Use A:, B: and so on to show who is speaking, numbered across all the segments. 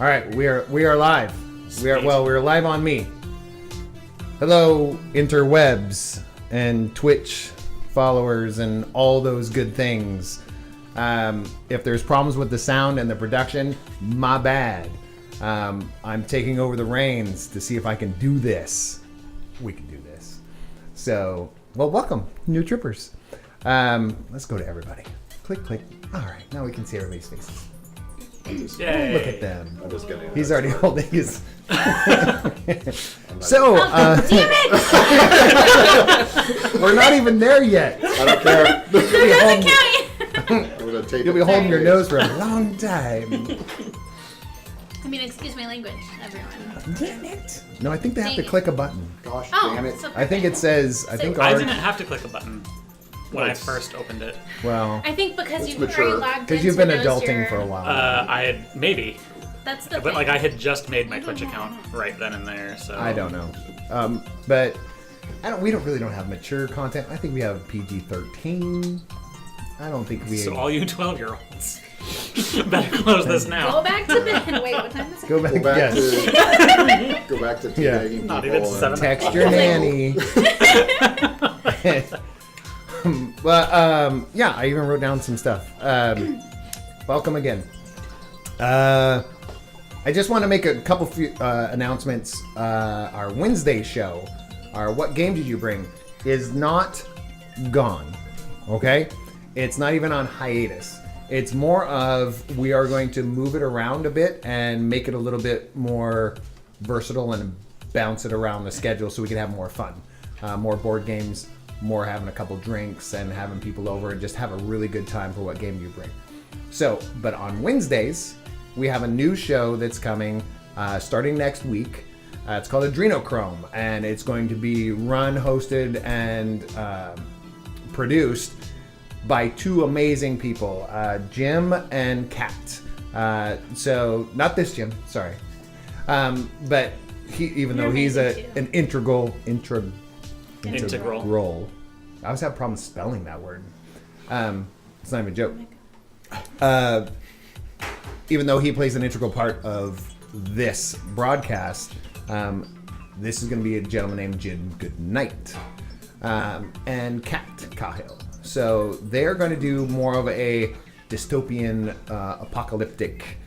A: All right, we are live. We're live on me. Hello, interwebs and Twitch followers and all those good things. If there's problems with the sound and the production, my bad. I'm taking over the reins to see if I can do this. We can do this. So, well, welcome, new trippers. Let's go to everybody. Click, click. All right, now we can see everybody's faces.
B: Yay.
A: Look at them.
C: I'm just kidding.
A: He's already holding his. So,
D: damn it!
A: we're not even there yet.
C: I don't care.
A: You'll be holding your nose for a long time.
D: I mean, excuse my language, everyone.
A: Damn it! No, I think they have to click a button.
C: Gosh,
D: Oh,
C: damn it.
D: so
A: I think it says. I think
B: I
A: our.
B: didn't have to click a button when I first opened it.
A: Well,
D: I think because
C: It's
D: you've
C: mature.
D: already logged in.
A: because you've
D: so
A: been
D: it knows
A: adulting
D: your-
A: for a while.
B: I had maybe,
D: That's the
B: but
D: thing.
B: like I had just made my Twitch account right then and there. So
A: I don't know, but we don't really have mature content. I think we have PG-13. I don't think we.
B: So all you 12-year-olds better close this
D: Go
B: now.
D: back to bed. Wait, what time is it?
A: Go back.
C: Go back
A: Yes.
C: to go back to
A: Yeah.
C: teabagging
B: Not
C: people
B: even
C: and-
B: 7
A: Text your nanny. But yeah, I even wrote down some stuff. Welcome again. I just want to make a couple few announcements. Our Wednesday show, our What Game Did You Bring, is not gone. Okay, it's not even on hiatus. It's more of we are going to move it around a bit and make it a little bit more versatile and bounce it around the schedule so we can have more fun, more board games, more having a couple drinks and having people over and just have a really good time for What Game Do You Bring. So, but on Wednesdays, we have a new show that's coming starting next week. It's called Adrenochrome, and it's going to be run, hosted, and produced by two amazing people, Jim and Kat. So, not this Jim, sorry. But he, even though he's an integral. I always have problems spelling that word. It's not even a joke. Even though he plays an integral part of this broadcast, this is going to be a gentleman named Jim Goodnight and Kat Cahill. So they're going to do more of a dystopian, apocalyptic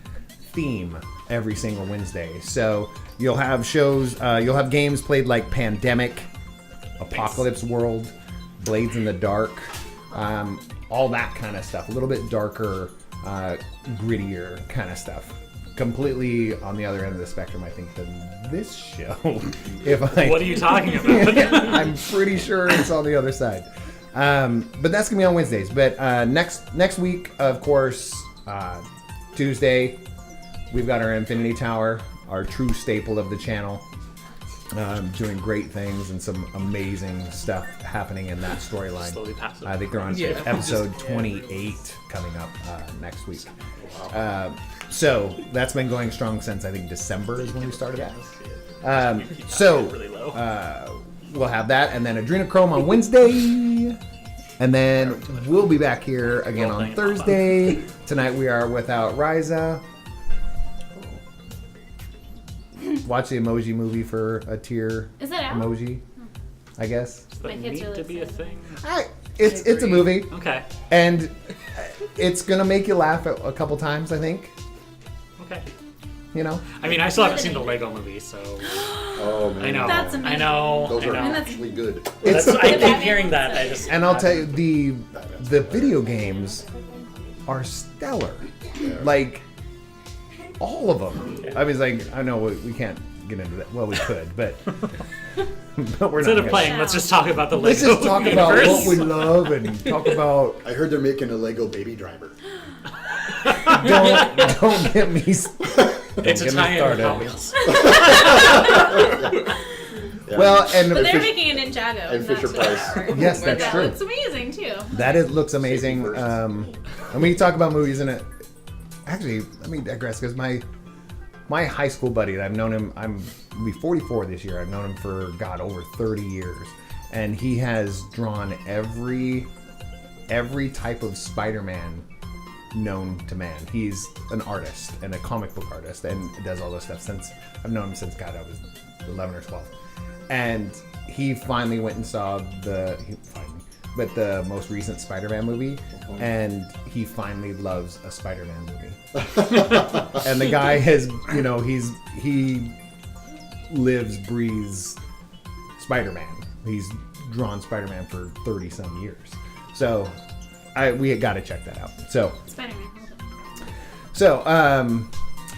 A: theme every single Wednesday. So you'll have shows, you'll have games played like Pandemic, Apocalypse World, Blades in the Dark, all that kind of stuff. A little bit darker, grittier kind of stuff. Completely on the other end of the spectrum, I think, than this show. What
B: are you talking about?
A: I'm pretty sure it's on the other side. But that's gonna be on Wednesdays. But next week, of course, Tuesday, we've got our Infinity Tower, our true staple of the channel. Doing great things and some amazing stuff happening in that storyline.
B: Slowly passive.
A: I think they're on episode 28 coming up next week. So that's been going strong since I think December is when we started that. So
B: really low.
A: we'll have that, and then Adrenochrome on Wednesday, and then we'll be back here again on Thursday. Tonight we are without Riza. Watch the Emoji movie for a tear.
D: Is it out?
A: Emoji, I guess.
B: Does
D: My
B: that
D: kids
B: need
D: really
B: to be a thing?
A: It's a movie,
B: Okay.
A: and it's gonna make you laugh a couple times, I think.
B: Okay.
A: You know.
B: I mean, I still haven't seen the Lego movie, so
C: Oh man,
B: I know.
D: That's amazing.
B: I know.
C: those are
B: I know.
C: actually good.
A: It's
B: I keep
D: Batman
B: hearing that.
D: ones,
B: I just
A: and I'll tell you the video games are stellar. Like all of them. I was like, I know we can't get into that. Well, we could, but we're
B: Instead
A: not.
B: of playing, let's just talk about the Lego
A: Let's just talk about
B: universe.
A: what we love and talk about.
C: I heard they're making a Lego Baby Driver.
A: Don't get me.
B: It's a
A: get me
B: tie-in with
A: started.
B: Hot Wheels.
C: Yeah.
A: Well, and
D: But they're making an Ninjago.
C: and
D: not
C: Fisher-Price.
D: Toy.
A: Yes, that's
D: That
A: true.
D: looks amazing too.
A: That looks amazing.
C: Safety first.
A: And when you talk about movies, and actually, let me digress because my high school buddy, I've known him. I'll be 44 this year. I've known him for over 30 years, and he has drawn every type of Spider-Man known to man. He's an artist and a comic book artist and does all this stuff since I've known him since God I was 11 or 12. And he finally went and saw the most recent Spider-Man movie, and he finally loves a Spider-Man movie. And the guy has, he lives, breathes Spider-Man. He's drawn Spider-Man for 30 some years. So we got to check that out. So
D: Spider-Man.
A: So,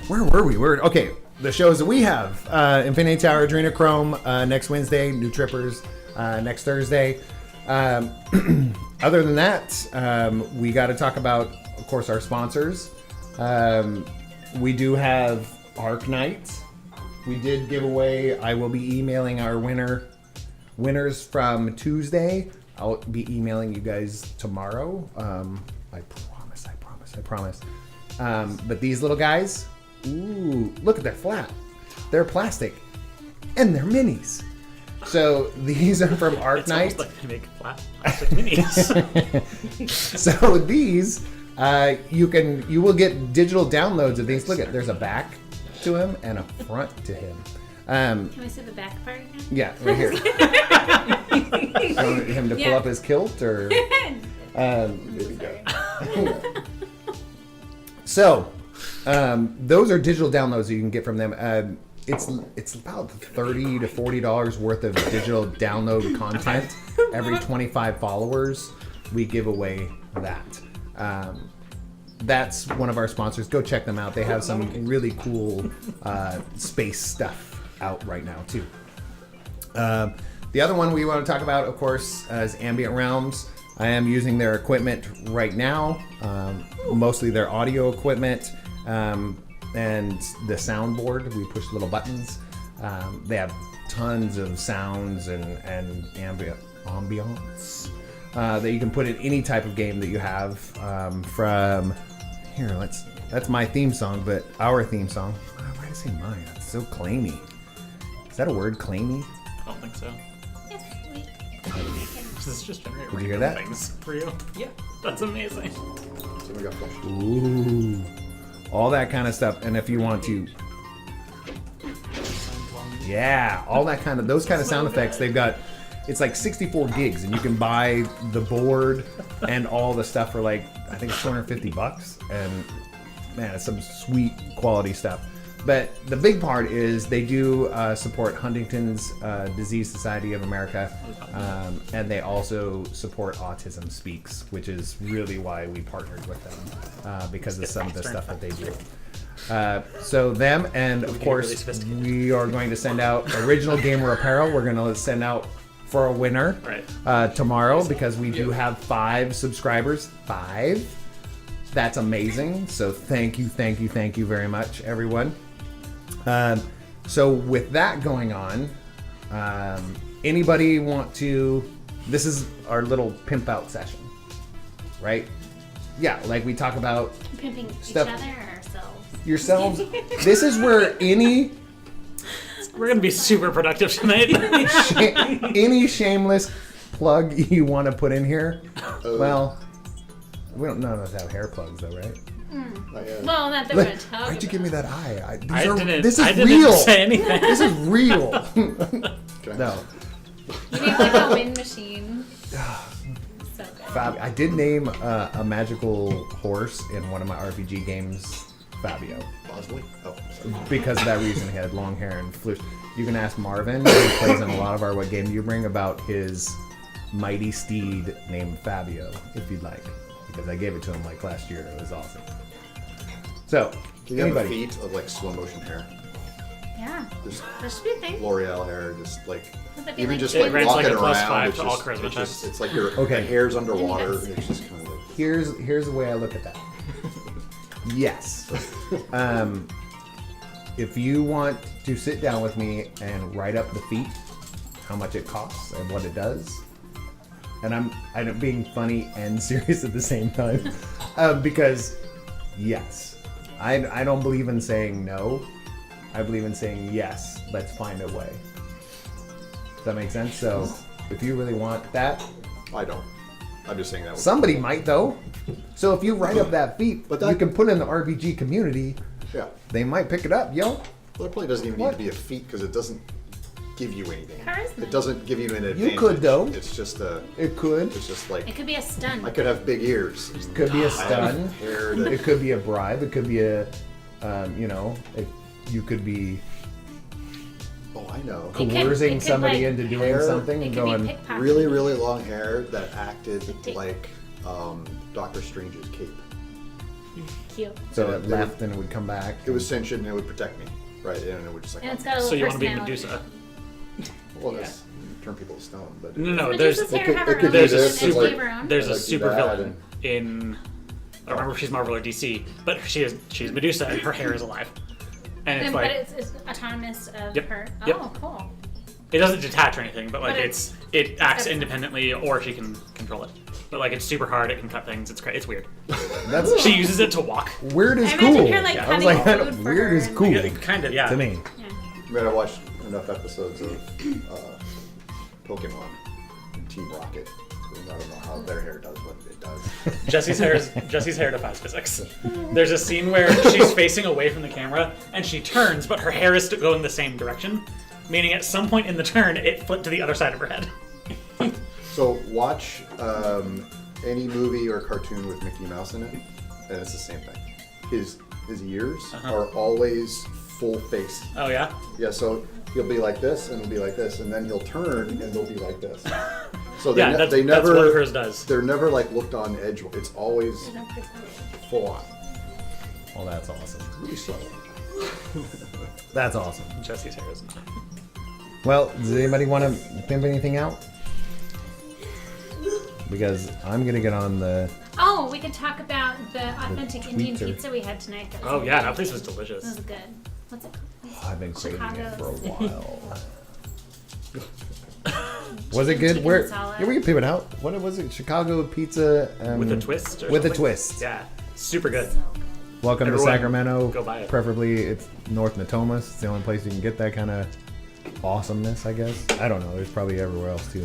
A: where were we? Okay, the shows that we have. Infinity Tower, Adrenochrome next Wednesday. New Trippers next Thursday. Other than that, we got to talk about, of course, our sponsors. We do have Arc Night. We did give away. I will be emailing our winners from Tuesday. I'll be emailing you guys tomorrow. I promise. But these little guys, ooh, look at their flat. They're plastic, and they're minis. So these are from Arc
B: It's
A: Night.
B: almost like they make flat plastic minis.
A: So these, you will get digital downloads of these. Look at, there's a back to him and a front to him.
D: Can we see the back part again?
A: Yeah, right here. You want him to pull up his kilt, or? So, those are digital downloads that you can get from them. It's about $30 to $40 worth of digital download content. Every 25 followers, we give away that. That's one of our sponsors. Go check them out. They have some really cool space stuff out right now too. The other one we want to talk about, of course, is Ambient Realms. I am using their equipment right now, mostly their audio equipment, and the soundboard. We push little buttons. They have tons of sounds and ambiance that you can put in any type of game that you have. From here, that's my theme song, but our theme song. Why did I say mine? That's so claimy. Is that a word, claimy?
B: I don't think so.
D: Yes, we.
B: This is just generating
A: Did you hear
B: random
A: that?
B: things for you. Yeah, that's amazing.
C: Somebody got flushed.
A: Ooh, all that kind of stuff. And if you want to, yeah, all that kind of, those kind of sound effects, they've got, it's like 64 gigs, and you can buy the board and all the stuff for like, I think it's $250, and man, it's some sweet quality stuff. But the big part is they do support Huntington's Disease Society of America, and they also support Autism Speaks, which is really why we partnered with them, because of some of the stuff that they do. So them, and of course, we are going to send out original gamer apparel. We're going to send out for a winner tomorrow, because we do have 5 subscribers. 5. That's amazing. So thank you very much, everyone. So with that going on, anybody want to, this is our little pimp out session, right? Yeah, like we talk about
D: Pimping
A: stuff,
D: each other or ourselves?
A: yourselves. This is where any
B: We're gonna be super productive tonight.
A: any shameless plug you want to put in here. Well, we don't, none of us have hair plugs though, right?
D: Well, not that we're
A: Look,
D: going to talk
A: why'd you give me that eye?
B: This
A: This is
B: didn't
A: real.
B: say anything.
A: This is real.
C: Okay.
A: No.
D: You need like a wind machine. So good.
A: Fab. I did name a magical horse in one of my RPG games Fabio.
C: Bosley? Oh, sorry.
A: Because of that reason. He had long hair and flew. You can ask Marvin, who plays in a lot of our What Game Do You Bring, about his mighty steed named Fabio, if you'd like. Because I gave it to him like last year. It was awesome. So,
C: Do you have a
A: anybody?
C: feat of like slow motion hair?
D: Yeah.
C: Just
D: There should be a thing.
C: L'Oreal hair, just like
D: Would that be
C: even
D: like
C: just
B: It
C: like
B: grants like
C: walking
B: a +5
C: around. It's
B: to all
C: just,
B: charisma
C: it's just
B: checks.
C: it's like your
A: Okay.
C: the hair's underwater.
D: Yes.
C: And it's just kind of like
A: Here's the way I look at that. Yes. If you want to sit down with me and write up the feat, how much it costs and what it does, and I'm being funny and serious at the same time, because yes, I don't believe in saying no. I believe in saying yes. Let's find a way. Does that make sense? So if you really want that,
C: I don't. I'm just saying that.
A: Somebody might though. So if you write up that feat,
C: But
A: you
C: that-
A: can put it in the RPG community.
C: Yeah.
A: They might pick it up, yo.
C: Well, it probably doesn't even need to be a feat because it doesn't give you anything.
D: Charisma.
C: It doesn't give you an advantage.
A: could, though.
C: It's just a.
A: It could.
C: It's just like
D: It could be a stun.
C: I could have big ears.
A: Could be a
C: I have
A: stun.
C: hair that
A: It could be a bribe. It could be a, you could be
C: oh, I know.
D: It could-
A: coercing
D: it could,
A: somebody
D: like,
A: into doing
C: hair-
A: something
D: It
A: and
D: could be
A: going.
D: pickpocket.
C: Really, really long hair that acted
D: Take-
C: like Doctor Strange's cape.
D: Cute.
A: So
C: And
A: it
C: it
A: left and it would come back.
C: It was sentient and it would protect me, right? And it would just like.
D: And it's got a little
B: So you want to be
D: personality.
B: Medusa?
C: well, that's turn people to stone, but.
B: No,
D: Medusa's
B: there's
D: hair
C: it
D: have
C: could-
D: her
C: it could
D: own
C: do
B: there's a
C: this,
D: and
C: it's like-
D: give her own.
B: there's a
C: Like
B: super
C: that
B: villain in. I don't remember if she's Marvel or DC, but she's Medusa and her hair is alive, and it's
D: But
B: like
D: it's autonomous of
B: Yep.
D: her. Oh,
B: Yep.
D: cool.
B: it doesn't detach or anything, but like
D: But
B: it acts
D: that's-
B: independently, or she can control it. But like it's super hard. It can cut things. It's great. It's weird.
A: That's
B: She uses it to walk.
A: weird is
D: I imagine
A: cool.
D: her, like,
A: I was
D: cutting
A: like,
D: food for
A: weird
D: her
A: is
D: and-
A: cool
B: Yeah, kind of, yeah.
A: to me.
D: Yeah.
C: I mean, I watched enough episodes of Pokemon and Team Rocket. I don't know how their hair does what it does.
B: Jesse's hair defies physics. There's a scene where she's facing away from the camera and she turns, but her hair is still going the same direction, meaning at some point in the turn it flipped to the other side of her head.
C: So watch any movie or cartoon with Mickey Mouse in it, and it's the same thing. His ears are always full face.
B: Oh yeah.
C: Yeah, so he'll be like this, and he'll be like this, and then he'll turn, and they'll be like this. So they,
B: Yeah,
C: ne-
B: that's,
C: they
B: that's
C: never,
B: what hers does.
C: they're never like looked on edge. It's always
D: There's no personality.
C: full on.
A: Well, that's awesome.
C: Really subtle.
A: That's awesome.
B: Jesse's hair is not.
A: Well, does anybody want to pimp anything out? Because I'm gonna get on the.
D: Oh, we could talk about the authentic Indian
A: tweeter.
D: pizza we had tonight. That was
B: Oh yeah,
D: really
B: that place was
D: good.
B: delicious.
D: That was good. What's it called?
A: I've been craving it for a
D: Chicago's.
A: while. Was it good?
D: Chicken
A: Where?
D: salad.
A: Yeah, we can pimp it out. What was it? Chicago pizza
B: With a twist. Or
A: With a
B: something?
A: twist.
B: Yeah, super good.
D: So good.
A: Welcome
B: Everyone,
A: to Sacramento.
B: go buy it.
A: Preferably, it's North Natomas. It's the only place you can get that kind of awesomeness, I guess. I don't know. There's probably everywhere else too.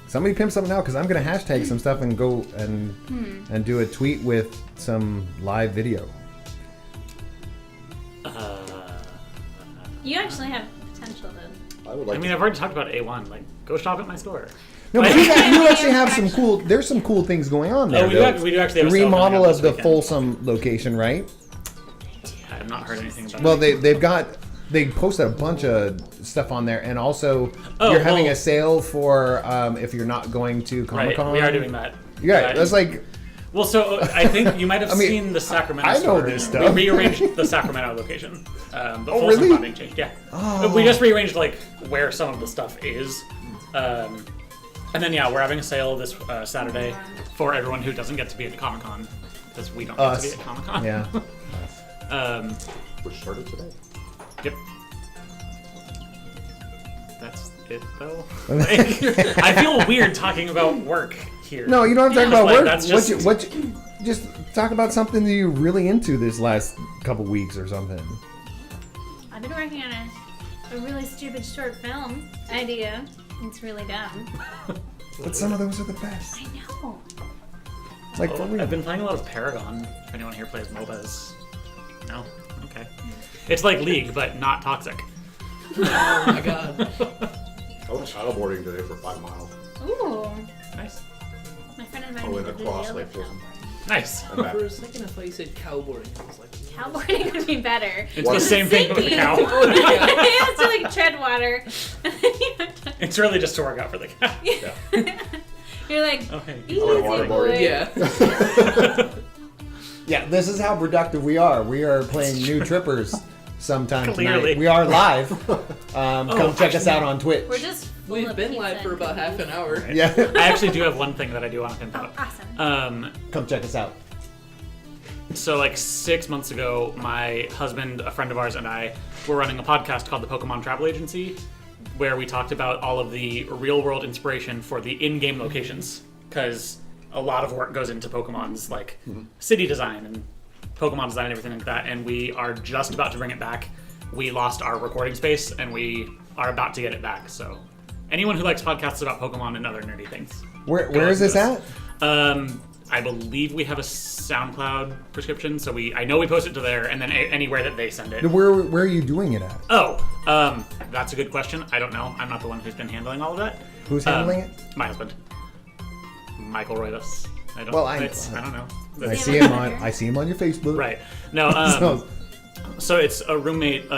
A: Somebody pimp something out because I'm gonna hashtag some stuff and go and do a tweet with some live video.
D: You actually have potential to.
C: I would like.
B: I mean, I've already talked about A1. Like, go shop at my store.
A: No, but you actually have some cool. There's some cool things going on there.
B: Oh, we
A: though.
B: do actually have
A: the
B: a sale coming
A: remodel
B: up
A: of
B: this
A: the
B: weekend.
A: Folsom location, right?
B: I have not heard anything about
A: Well,
B: it.
A: they posted a bunch of stuff on there, and also
B: Oh,
A: you're having
B: well-
A: a sale for if you're not going to Comic
B: Right,
A: Con.
B: we are doing that.
A: Yeah, that's like
B: Well, so I think you might have
A: I mean,
B: seen the Sacramento
A: I know
B: store.
A: this stuff.
B: We rearranged the Sacramento location. But
A: Oh,
B: Folsom
A: really?
B: not being changed. Yeah.
A: Oh.
B: We just rearranged like where some of the stuff is. And then yeah, we're having a sale this Saturday for everyone who doesn't get to be at Comic Con because we don't get
A: Us.
B: to be at Comic Con.
A: yeah.
C: Which started today.
B: Yep. That's it though. Like, I feel weird talking about work here.
A: No, you don't have to talk
B: Yeah.
A: about
B: Like,
A: work.
B: that's just-
A: Just talk about something that you're really into this last couple weeks or something.
D: I've been working on a really stupid short film idea. It's really dumb.
A: But some of those are the best.
D: I know.
A: Like for real.
B: I've been playing a lot of Paragon. If anyone here plays MOBAs. No? Okay. It's like League, but not toxic.
E: Oh my god.
C: I went paddleboarding today for 5 miles.
D: Ooh.
B: Nice.
D: My friend
C: I
D: invited me
C: went
D: to do
C: across
D: yoga
C: like Folsom.
D: cowboarding.
B: Nice.
C: And back.
E: For a second, I thought you said cowboarding. I was like,
D: Cowboarding would be better.
B: It's
C: What?
B: the same thing with a
D: Sinking.
B: cow.
D: You have to like tread water.
B: It's really just to work out for the cow.
D: You're like,
B: Okay.
D: easy
C: waterboarding.
D: boy.
E: yeah.
A: Yeah, this is how productive we are. We are playing New Trippers sometime
B: Clearly.
A: tonight. We are live. Come check us out on Twitch.
D: We're just full
E: We've
D: of
E: been
D: pizza
E: live for
D: and
E: about half an
D: cookies.
E: hour.
A: Yeah,
B: I actually do have one thing that I do want to think
D: Oh,
B: about.
D: awesome.
A: come check us out.
B: So like 6 months ago, my husband, a friend of ours, and I were running a podcast called the Pokemon Travel Agency, where we talked about all of the real-world inspiration for the in-game locations, because a lot of work goes into Pokemon's like city design and Pokemon design and everything like that, and we are just about to bring it back. We lost our recording space, and we are about to get it back. So anyone who likes podcasts about Pokemon and other nerdy things.
A: Where is this at?
B: I believe we have a SoundCloud prescription, so I know we post it to there, and then anywhere that they send it.
A: Where are you doing it at?
B: Oh, that's a good question. I don't know. I'm not the one who's been handling all of that.
A: Who's handling it?
B: My husband, Michael Royvis. I don't know.
A: I see him on your Facebook.
B: Right. No. So it's a roommate.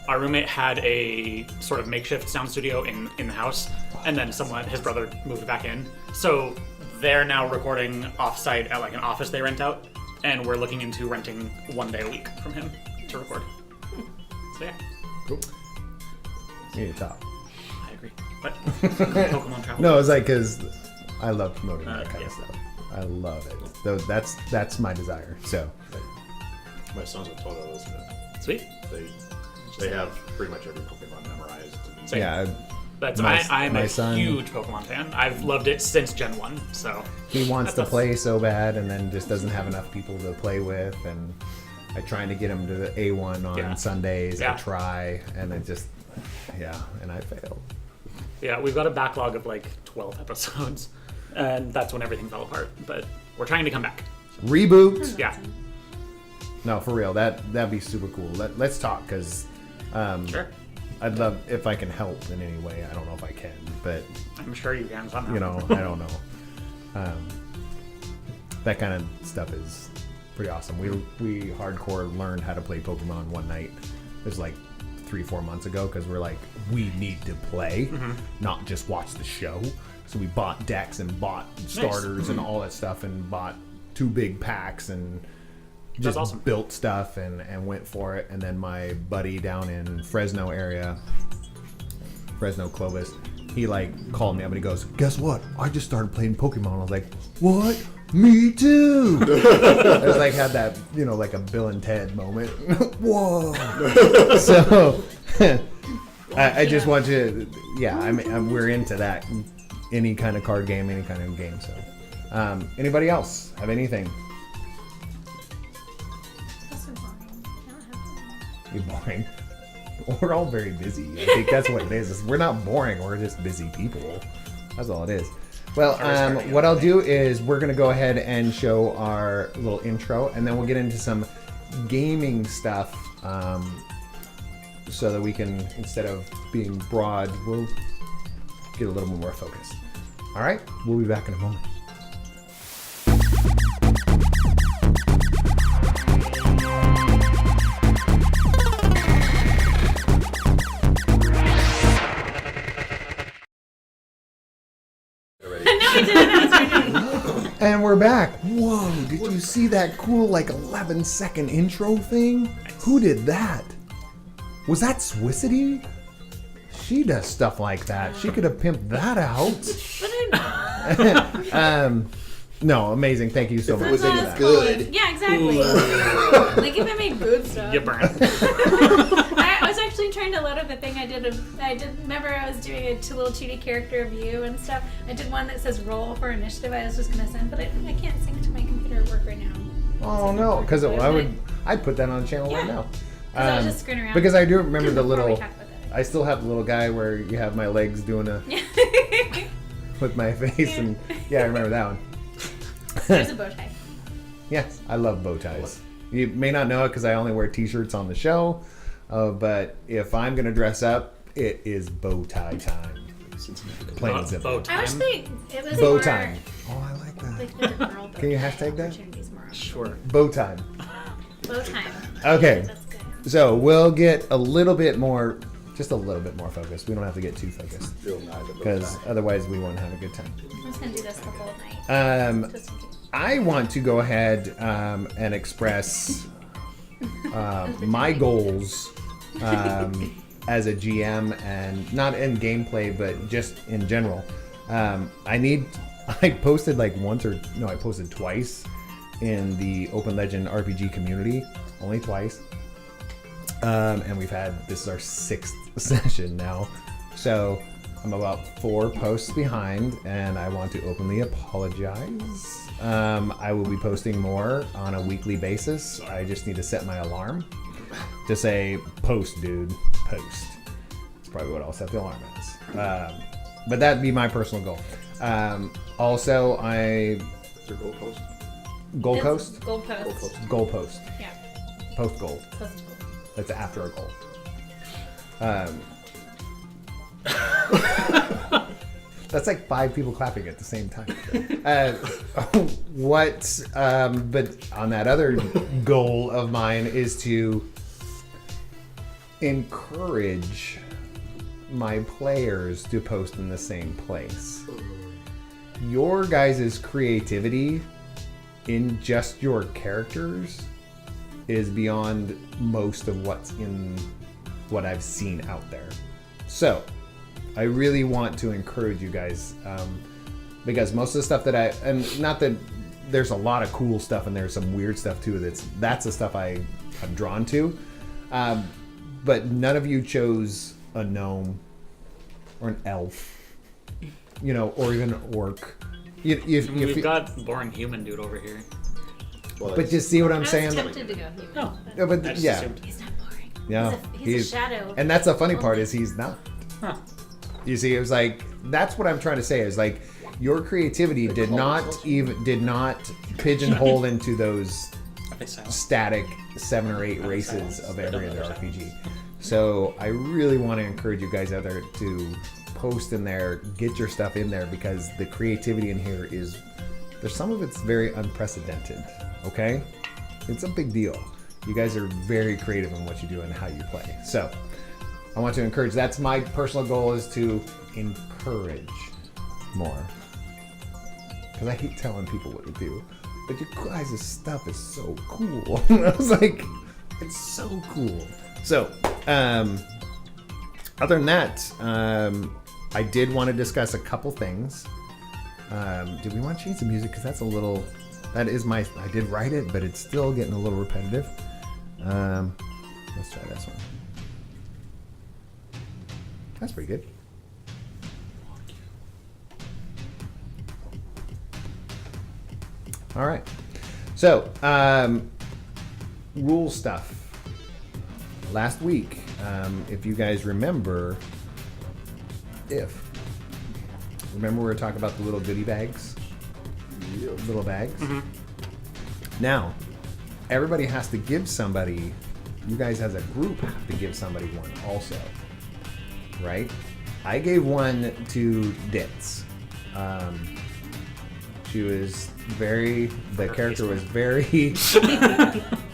B: Our roommate had a sort of makeshift sound studio in the house, and then his brother moved it back in. So they're now recording off-site at like an office they rent out, and we're looking into renting 1 day a week from him to record. So yeah.
A: Cool. You need to talk.
B: I agree. But Pokemon travel.
A: No, it's like because I love promoting that kind
B: yeah.
A: of stuff. I love it. That's my desire. So
C: My sons are total Elizabeth.
B: Sweet.
C: They have pretty much every Pokemon memorized.
B: Same.
A: yeah,
B: I'm
A: my
B: a
A: son-
B: huge Pokemon fan. I've loved it since Gen 1, so...
A: he wants to
B: That's
A: play so bad, and then just doesn't have enough people to play with. And I trying to get him to the A1 on
B: Yeah.
A: Sundays.
B: Yeah.
A: I try, and it just and I failed.
B: Yeah, we've got a backlog of like 12 episodes, and that's when everything fell apart. But we're trying to come back.
A: Reboot.
B: Yeah,
A: No, for real. That'd be super cool. Let's talk because
B: sure.
A: I'd love if I can help in any way. I don't know if I can, but
B: I'm sure you can somehow.
A: you know, I don't know. That kind of stuff is pretty awesome. We hardcore learned how to play Pokemon one night. It was like 3-4 months ago because we're like, we need to play, not just watch the show. So we bought decks and bought starters and all that stuff and bought 2 big packs and
B: That's
A: just
B: awesome.
A: built stuff and went for it. And then my buddy down in Fresno area, Fresno Clovis, he like called me up and he goes, guess what? I just started playing Pokemon. I was like, what? Me too. I was like, had that, like a Bill and Ted moment. Whoa. So I just want you to, we're into that. Any kind of card game, any kind of game. So anybody else have anything?
D: That's so boring. I don't have
A: You're boring. We're all very busy. I think that's what it is. We're not boring. We're just busy people. That's all it is. Well, what I'll do is we're going to go ahead and show our little intro, and then we'll get into some gaming stuff so that we can, instead of being broad, we'll get a little more focused. All right? We'll be back in a moment. And we're back. Whoa, did you see that cool 11-second intro thing? Who did that? Was that Swissity? She does stuff like that. She could have pimped that out. No, amazing. Thank you so much.
C: was
D: That's
C: any
D: what it's
C: good.
D: called. Yeah, exactly. Like if I made good stuff.
B: You burn.
D: I was actually trying to load up a thing. I did. Remember, I was doing a little 2D character view and stuff. I did one that says roll for initiative. I was just gonna send, but I can't sync to my computer at work right now.
A: Oh no, because I'd put that on the channel right now.
D: I was just screwing around.
A: Because I do remember the
D: Before we
A: little.
D: talk about that.
A: I still have the little guy where you have my legs doing a with my face, and yeah, I remember that one.
D: There's a bow tie.
A: Yes, I love bow ties. You may not know it because I only wear t-shirts on the show, but if I'm gonna dress up, it is bow tie time. Plain and simple.
B: Bow
D: I wish
B: time.
D: it was
A: Bow
D: more,
A: time. Oh, I like that.
D: Like the girl bow
A: Can you
D: tie
A: hashtag that?
D: opportunities more often.
B: Sure.
A: Bow time.
D: Bow time.
A: Okay.
D: That's good.
A: So we'll get a little bit more, just a little bit more focused. We don't have to get too focused because otherwise we won't have a good time.
D: I'm just gonna do this the whole night. Just in case.
A: I want to go ahead and express my goals as a GM, and not in gameplay, but just in general. I posted I posted twice in the Open Legend RPG community, only twice. And this is our 6th session now. So I'm about 4 posts behind, and I want to openly apologize. I will be posting more on a weekly basis. I just need to set my alarm to say, post, dude, post. That's probably what I'll set the alarm as. but that'd be my personal goal. Also,
C: Is there Gold Coast?
A: Gold
D: It's
A: Coast?
D: Goalpost.
A: Goalpost.
D: Yeah.
A: Post goal.
D: Post goal.
A: That's after a goal. That's like 5 people clapping at the same time. But on that other goal of mine is to encourage my players to post in the same place. Your guys' creativity in just your characters is beyond most of what's in what I've seen out there. So, I really want to encourage you guys, because most of the stuff that and not that there's a lot of cool stuff and there's some weird stuff too, that's the stuff I'm drawn to, but none of you chose a gnome or an elf, or even an orc.
B: We've got boring human dude over here.
C: Well,
A: But just see what
D: I
A: I'm
D: was
A: saying?
D: tempted to go human.
B: No.
A: Yeah, but
B: I just
A: yeah.
B: assumed.
D: He's not boring.
A: Yeah,
D: He's a shadow.
A: And that's the funny part is he's not.
B: Huh.
A: You see, it was like that's what I'm trying to say is like your creativity did not pigeonhole into those
B: They sound.
A: static 7 or 8 races of every other RPG. So I really want to encourage you guys out there to post in there, get your stuff in there, because the creativity in here there's some of it's very unprecedented. Okay, it's a big deal. You guys are very creative in what you do and how you play. So I want to encourage. That's my personal goal, is to encourage more. Because I hate telling people what to do. But your guys' stuff is so cool. I was like, it's so cool. So, other than that, I did want to discuss a couple things. Do we want to change the music? Because that's a little... I did write it, but it's still getting a little repetitive. Let's try this one. That's pretty good. All right. So, rule stuff. Last week, if you guys remember, remember we were talking about the little goodie bags? Little bags? Mm-hmm. Now, everybody has to give somebody, you guys as a group have to give somebody one also. Right? I gave one to Ditz. The character was very,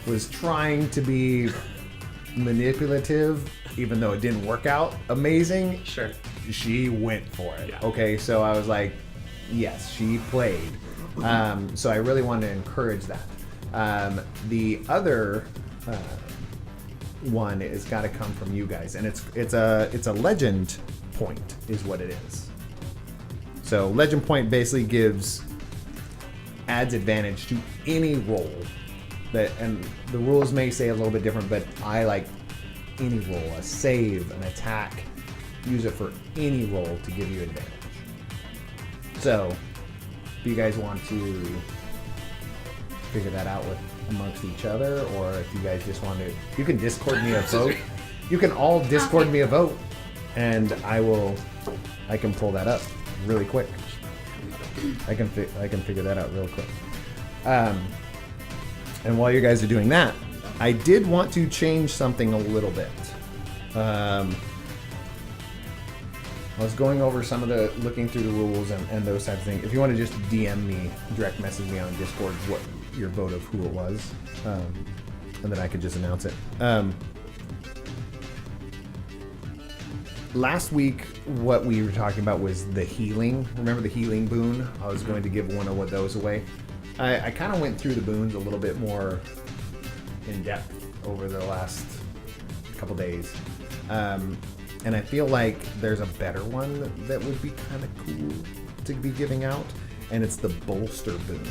A: was trying to be manipulative, even though it didn't work out amazing.
B: Sure.
A: She went for it.
B: Yeah.
A: Okay, so I was like, yes, she played. So I really wanted to encourage that. The other one is got to come from you guys, and it's a legend point is what it is. So legend point basically adds advantage to any roll and the rules may say a little bit different, but I like any roll, a save, an attack, use it for any roll to give you advantage. So if you guys want to figure that out amongst each other, or if you guys just want to, you can Discord me a vote. You can all Discord me a vote, and I can pull that up really quick. I can figure that out real quick. And while you guys are doing that, I did want to change something a little bit. I was going over looking through the rules and those types of things. If you want to just DM me, direct message me on Discord what your vote of who it was, and then I could just announce it. Last week, what we were talking about was the healing. Remember the healing boon? I was going to give one of those away. I kind of went through the boons a little bit more in depth over the last couple days. And I feel like there's a better one that would be kind of cool to be giving out, and it's the bolster boon.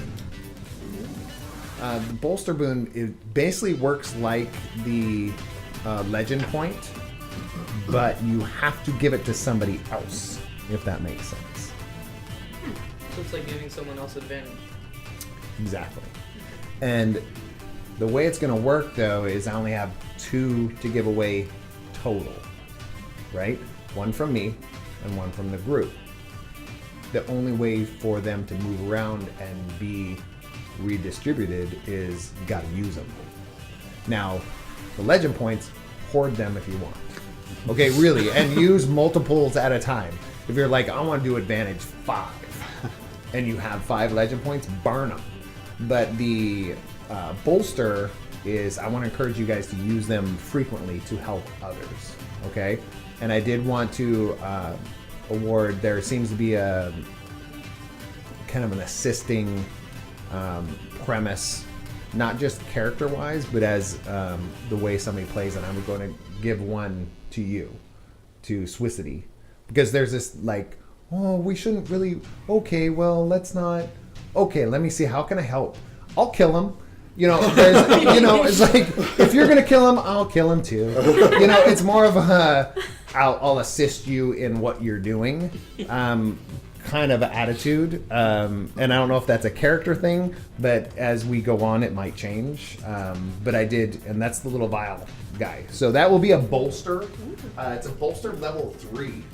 A: The bolster boon, it basically works like the legend point, but you have to give it to somebody else, if that makes sense.
E: So it's like giving someone else advantage.
A: Exactly. And the way it's going to work, though, is I only have 2 to give away total, right? One from me and one from the group. the only way for them to move around and be redistributed is you got to use them. Now, the legend points, hoard them if you want. Okay, really, and use multiples at a time. If you're like, I want to do advantage 5, and you have 5 legend points, burn them. But the bolster is, I want to encourage you guys to use them frequently to help others. Okay, and I did want to award. There seems to be a kind of an assisting premise, not just character-wise, but as the way somebody plays, and I'm going to give one to you, to Swissity, because there's this like, oh, we shouldn't really. Okay, well, let's not. Okay, let me see. How can I help? I'll kill him. You know, it's like, if you're gonna kill him, I'll kill him too. You know, it's more of a, I'll assist you in what you're doing, kind of attitude. And I don't know if that's a character thing, but as we go on, it might change. But I did, and that's the little vial guy. So that will be a bolster. It's a bolster level 3.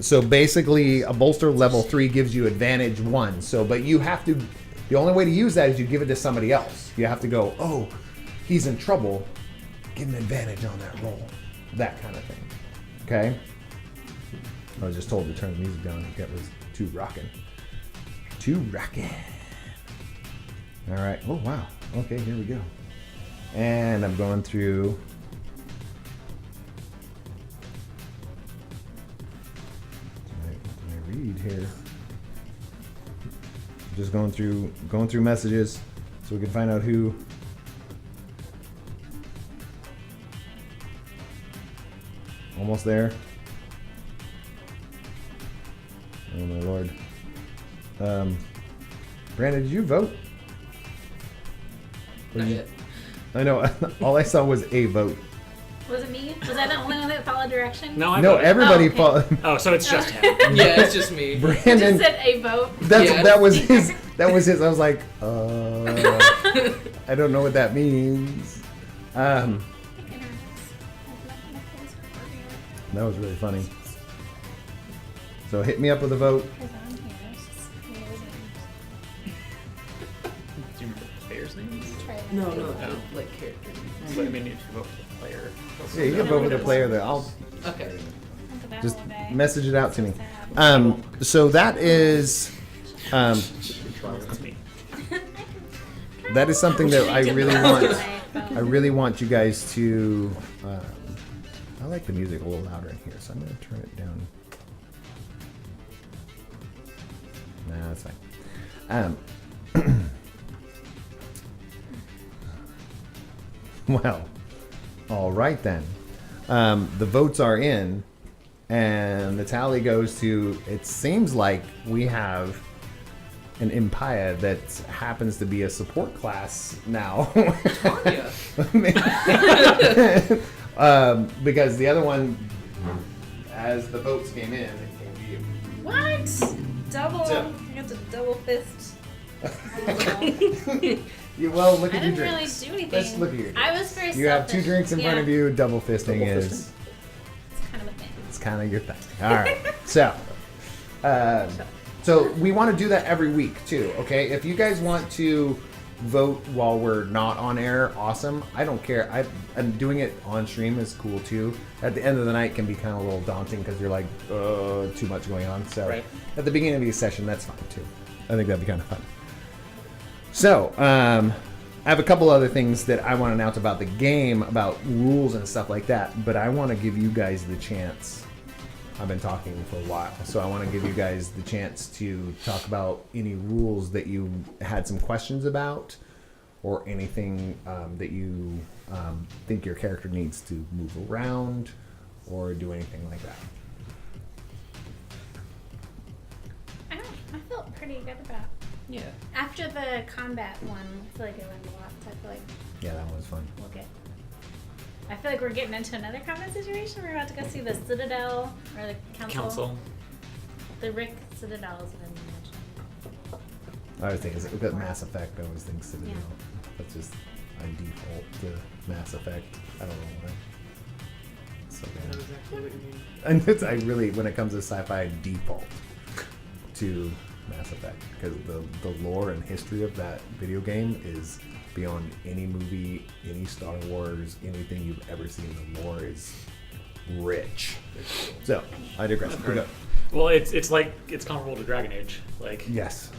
A: So basically, a bolster level 3 gives you advantage 1. So, but you have to. The only way to use that is you give it to somebody else. You have to go, oh, he's in trouble. Give him advantage on that roll. That kind of thing. Okay? I was just told to turn the music down. It was too rocking. Too rocking. All right. Oh, wow. Okay, here we go. And I'm going through. What do I read here? Just going through messages so we can find out who. Almost there. Oh my lord. Brandon, did you vote?
E: Not yet.
A: I know. All I saw was a vote.
D: Was it me? Was I the only one that followed direction?
B: No, I
A: No,
B: voted.
A: everybody
D: Oh, okay.
A: followed.
B: Oh, so it's just him.
E: Yeah, it's just me.
D: It
A: Brandon.
D: just said a vote.
E: Yeah.
A: That was his. That was his. I was like, I don't know what that means. That was really funny. So hit me up with a vote.
B: Do you remember the player's name?
E: No,
B: Oh.
E: like character.
B: But I mean, if you vote for the player.
A: Yeah, you can vote with the player there. I'll
E: Okay.
A: just message it out to me. So that is.
B: That's me.
A: That is something that I really want. I really want you guys to. I like the music a little louder in here, so I'm going to turn it down. Nah, that's fine. Well, all right then. The votes are in, and the tally goes to. It seems like we have an Empire that happens to be a support class now.
E: Tanya.
A: Because the other one, as the votes came in, it came to you.
D: What? Double.
A: So-
D: You got to double fist.
A: Well, look
D: I
A: at your
D: didn't really
A: drinks.
D: do anything.
A: Let's look at your drinks.
D: I was very
A: You have 2
D: selfish.
A: drinks in front of you. Double fisting
B: Double
A: is
D: It's kind of a thing.
A: it's kind of your thing. All right. So we want to do that every week too. Okay. If you guys want to vote while we're not on air, awesome. I don't care. I'm doing it on stream is cool too. At the end of the night can be kind of a little daunting because you're like, too much going on. So
B: Right.
A: at the beginning of each session, that's fine too. I think that'd be kind of fun. So, I have a couple other things that I want to announce about the game, about rules and stuff like that, but I want to give you guys the chance. I've been talking for a while, so I want to give you guys the chance to talk about any rules that you had some questions about, or anything that you think your character needs to move around, or do anything like that.
D: I felt pretty good about.
E: Yeah.
D: After the combat one, I feel like it went a lot. I feel like
A: Yeah, that one was fun.
D: we'll get. I feel like we're getting into another combat situation. We're about to go see the Citadel or the Council. The Rick Citadel is what I mentioned.
A: I always think it's got Mass Effect. I always think Citadel.
D: Yeah.
A: That's just I default to Mass Effect. I don't know why. So
E: I know
A: bad.
E: exactly what you mean.
A: And it's, I really, when it comes to sci-fi, I default. to Mass Effect because the lore and history of that video game is beyond any movie, any Star Wars, anything you've ever seen. The lore is rich. So I digress. Go.
B: Well, it's like it's comparable to Dragon Age. Like
A: Yes.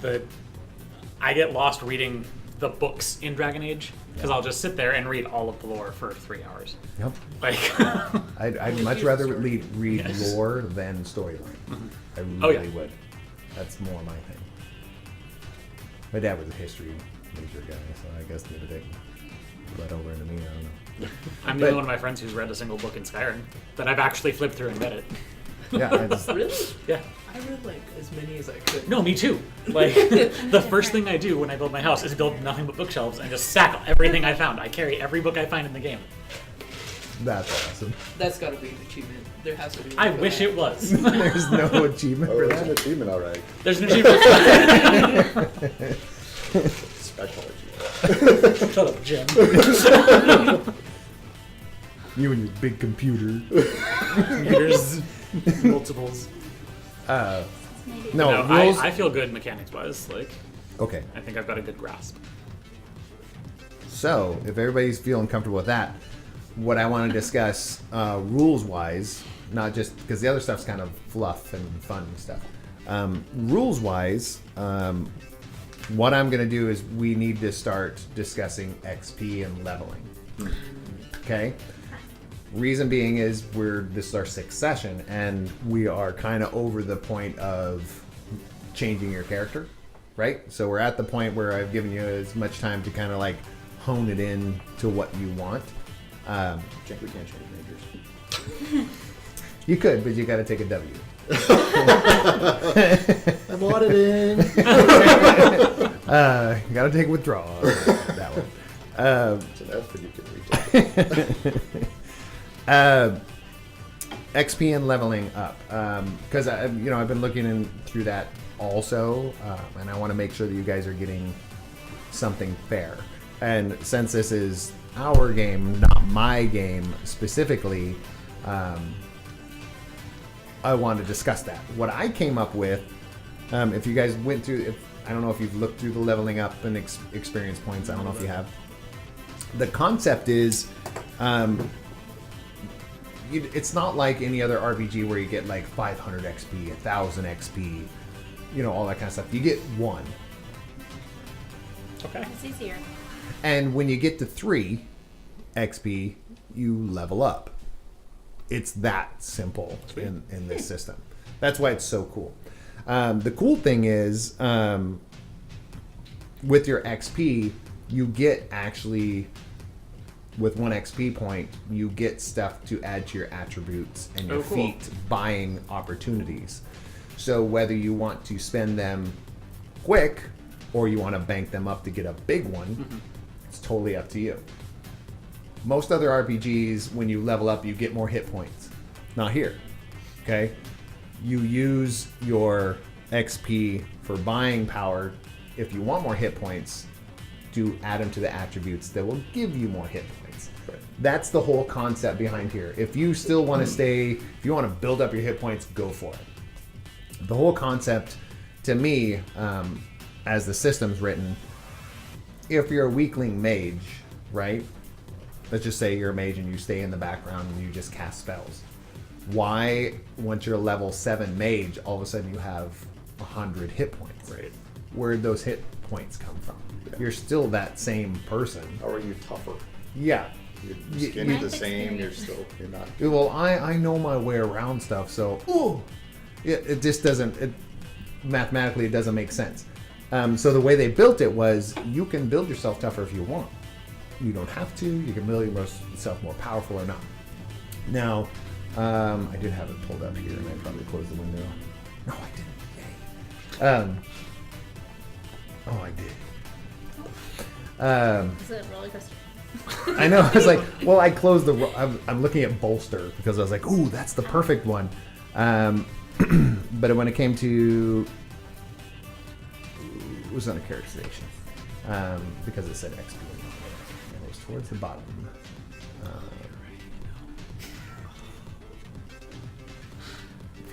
B: I get lost reading the books in Dragon Age because I'll just sit there and read all of the lore for 3 hours.
A: Yep.
B: Like
A: I'd much rather read
B: Yes.
A: lore than storyline. I
B: Oh,
A: really
B: yeah.
A: would. That's more my thing. My dad was a history major guy, so I guess the other day bled over into me. I don't know.
B: I'm the only one of my friends who's read a single book in Skyrim that I've actually flipped through and read it.
A: Yeah, I just,
E: Really?
B: Yeah.
E: I read like as many as I could.
B: No, me too. Like the first thing I do when I build my house is build nothing but bookshelves and just stack everything I found. I carry every book I find in the game.
A: that's awesome.
E: That's got to be an achievement. There has to be.
B: I wish it was.
A: There's no achievement
C: Oh,
A: for
C: it's an
A: that.
C: achievement, all right.
B: There's an achievement for that.
C: Special achievement.
B: Shut up, Jim.
A: You and your big computer.
B: Here's multiples.
A: No,
B: No,
A: rules.
B: I feel good mechanics-wise. Like
A: Okay,
B: I think I've got a good grasp.
A: so if everybody's feeling comfortable with that, what I want to discuss rules-wise, not just because the other stuff's kind of fluff and fun and stuff. Rules-wise, what I'm going to do is we need to start discussing XP and leveling. Okay? Reason being is this is our 6th session, and we are kind of over the point of changing your character, right? So we're at the point where I've given you as much time to kind of like hone it in to what you want.
C: We can't change majors.
A: You could, but you got to take a W.
C: I'm auditing.
A: You got to take withdrawal. That one.
C: It's an F, but you can retake.
A: XP and leveling up, because I've been looking through that also, and I want to make sure that you guys are getting something fair. And since this is our game, not my game specifically, I want to discuss that. What I came up with, if you guys went through, I don't know if you've looked through the leveling up and experience points. I don't know if you have. The concept is, it's not like any other RPG where you get like 500 XP, 1000 XP, all that kind of stuff. You get 1.
B: Okay.
D: It's easier.
A: And when you get to 3 XP, you level up. It's that simple in this system. That's why it's so cool. The cool thing is, with your XP, you get actually, with 1 XP point, you get stuff to add to your attributes and your feat buying opportunities. So whether you want to spend them quick or you want to bank them up to get a big one, it's totally up to you. Most other RPGs, when you level up, you get more hit points. Not here. Okay? You use your XP for buying power if you want more hit points to add them to the attributes that will give you more hit points.
C: Right.
A: That's the whole concept behind here. If you still want to if you want to build up your hit points, go for it. The whole concept, to me, as the system's written, if you're a weakling mage, right? Let's just say you're a mage and you stay in the background and you just cast spells. Why, once you're a level 7 mage, all of a sudden you have 100 hit points?
B: Right.
A: Where'd those hit points come from?
C: Yeah.
A: You're still that same person.
C: How are you tougher?
A: Yeah.
C: Your skin is the
D: Life
C: same.
D: experience.
C: You're not.
A: Well, I know my way around stuff, so it just doesn't. Mathematically, it doesn't make sense. So the way they built it was, you can build yourself tougher if you want. You don't have to. You can build yourself more powerful or not. Now, I did have it pulled up here, and I probably closed the window. No, I didn't. Yay. I did.
D: Is it a roller coaster?
A: I know. I was like, well, I closed the. I'm looking at bolster because I was like, ooh, that's the perfect one. But when it came to, it was on a characterization because it said XP. And it was towards the bottom.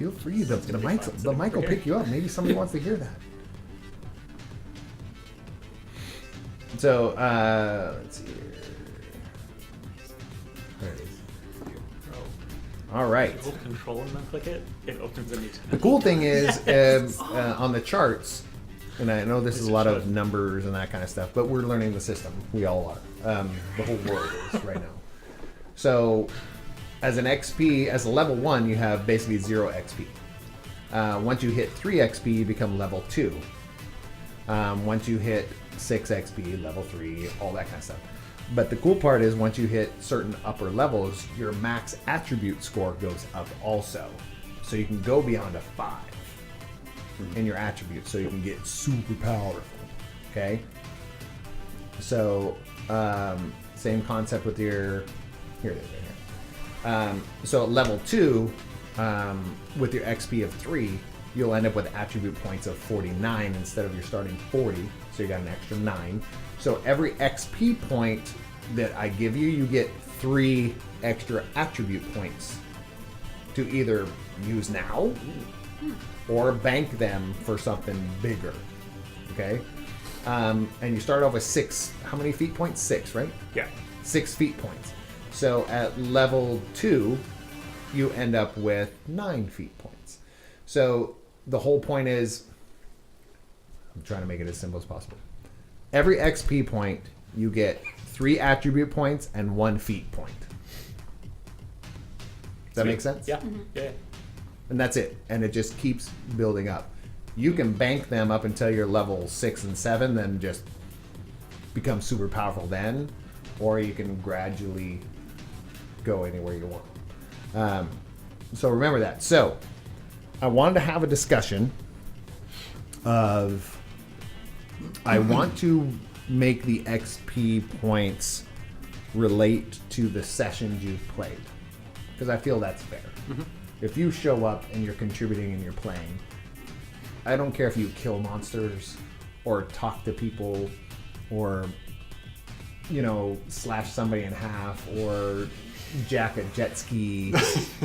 A: feel free. The mic will pick you up. Maybe somebody wants to hear that. So, let's see here. There it is. All right.
B: Hold control and then click it. It opens a new tab.
A: The cool thing is, on the charts, and I know this is a lot of numbers and that kind of stuff, but we're learning the system. We all are. The whole world is right now. So, as an XP, as a level 1, you have basically 0 XP. Once you hit 3 XP, you become level 2. Once you hit 6 XP, level 3, all that kind of stuff. But the cool part is once you hit certain upper levels, your max attribute score goes up also. So you can go beyond a 5 in your attributes, so you can get super powerful. Okay? So, same concept with your... Here it is right here. So at level 2, with your XP of 3, you'll end up with attribute points of 49 instead of your starting 40. So you got an extra 9. So every XP point that I give you, you get 3 extra attribute points to either use now or bank them for something bigger. Okay? And you start off with 6. How many feet points? 6, right?
B: Yeah.
A: 6 feet points. So at level 2, you end up with 9 feet points. So the whole point is, I'm trying to make it as simple as possible. Every XP point, you get 3 attribute points and 1 feat point. Does that make sense?
B: Yeah. Mm-hmm. Yeah.
A: And that's it. And it just keeps building up. You can bank them up until you're level 6 and 7, then just become super powerful then. Or you can gradually go anywhere you want. So remember that. So I wanted to have a discussion of... I want to make the XP points relate to the sessions you've played. Because I feel that's fair. Mm-hmm. If you show up and you're contributing and you're playing, I don't care if you kill monsters or talk to people or, slash somebody in half or jack a jet ski.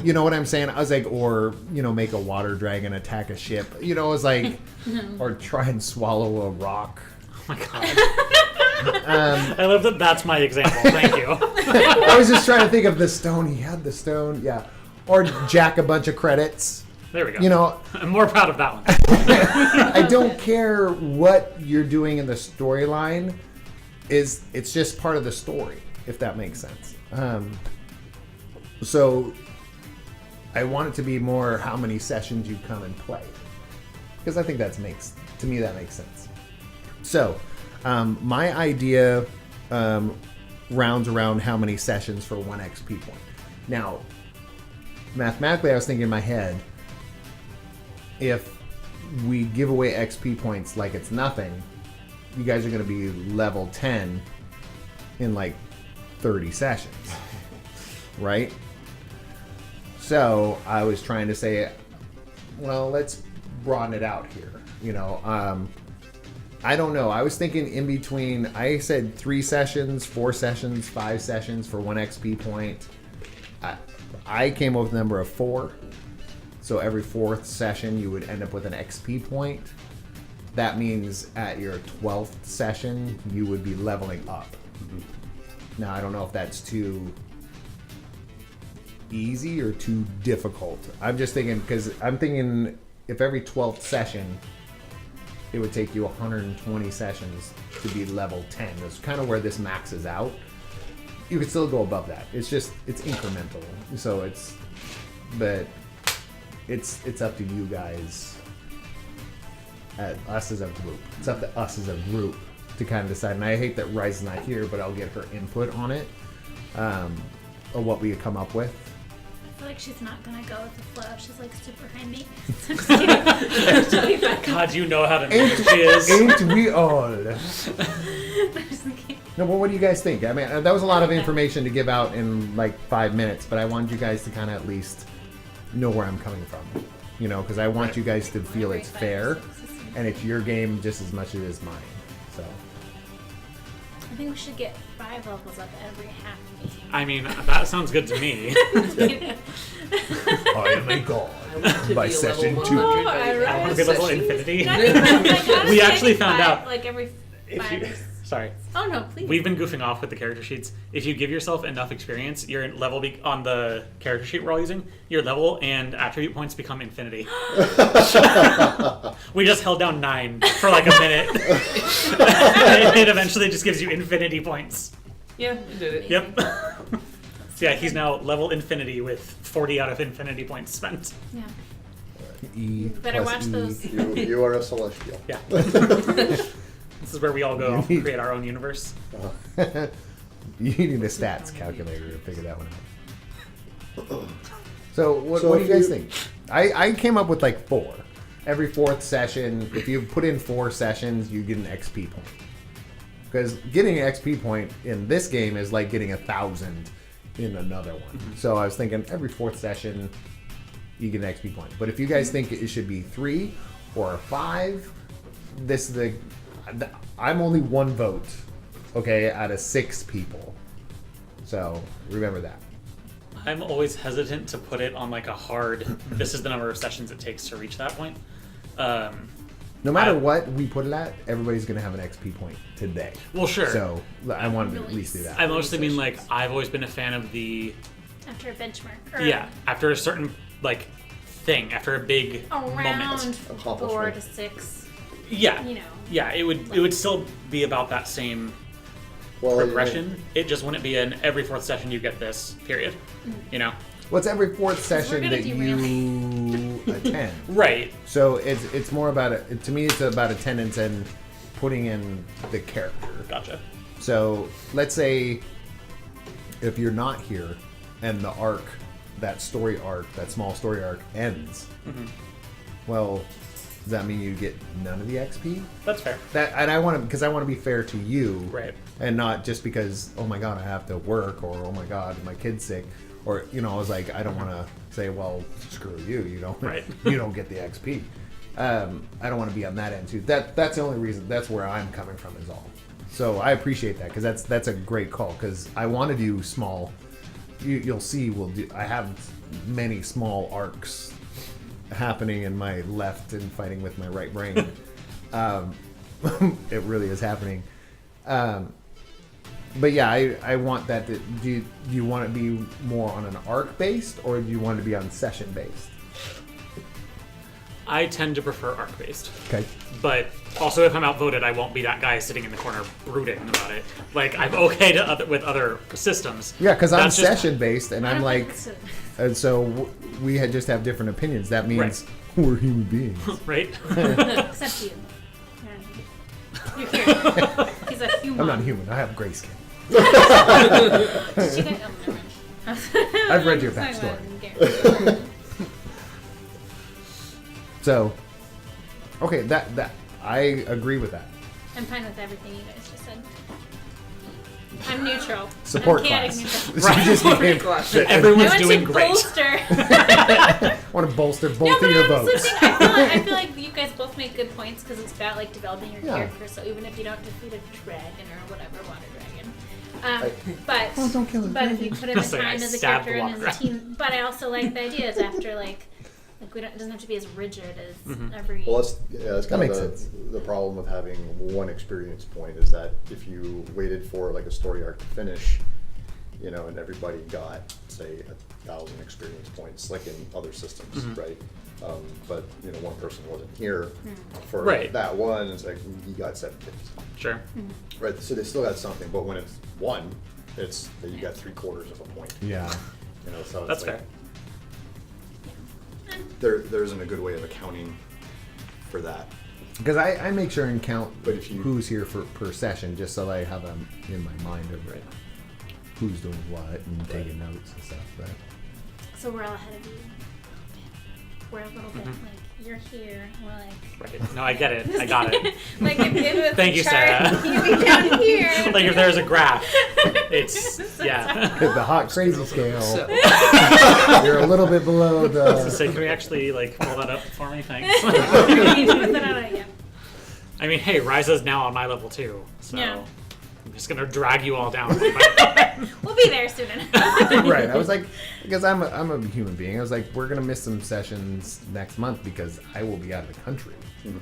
A: You know what I'm saying? I was like, or, make a water dragon attack a ship. It was like, or try and swallow a rock.
B: Oh my god. I love that that's my example. Thank you.
A: I was just trying to think of the stone. He had the stone. Yeah. Or jack a bunch of credits.
B: There we go. I'm more proud of that one.
A: I don't care what you're doing in the storyline. It's just part of the story, if that makes sense. So I want it to be more how many sessions you come and play, because I think that makes sense. So my idea rounds around how many sessions for 1 XP point. Now, mathematically, I was thinking in my head, if we give away XP points like it's nothing, you guys are going to be level 10 in like 30 sessions, right? So I was trying to say, well, let's broaden it out here. I don't know. I was thinking in between. I said 3 sessions, 4 sessions, 5 sessions for 1 XP point. I came up with the number of 4. So every 4th session, you would end up with an XP point. That means at your 12th session, you would be leveling up. Mm-hmm. Now, I don't know if that's too easy or too difficult. I'm just thinking, because I'm thinking if every 12th session, it would take you 120 sessions to be level 10. That's kind of where this maxes out. You could still go above that. It's incremental. So it's up to you guys, us as a group. It's up to us as a group to kind of decide. And I hate that Rise's not here, but I'll get her input on it, of what we come up with.
D: I feel like she's not gonna go with the flow. She's like super high maintenance. I'm just kidding.
B: God, you know how to manage she is.
A: Ain't we all? No, but what do you guys think? I mean, that was a lot of information to give out in like 5 minutes, but I wanted you guys to kind of at least know where I'm coming from, because I want you guys to feel it's fair, and it's your game just as much as it is mine. So
D: I think we should get 5 levels up every half game.
B: I mean, that sounds good to me.
A: I am a god.
E: I want to
A: By
E: be a
A: session
E: level
A: 2.
E: 100 by
D: Oh,
E: the
D: I
E: end
B: We're
E: of
B: good level
E: session.
B: infinity.
D: Not even, like, honestly,
B: We
D: I
B: actually
D: think
B: found
D: 5,
B: out.
D: like every
B: If
D: 5
B: you, sorry.
D: Oh no, please.
B: We've been goofing off with the character sheets. If you give yourself enough experience, your level on the character sheet we're all using, your level and attribute points become infinity. We just held down 9 for like a minute. And it eventually just gives you infinity points.
E: Yeah, I did it.
B: Yep. So yeah, he's now level infinity with 40 out of infinity points spent.
D: Yeah.
A: E
D: Better
A: plus
D: watch
A: E.
D: those.
C: You are a celestial.
B: Yeah. This is where we all go create our own universe.
A: You need a stats calculator to figure that one out. So what
C: So
A: do you
C: if
A: guys
C: you-
A: think? I came up with like 4. Every 4th session, if you put in 4 sessions, you get an XP point. Because getting an XP point in this game is like getting 1,000 in another one.
B: Mm-hmm.
A: So I was thinking every 4th session, you get an XP point. But if you guys think it should be 3 or 5, this is I'm only 1 vote, okay, out of 6 people. So remember that.
B: I'm always hesitant to put it on like a hard, this is the number of sessions it takes to reach that point.
A: No matter what we put it at, everybody's gonna have an XP point today.
B: Well, sure.
A: So I wanted to at least do that.
B: I mostly mean like I've always been a fan of the
D: After a benchmark. Or
B: yeah after a certain like thing after a big
D: Around
B: moment.
D: 4 to 6.
B: Yeah,
D: You know.
B: yeah. It would still be about that same
C: Well,
B: progression. It just wouldn't be an every 4th session you get this period. You know,
A: What's every 4th session
D: gonna
A: that
D: derail.
A: you attend?
B: right?
A: So it's more about to me it's about attendance and putting in the character.
B: Gotcha.
A: So let's say if you're not here and the arc, that story arc, that small story arc ends, well, does that mean you get none of the XP?
B: That's fair.
A: And I want to be fair to you,
B: Right.
A: And not just because oh my god I have to work or oh my god my kid's sick or I was like I don't want to say well screw you don't
B: Right.
A: you don't get the XP. I don't want to be on that end too. That's the only reason. That's where I'm coming from is all. So I appreciate that because that's a great call because I want to do small. You'll see. I have many small arcs happening in my left and fighting with my right brain. It really is happening. But yeah, I want that. Do you want it to be more on an arc based or do you want it to be on session based?
B: I tend to prefer arc based.
A: Okay.
B: But also, if I'm outvoted, I won't be that guy sitting in the corner brooding about it. Like, I'm okay with other systems.
A: Yeah, because I'm
B: That's just-
A: session based, and I'm like, and so we just have different opinions. That means we're human beings.
B: Right?
D: Except you. You're here. He's a human.
A: I'm not human. I have gray skin.
D: Did you guys? Oh, never mind.
A: I've read your
D: Sorry,
A: backstory.
D: okay.
A: So, okay, that I agree with that.
D: I'm fine with everything you guys just said. I'm neutral.
A: Support
D: I'm chaotic
A: class.
D: neutral.
A: She just became,
D: I
B: Everyone's
D: want
B: doing
D: to
B: great.
D: bolster.
A: want to bolster both
D: No,
A: of
D: but
A: your
D: I was
A: votes.
D: thinking, I feel like you guys both make good points because it's about like developing your
A: Yeah.
D: character. So even if you don't defeat a dragon or whatever, water dragon, but
A: Oh, don't kill it.
D: but if you put in the
B: Say, I
D: time as a
B: stabbed
D: character
B: the
D: and as a
B: water
D: team, but I also like the idea is after like we don't, it doesn't have to be as rigid as every.
C: Well, that's
A: That
C: kind
A: makes
C: of
A: sense.
C: the problem with having one experience point is that if you waited for like a story arc to finish, and everybody got say 1,000 experience points like in other systems, right? But one person wasn't here for
B: Right.
C: that one. It's like he got 750,
B: Sure.
C: right? So they still got something, but when it's one, it's that you got 3/4 of a point.
A: Yeah.
C: So it's
B: That's
C: like,
B: fair.
C: there isn't a good way of accounting for that.
A: Because I make sure and count
C: But if you-
A: who's here per session just so I have them in my mind of who's doing what and taking notes and stuff. But
D: So we're all ahead of you. We're a little bit like you're here. We're like.
B: Right. No, I get it. I got it.
D: Like if it was
B: Thank
D: a
B: you,
D: chart,
B: Sarah.
D: you'd be down here.
B: Like if there's a graph, it's yeah.
A: the hot crazy scale,
E: So,
A: you're a little bit below the.
B: So can we actually like pull that up for me? Thanks.
D: You need to put that on it, yeah.
B: I mean, hey, Ryza's now on my level too. So
D: Yeah.
B: I'm just gonna drag you all down.
D: We'll be there soon enough.
A: Right. I was like, because I'm a human being. I was like, we're gonna miss some sessions next month because I will be out of the country.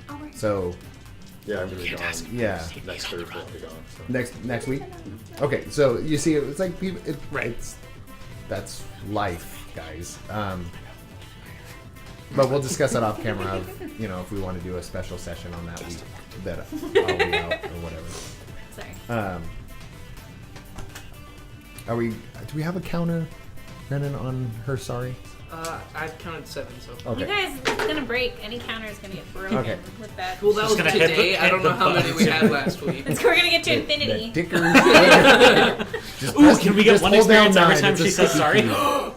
D: Oh, right.
A: So
C: Yeah, I'm gonna be gone.
A: yeah,
C: Next Thursday, I'll be gone. So.
A: next week. Okay. So you see, it's like
B: Right.
A: That's life, guys. But we'll discuss that off camera. Of, if we want to do a special session on that week that I'll be out or whatever.
D: Sorry.
A: Do we have a counter, Brennan, on her? Sorry.
E: I counted 7 so far.
A: Okay.
D: You guys, it's gonna break. Any counter is gonna get broken
A: Okay.
D: with that.
E: Well, that
B: Just
E: was
B: gonna hit
E: today. I don't
B: the
E: know how many we
B: buttons.
E: had last week.
D: We're gonna get to infinity.
A: The dickers. Just
B: Ooh,
A: press-
B: can we get
A: just
B: one
A: hold down
B: experience every
A: 9.
B: time
A: It's a
B: she says
A: sticky
B: sorry?
A: key.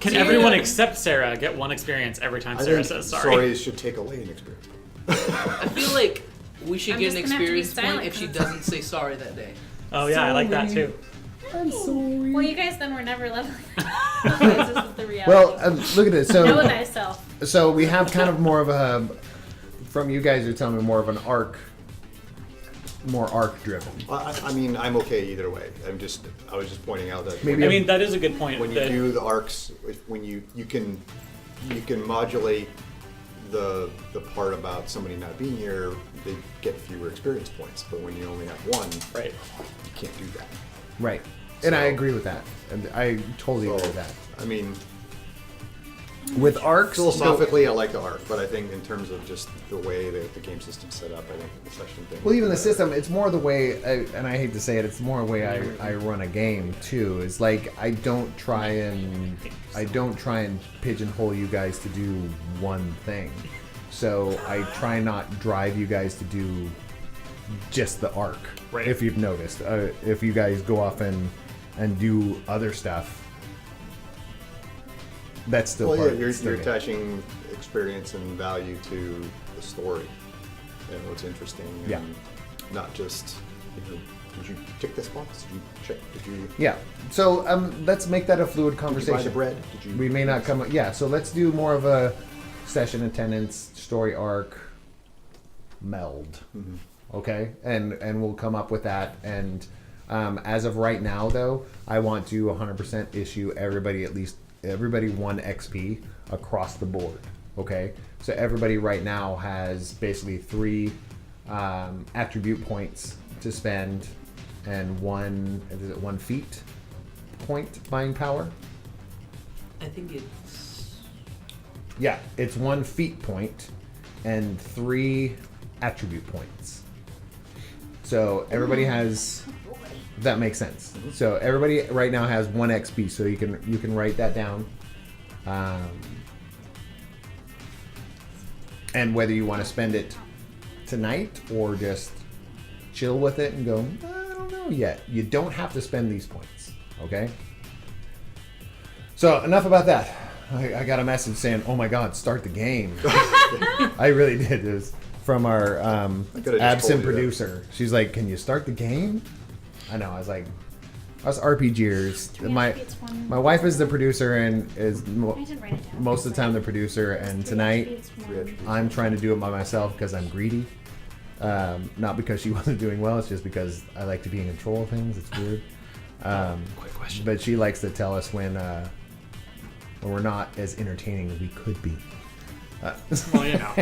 B: Can
E: Dude.
B: everyone except Sarah get one experience every time
C: I
B: Sarah
C: think
B: says sorry?
C: sorry should take away an experience.
E: I feel like we should
D: I'm
E: get
D: just
E: an
D: gonna have to be
E: experience point
D: silent
E: if she
D: 'cause-
E: doesn't say sorry that day.
B: Oh yeah, I like that too.
A: I'm sorry.
D: Well, you guys then were never leveling. This is the reality.
A: Well, look at this.
D: know
A: So,
D: thyself.
A: so we have kind of more of a. From you guys, you're telling me more of an arc, more arc driven.
C: I mean, I'm okay either way. I was just pointing out that
A: Maybe
B: I mean, that is a good point.
C: when you
B: that-
C: do the arcs, when you can modulate the part about somebody not being here, they get fewer experience points. But when you only have one,
B: right.
C: you can't do that.
A: Right, and I
C: So-
A: agree with that. And I totally agree with that.
C: I mean,
A: With arcs,
C: philosophically, I like the arc, but I think in terms of just the way that the game system's set up, I think the session thing.
A: well, even the system, it's more the way, and I hate to say it, it's more the way I run a game too. Is like I don't try and pigeonhole you guys to do one thing. So I try not drive you guys to do just the arc.
B: Right.
A: If you've noticed, if you guys go off and do other stuff, that's still
C: Well,
A: part
C: yeah,
A: of
C: you're
A: the story.
C: attaching experience and value to the story and what's interesting. And
A: Yeah.
C: Not just, did you tick this box? Did you check? Did you?
A: Yeah. So let's make that a fluid
C: Did
A: conversation.
C: you buy the bread? Did you?
A: We may not come. Yeah. So let's do more of a session attendance, story arc, meld.
C: Mhm.
A: Okay, and we'll come up with that. And as of right now, though, I want to 100% issue everybody 1 XP across the board. Okay, so everybody right now has basically 3 attribute points to spend, and 1 feat point buying power.
E: I think it's.
A: Yeah, it's 1 feat point and 3 attribute points. So everybody has. If that makes sense. So everybody right now has 1 XP, so you can write that down. And whether you want to spend it tonight or just chill with it and go, I don't know yet. You don't have to spend these points. Okay? So enough about that. I got a message saying, "Oh my God, start the game." I really did. It was from our
C: could've just told
A: absent
C: you that.
A: producer. She's like, "Can you start the game?" I know. I was like, us RPGers. My wife is the producer and is
D: I didn't write it down.
A: most of the time the producer. And tonight I'm trying to do it by myself because I'm greedy. Not because she wasn't doing well. It's just because I like to be in control of things. It's weird.
B: Quick question.
A: But she likes to tell us when we're not as entertaining as we could be.
B: Well, you know.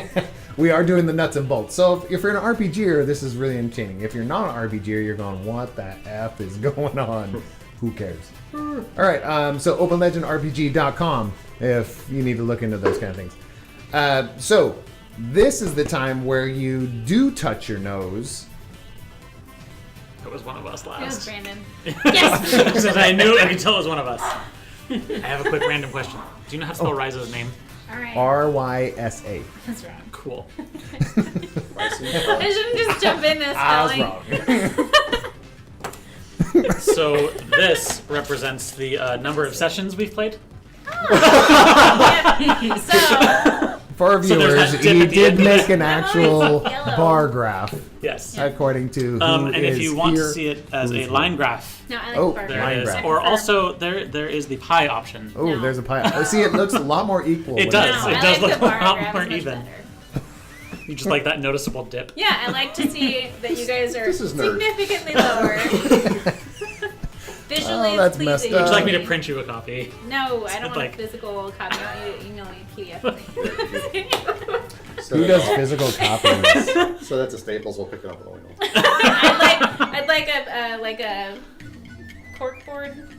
A: We are doing the nuts and bolts. So if you're an RPGer, this is really entertaining. If you're not an RPGer, you're going, what the F is going on? Who cares? All right, so openlegendrpg.com if you need to look into those kind of things. So this is the time where you do touch your nose.
B: It was one of us
D: It was
B: last.
D: Brandon. Yes.
B: Since I knew, I could tell it was one of us. I have a quick random question. Do you know how to spell Ryza's name?
D: All right.
A: RYSA.
D: That's wrong.
B: Cool.
D: I shouldn't just jump in this
A: I was
D: spelling.
A: wrong.
B: So this represents the number of sessions we've played.
D: Yeah. So,
A: For our
B: So there's
A: viewers,
B: that dip
A: he
B: at the
A: did
B: end.
A: make an
D: I'm always
A: actual
D: yellow.
A: bar graph
B: Yes.
A: according to who
B: And if
A: is
B: you want
A: here,
B: to see it as
A: who
B: a
A: is
B: line
A: here.
B: graph,
D: no, I like
A: Oh,
D: bar
B: there
A: line
B: it is.
A: graph.
B: Or also there is the pie option.
A: Oh,
D: No.
A: there's a pie. Oh, see, it looks a lot more equal.
B: It
A: when
B: does.
A: it's-
D: No,
B: It
D: I
B: does
D: like
B: look
D: the
B: a
D: bar
B: lot
D: graph
B: more
D: much
B: even.
D: better.
B: You just like that noticeable dip.
D: Yeah, I like to see that you guys are
C: This is nerd.
D: significantly lower. Visually
A: Oh, that's messed
D: pleasing.
A: up.
B: Would you like me to print you a copy?
D: No, I don't want
B: Like-
D: a physical copy. I want you to email me a PDF.
C: So
A: Who does
C: that's-
A: physical copies?
C: So that's a Staples. We'll pick it up at Oil.
D: I'd like a corkboard,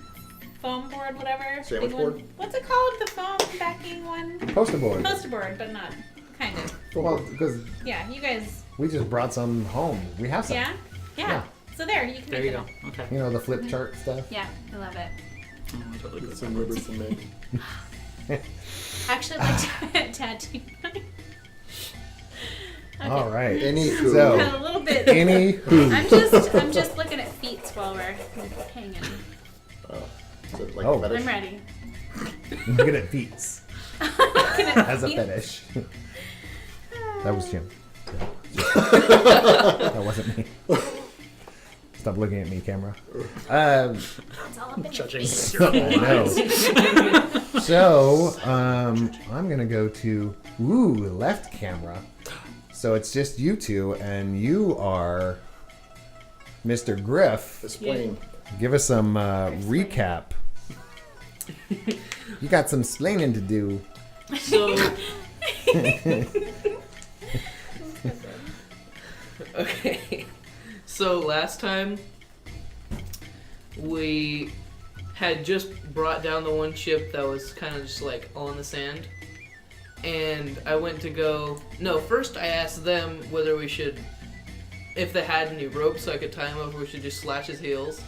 D: foam board, whatever.
C: Sandwich
D: big one.
C: board?
D: What's it called? The foam backing one?
A: Poster board.
D: Poster board, but not kind of.
A: Well, because
D: Yeah, you guys.
A: we just brought some home. We have some.
D: Yeah?
A: Yeah.
D: So there, you can
B: There
D: make
B: you
D: it
B: go.
D: up.
B: Okay.
A: You know, the flip chart stuff.
D: Yeah, I love it.
B: Oh, I totally
C: Get
B: get
C: some
B: that.
C: ribbons from me.
D: Actually, I'd like to tattoo mine. Okay.
A: All right.
C: Anywho.
A: So,
D: Got a little bit.
A: anywho.
D: I'm just looking at feet while we're hanging.
C: Is it like
A: Oh.
C: a fetish?
D: I'm ready.
A: Look at feet
D: Looking at
A: as a
D: feet.
A: fetish. That was Jim. That wasn't me. Stop looking at me, camera.
D: It's all up in your
B: Judging
D: face.
B: your
A: I know.
B: eyes.
A: So, I'm gonna go to left camera. So it's just you two, and you are Mr. Griff.
C: Explain.
A: Give us some recap. You got some splaining to do.
E: So. Okay. So last time we had just brought down the one ship that was kind of just like all in the sand. And I went to go. No, first I asked them whether we should, if they had any rope so I could tie him up, or we should just slash his heels.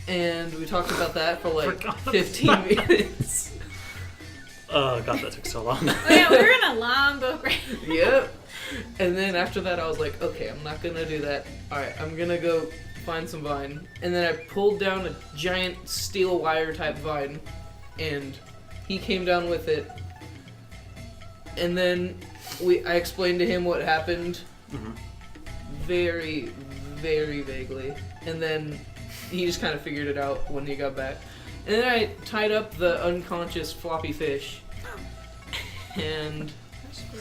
E: And we talked about that for like
B: Forgot
E: 15
B: about that.
E: minutes.
B: Oh god, that took so long.
D: Oh yeah, we were in a long boat ride.
E: Yep. And then after that, I was like, okay, I'm not gonna do that. Alright, I'm gonna go find some vine. And then I pulled down a giant steel wire type vine, and he came down with it. And then I explained to him what happened very, very vaguely. And then he just kind of figured it out when he got back. And then I tied up the unconscious floppy fish. And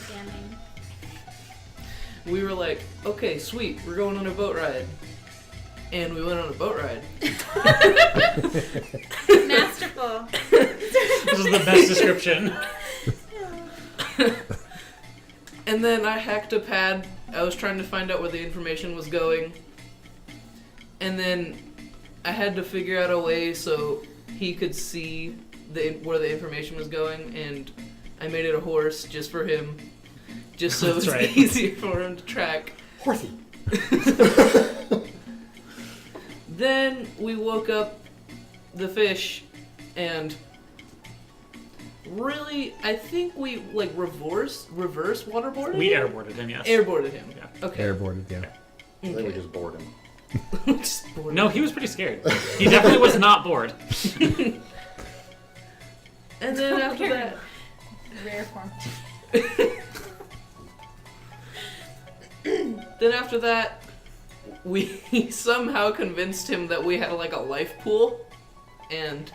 D: Damning.
E: we were like, okay, sweet, we're going on a boat ride. And we went on a boat ride.
D: Masterful.
B: This is the best description.
E: And then I hacked a pad. I was trying to find out where the information was going. And then I had to figure out a way so he could see where the information was going. And I made it a horse just for him. Just so it
B: That's
E: was
B: right.
E: easier for him to track.
C: Horsey.
E: Then we woke up the fish and really, I think we like reverse waterboarded
B: We
E: him?
B: airboarded him, yes.
E: Airboarded him.
B: Yeah.
E: Okay.
A: Airboarded, yeah.
C: I think we
E: Okay.
C: just bored him.
E: Just boarded
B: No,
E: him.
B: he was pretty scared. He definitely was not bored.
E: And then after that,
D: Rare form.
E: we somehow convinced him that we had like a life pool, and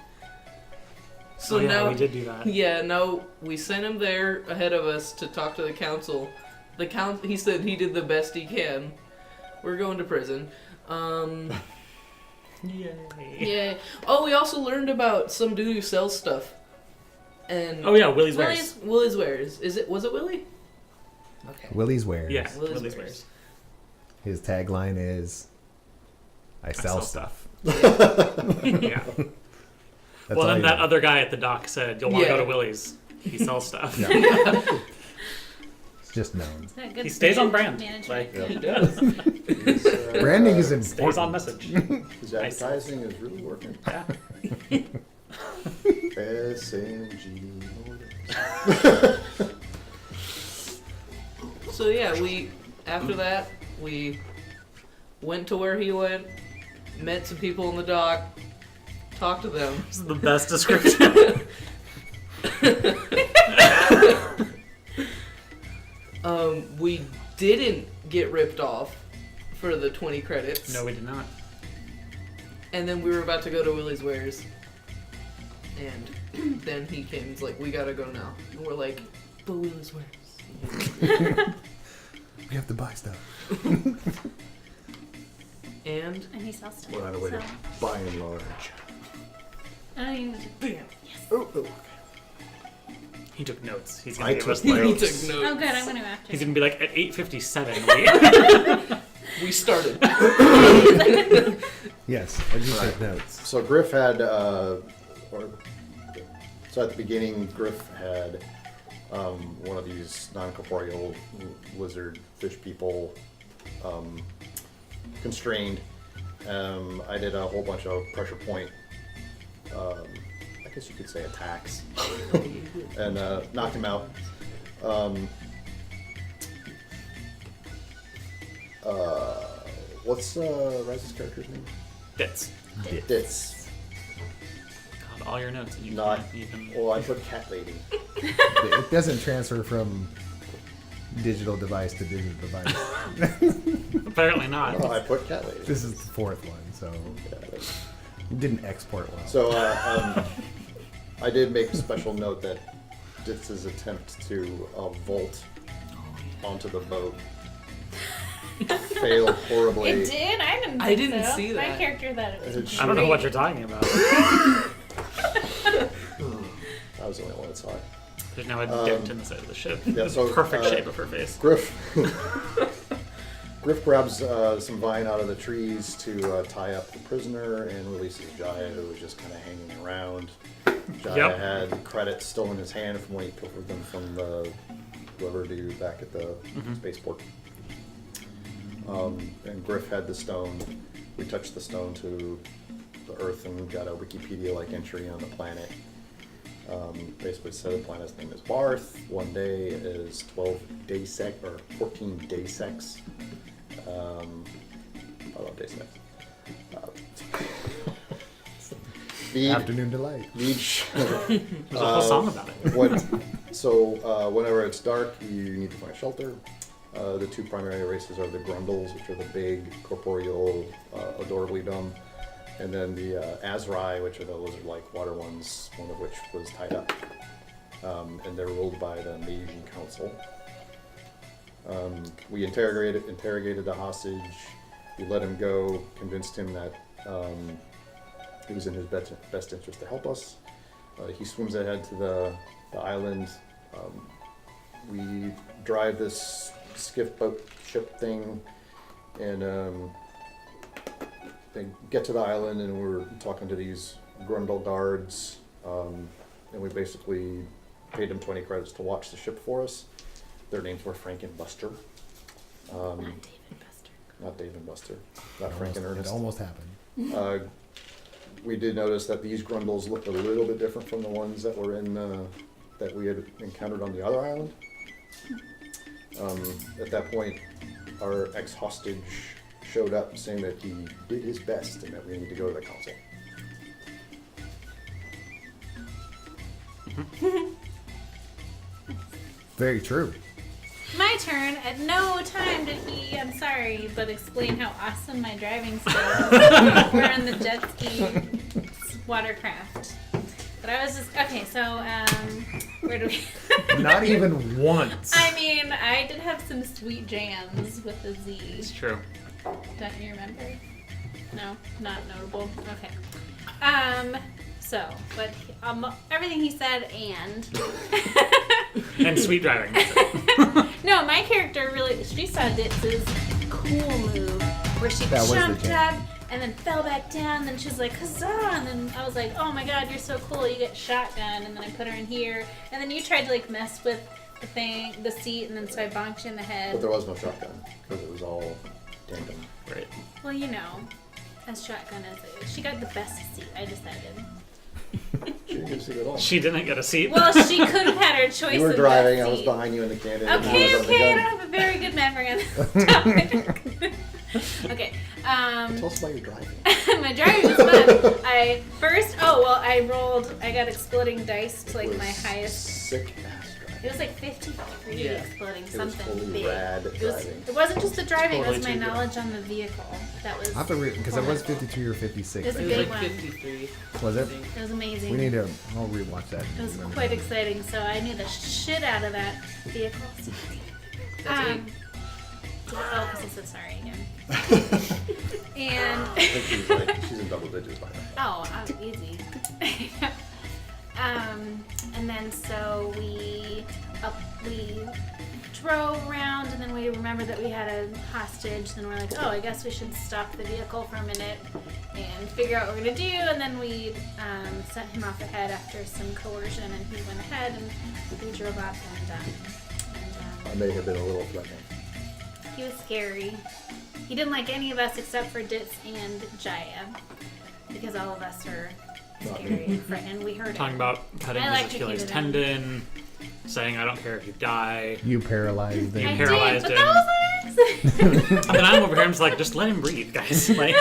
E: so
B: oh, yeah,
E: now
B: we did do that.
E: yeah, now we sent him there ahead of us to talk to the council. He said he did the best he can. We're going to prison.
B: Yay.
E: Yeah. Oh, we also learned about some dude who sells stuff. And
B: Oh yeah, Willie's Wares.
E: Willie's Wares. Was it Willie? Okay.
A: Willie's Wares.
B: Yeah,
E: Willie's
B: Willie's
E: Wares.
B: Wares.
A: His tagline is, I sell
B: sell
A: stuff.
B: Yeah.
A: That's
B: Well,
A: all
B: then
A: you
B: that
A: know.
B: other guy at the dock said, "You'll want to
E: Yeah.
B: go to Willie's. He sells stuff."
A: Yeah. It's just known.
D: Is that good
B: He stays on brand.
D: management?
B: Like
C: Yeah.
E: He does.
C: He's,
A: Branding is important.
B: stays on message.
C: His advertising is really working.
B: Yeah.
C: SMG.
E: So yeah, after that we went to where he went, met some people on the dock, talked to them.
B: This is the best description.
E: We didn't get ripped off for the 20 credits.
B: No, we did not.
E: And then we were about to go to Willie's Wares. And then he came, he's like, we gotta go now. And we're like, but Willie's Wares.
A: We have to buy stuff.
E: And
D: And he sells stuff.
C: We're on the way to
D: so.
C: by and large.
D: I don't even.
E: bam.
C: Oh.
B: He took notes. He's
C: I
B: gonna give
C: took
B: us
E: He
B: like.
C: notes.
E: took
D: Oh,
E: notes.
D: good. I'm gonna go after.
B: He's gonna be like at 8:57.
E: We started.
A: Yes, I just
C: Right.
A: take notes.
C: So Griff had, so at the beginning, Griff had one of these non-corporeal lizard fish people constrained. I did a whole bunch of pressure point, I guess you could say attacks, and knocked him out. What's Rise's character's name?
B: Bits.
C: Ditz.
B: God, all your notes. And you
C: Not.
B: can't even.
C: Well, I put cat lady.
A: It doesn't transfer from digital device to digital device.
B: Apparently not.
C: No, I put cat lady.
A: This is the fourth one, so
C: Yeah, that's-
A: it didn't export well.
C: So I did make a special note that Ditz's attempt to vault onto the boat failed horribly.
D: It did. I didn't.
E: I
D: think
E: didn't
D: so.
E: see
D: My
E: that.
D: character thought it was.
B: I don't know what you're talking about.
C: I was the only one that saw it.
B: There's now a dent in the side of the ship.
C: Yeah, so,
B: Perfect
C: uh,
B: shape of her face.
C: Griff grabs some vine out of the trees to tie up the prisoner and releases Jaya, who was just kind of hanging around. Jaya
B: Yep.
C: had credits still in his hand from when he pilfered them from the whoever dude back at the spaceport. And Griff had the stone. We touched the stone to the Earth and got a Wikipedia-like entry on the planet. Basically said the planet's name is Barth. 1 day is 12 day sec or 14 day secs. I love day secs.
A: Afternoon delight.
C: Each
B: There's a whole song about it.
C: whenever it's dark, you need to find shelter. The two primary races are the Grundles, which are the big, corporeal, adorably dumb, and then the Azrai, which are the lizard-like water ones, one of which was tied up. And they're ruled by the Meji council. We interrogated the hostage. We let him go, convinced him that it was in his best interest to help us. He swims ahead to the island. We drive this skiff boat ship thing, and they get to the island, and we're talking to these Grundle guards, and we basically paid them 20 credits to watch the ship for us. Their names were Frank and Buster. Not Dave and Buster. Not Frank and
A: It
C: Ernest.
A: almost happened.
C: We did notice that these Grundles looked a little bit different from the ones that were in that we had encountered on the other island. At that point, our ex-hostage showed up saying that he did his best and that we need to go to the council.
A: Very true.
D: My turn. At no time did he, I'm sorry, but explain how awesome my driving skills were in the jet ski watercraft. But I was just, okay, so, where do we...
A: Not even once.
D: I mean, I did have some sweet jams with the Z.
B: It's true.
D: Don't you remember? No? Not notable? Okay. So, but everything he said and...
B: And sweet driving.
D: No, my character really, she saw Ditz's cool move where she
A: That was the
D: jumped
A: jam.
D: up and then fell back down. Then she was like, huzzah! And then I was like, oh my god, you're so cool. You get shotgun. And then I put her in here. And then you tried to like mess with the thing, the seat, and then so I bonked you in the
C: But
D: head.
C: there was no shotgun because it was all tandem.
B: Right.
D: Well, you know, as shotgun as it is. She got the best seat, I decided.
C: She didn't get to see it at all.
B: She didn't get a seat.
D: Well, she could have had her choice
C: You were
D: of
C: driving,
D: that
C: I was
D: seat.
C: behind you in the cannon. and I
D: Okay,
C: was on the
D: okay, I
C: gun.
D: don't have a very good memory on this topic. Okay,
C: Tell us about your driving.
D: my driving was fun. I got exploding dice to like
C: It was
D: my highest.
C: Sick ass driving.
D: It was like 53
E: Yeah.
D: exploding
C: It was
D: something
C: totally
D: big.
C: rad driving.
D: It wasn't just the driving, it was
B: Totally
D: my
B: too good.
D: knowledge on the vehicle. That was
A: I have to read because it was 52 or 56.
D: It's
A: I
D: a
E: It
A: think.
E: was
D: big
E: like
D: one.
E: 53.
A: Was
E: I
A: it?
E: think.
D: it was amazing.
A: We need to. I'll rewatch that.
D: It was quite exciting, so I knew the shit out of that vehicle.
E: That's
D: Oh, because I said sorry again. And
C: I think she's in double digits by now.
D: oh, easy. And then so we drove around, and then we remembered that we had a hostage. Then we're like, oh, I guess we should stop the vehicle for a minute and figure out what we're gonna do. And then we sent him off ahead after some coercion, and he went ahead, and we drove up,
C: I may have been a little threatening.
D: he was scary. He didn't like any of us except for Ditz and Jaya, because all of us are scary and frightened. We heard
B: Talking
D: it.
B: about cutting
D: I
B: his Achilles
D: electrocuted
B: tendon, saying I don't care if you die.
A: You paralyzed
B: You
A: him.
D: I
B: paralyzed
D: did,
B: him.
D: but that was an accident.
B: And then I'm over here, I'm just like, just let him breathe, guys. Like,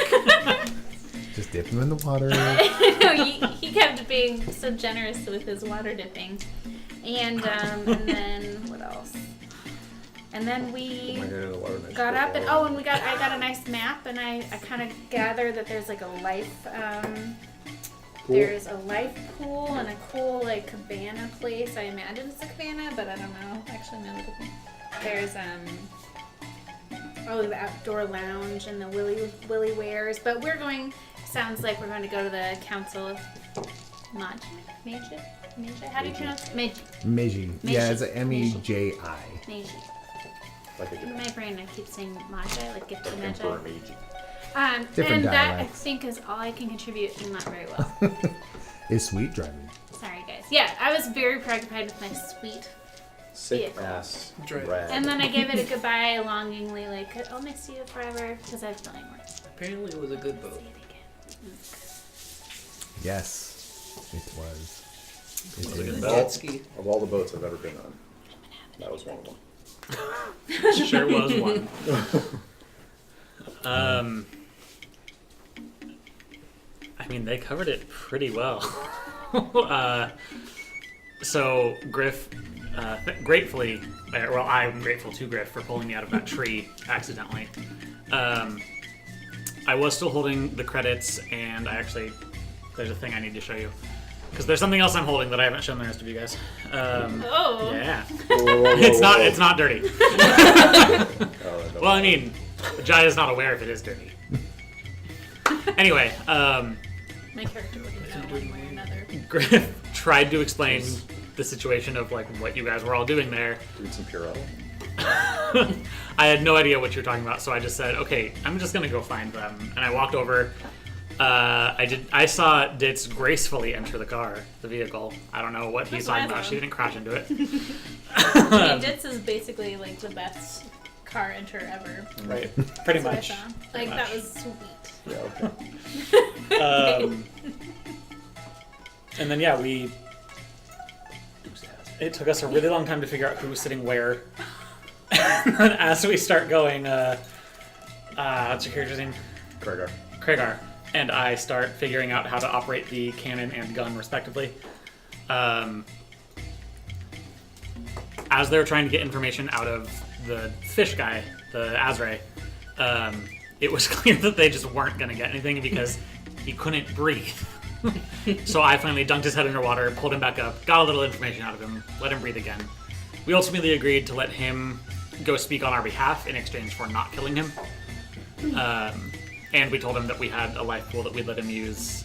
A: Just dip him in the water.
D: No, he kept being so generous with his water dipping. And then what else? And then we
C: Am I getting in the water next
D: got
C: to
D: up
C: the
D: and
C: water?
D: I got a nice map, and I kind of gathered that there's like a life
C: Cool.
D: there's a life pool and a cool like cabana place. I imagine it's a cabana, but I don't know. Actually, no. There's the outdoor lounge and the Willie wares. But we're going. Sounds like we're going to go to the council of Meji. How do you pronounce it? Meji.
A: Meji. Yeah, it's a Meji.
D: Meji.
C: Like a
D: In my brain, I keep saying Magi, like gift to Magi.
C: Emperor Meiji.
A: Different
D: And that I
A: dialects.
D: think is all I can contribute, and not very well.
A: Is sweet driving.
D: Sorry, guys. Yeah, I was very preoccupied with my sweet.
C: Sick
D: Vehicle.
C: ass
E: Right.
C: rad.
D: And then I gave it a goodbye longingly, like, I'll miss you forever, because I have feeling more.
E: Apparently, it was a good
D: See
E: boat.
D: it again.
A: Yes, it was. It
B: was a good
A: is.
B: boat.
E: Jet ski.
C: Of all the boats I've ever been on, that was one of them.
B: sure was one. I mean, they covered it pretty well. So Griff, gratefully, well, I'm grateful to Griff for pulling me out of that tree accidentally. I was still holding the credits, and there's a thing I need to show you. Because there's something else I'm holding that I haven't shown the rest of you guys.
D: Oh.
B: Yeah.
C: Whoa, whoa, whoa,
B: It's
C: whoa.
B: not dirty.
C: Oh,
B: Well, I mean, Jaya's not aware if it is dirty. Anyway,
D: My character wouldn't know one way or another.
B: Griff tried to explain the situation of like what you guys were all doing there.
C: Doing some Purell.
B: I had no idea what you were talking about, so I just said, "Okay, I'm just gonna go find them." And I walked over. I saw Ditz gracefully enter the vehicle. I don't know what he's
D: That's
B: talking
D: awesome.
B: about. She didn't crash into it.
D: I mean, Ditz is basically like the best car enter ever.
B: Right, pretty
D: That's what I
B: much.
D: saw. Like, that was sweet.
C: Yeah, okay.
B: And then yeah, it took us a really long time to figure out who was sitting where. And then as we start going, what's your character's name?
C: Kragar.
B: Kragar and I start figuring out how to operate the cannon and gun respectively. As they're trying to get information out of the fish guy, the Azrae, it was clear that they just weren't going to get anything because he couldn't breathe. So I finally dunked his head underwater, pulled him back up, got a little information out of him, let him breathe again. We ultimately agreed to let him go speak on our behalf in exchange for not killing him. And we told him that we had a life pool that we'd let him use,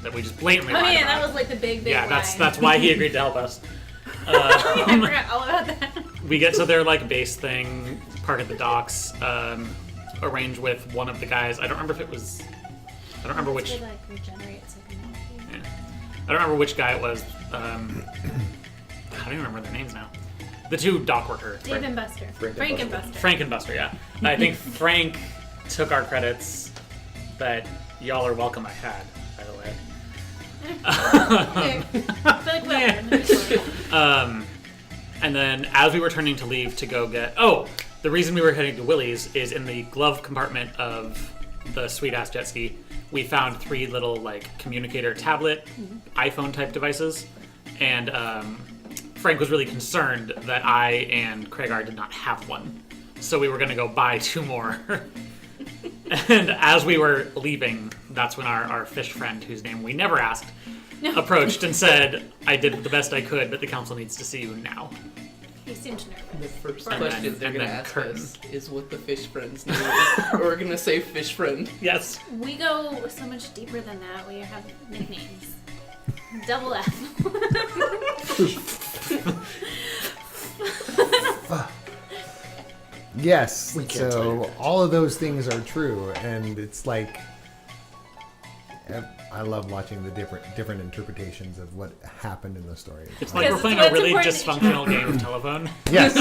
B: that we just blatantly
D: Oh
B: lied
D: yeah,
B: about.
D: that was like the big
B: Yeah,
D: lie.
B: that's why he agreed to help us.
D: I forgot all about that.
B: We get to their like base thing, park at the docks, arrange with one of the guys. I don't remember which.
D: It, like, regenerates like a molecule.
B: Yeah. I don't remember which guy it was. I don't even remember their names now. The two dock worker.
D: Dave and Buster. Frank and Buster.
B: Frank and Buster, yeah. I think Frank took our credits that y'all are welcome I had, by the way.
D: But, like, whatever.
B: And then as we were turning to leave to go get... Oh! The reason we were heading to Willie's is in the glove compartment of the sweet-ass jet ski, we found 3 little, like, communicator tablet, iPhone-type devices. And Frank was really concerned that I and Kragar did not have one. So we were going to go buy 2 more. And as we were leaving, that's when our fish friend, whose name we never asked, approached and said, I did the best I could, but the council needs to see you now.
D: He seemed
E: The
D: nervous.
E: first
B: And
E: question
B: then-
E: they're
B: and
E: gonna
B: then
E: ask
B: curtain.
E: us is what the fish friend's name is. We're gonna say fish friend.
B: Yes.
D: We go so much deeper than that. We have nicknames. Double F.
A: Yes.
C: We can't tell you
A: So
C: that.
A: all of those things are true, and it's like I love watching the different interpretations of what happened in the story.
B: It's like
D: Because
B: we're playing
D: it's
B: a really
D: important.
B: dysfunctional game of telephone.
A: Yes,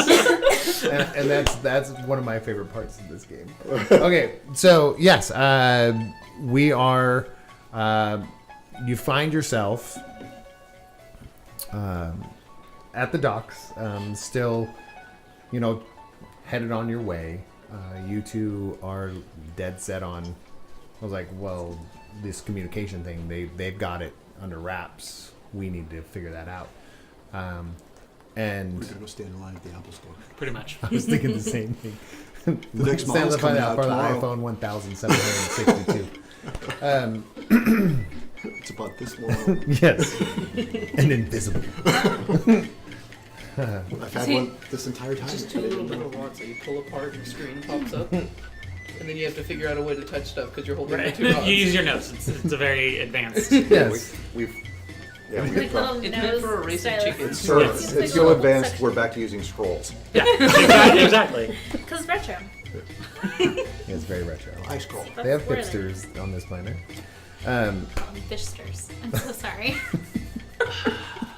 A: and that's one of my favorite parts of this game. Okay, so yes, we are. You find yourself at the docks, still, headed on your way. You two are dead set on. I was like, well, this communication thing, they've got it under wraps. We need to figure that out. And
F: We're gonna go stand in line at the Apple Store.
B: Pretty much.
A: I was thinking the same thing.
F: The next
A: Stand
F: model's
A: up by
F: coming
A: the-
F: out
A: for the
F: tomorrow.
A: iPhone 1762.
F: It's about this long.
A: Yes, and invisible.
F: I've had one this entire time.
E: Just two little metal rods that you pull apart and the screen pops up. And then you have to figure out a way to touch stuff because you're holding
B: Right.
E: the two rods.
B: You use your notes. It's a very advanced.
A: Yes.
C: We've yeah,
D: Like
C: we've
D: little
E: It's meant
D: nose
E: for a race of
D: stylus.
E: chickens.
C: so
B: Yes.
C: it's
D: Like
C: so
D: little
C: advanced.
D: section.
C: We're back to using scrolls.
B: Yeah, exactly.
D: Because retro.
A: It's very retro.
F: I scroll.
A: They have
D: That's where
A: hipsters on this planet.
D: Fishsters. I'm so sorry.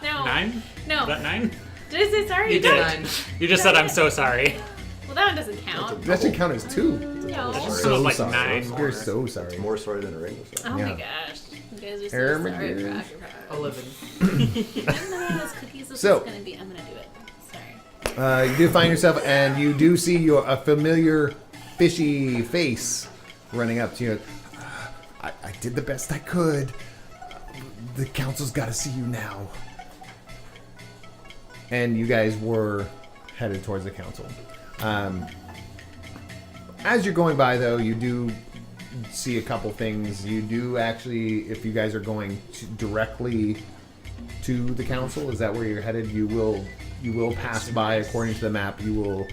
D: No.
B: 9?
D: No.
B: Is that 9?
D: Did I say sorry?
B: You did.
E: Nine.
B: You just said I'm so sorry.
D: Well, that one doesn't count.
A: That should count as 2.
D: No.
B: That's
C: Sorry.
B: so
A: So
B: like
A: sorry.
B: 9 more.
A: You're so sorry.
C: More sorry than a English.
D: Oh
A: Yeah.
D: my gosh. You guys are so
A: Armageddon.
D: sorry.
E: 11.
D: I'm gonna have those cookies. This
A: So-
D: is gonna be. I'm gonna do it. Sorry.
A: You do find yourself, and you do see a familiar fishy face running up to you. I did the best I could. The council's got to see you now. And you guys were headed towards the council. As you're going by, though, you do see a couple things. You do actually, if you guys are going directly to the council, is that where you're headed? You will pass by, according to the map, you will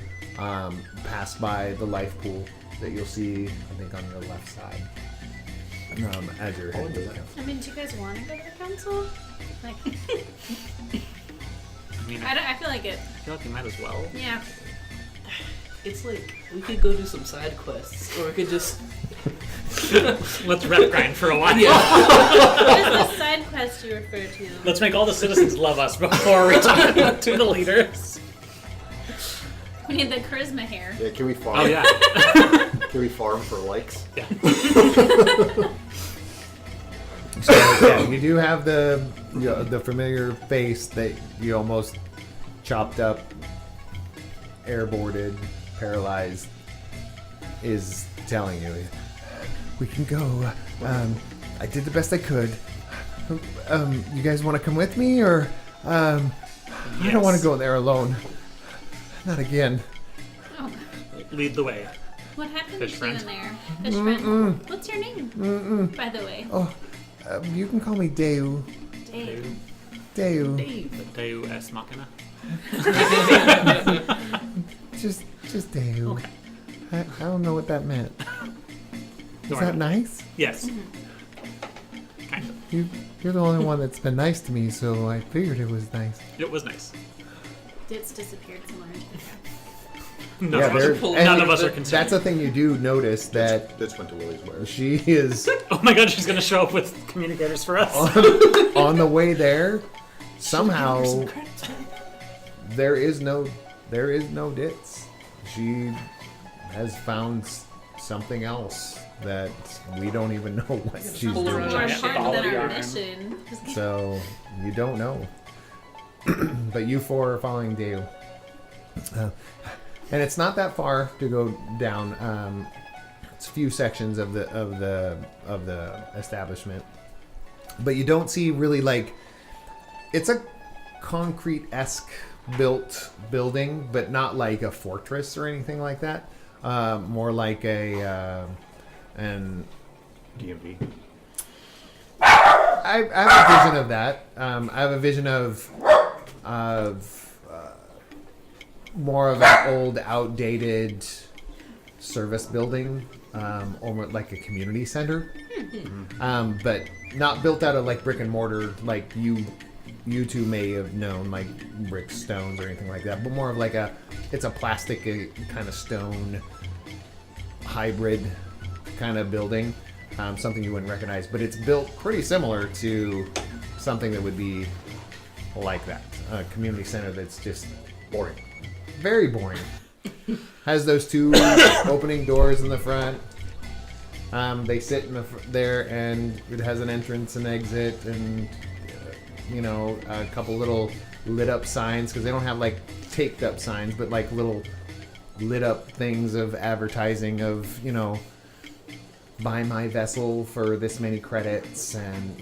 A: pass by the life pool that you'll see, I think, on your left side. As you're heading to the council.
D: I mean, do you guys want to go to the council? Like,
B: I mean,
D: I feel like it.
B: I feel like you might as well.
D: Yeah.
E: It's like, we could go do some side quests, or we could just.
B: Let's rep grind for a while.
D: What is the side quest you refer to?
B: Let's make all the citizens love us before we talk to the leaders.
D: We need the charisma hair.
C: Yeah, can we farm?
B: Oh yeah.
C: Can we farm for likes?
B: Yeah.
A: So, yeah, you do have the familiar face that you almost chopped up, airboarded, paralyzed, is telling you, we can go. I did the best I could. You guys want to come with me, or I don't want to go there alone. Not again.
D: Oh,
B: Lead the way.
D: what happened
B: Fish
D: to you
B: friend.
D: in there? Fish friend. What's your name? By the way.
A: Oh, you can call me Deu.
D: Dave.
A: Deu.
E: Dave.
B: Deus es machina.
A: Just Deu.
B: Okay.
A: I don't know what that meant. Is
B: Don't
A: that
B: worry.
A: nice?
B: Yes. Kind of.
A: You're the only one that's been nice to me, so I figured it was nice.
B: It was nice.
D: Dit's disappeared somewhere.
B: None
A: Yeah,
B: of us
A: there-
B: are,
E: and
B: none of us are concerned.
A: That's a thing you do notice that
C: This went to Willie's where.
A: she is
B: Oh my god, she's gonna show up with communicators for us.
A: on the way there. Somehow there is no dits. She has found something else that we don't even know what she's
E: Pull her
A: doing.
E: around.
D: More
B: Giant
D: important
B: ball
D: than
B: of
D: our
B: yarn.
D: mission.
A: So you don't know. But you four are following Dale. And it's not that far to go down. It's a few sections of the establishment, but you don't see really like it's a concrete-esque built building, but not like a fortress or anything like that. More like an
C: DMV.
A: I have a vision of that. I have a vision of more of an old, outdated service building, almost like a community center, but not built out of like brick and mortar like you two may have known, like brick, stones, or anything like that, but more of like it's a plastic kind of stone hybrid kind of building, something you wouldn't recognize, but it's built pretty similar to something that would be like that, a community center that's just
C: Boring.
A: very boring. Has those two opening doors in the front. They sit in there, and it has an entrance and exit, and a couple little lit up signs, because they don't have like taped up signs, but like little lit up things of advertising of buy my vessel for this many credits, and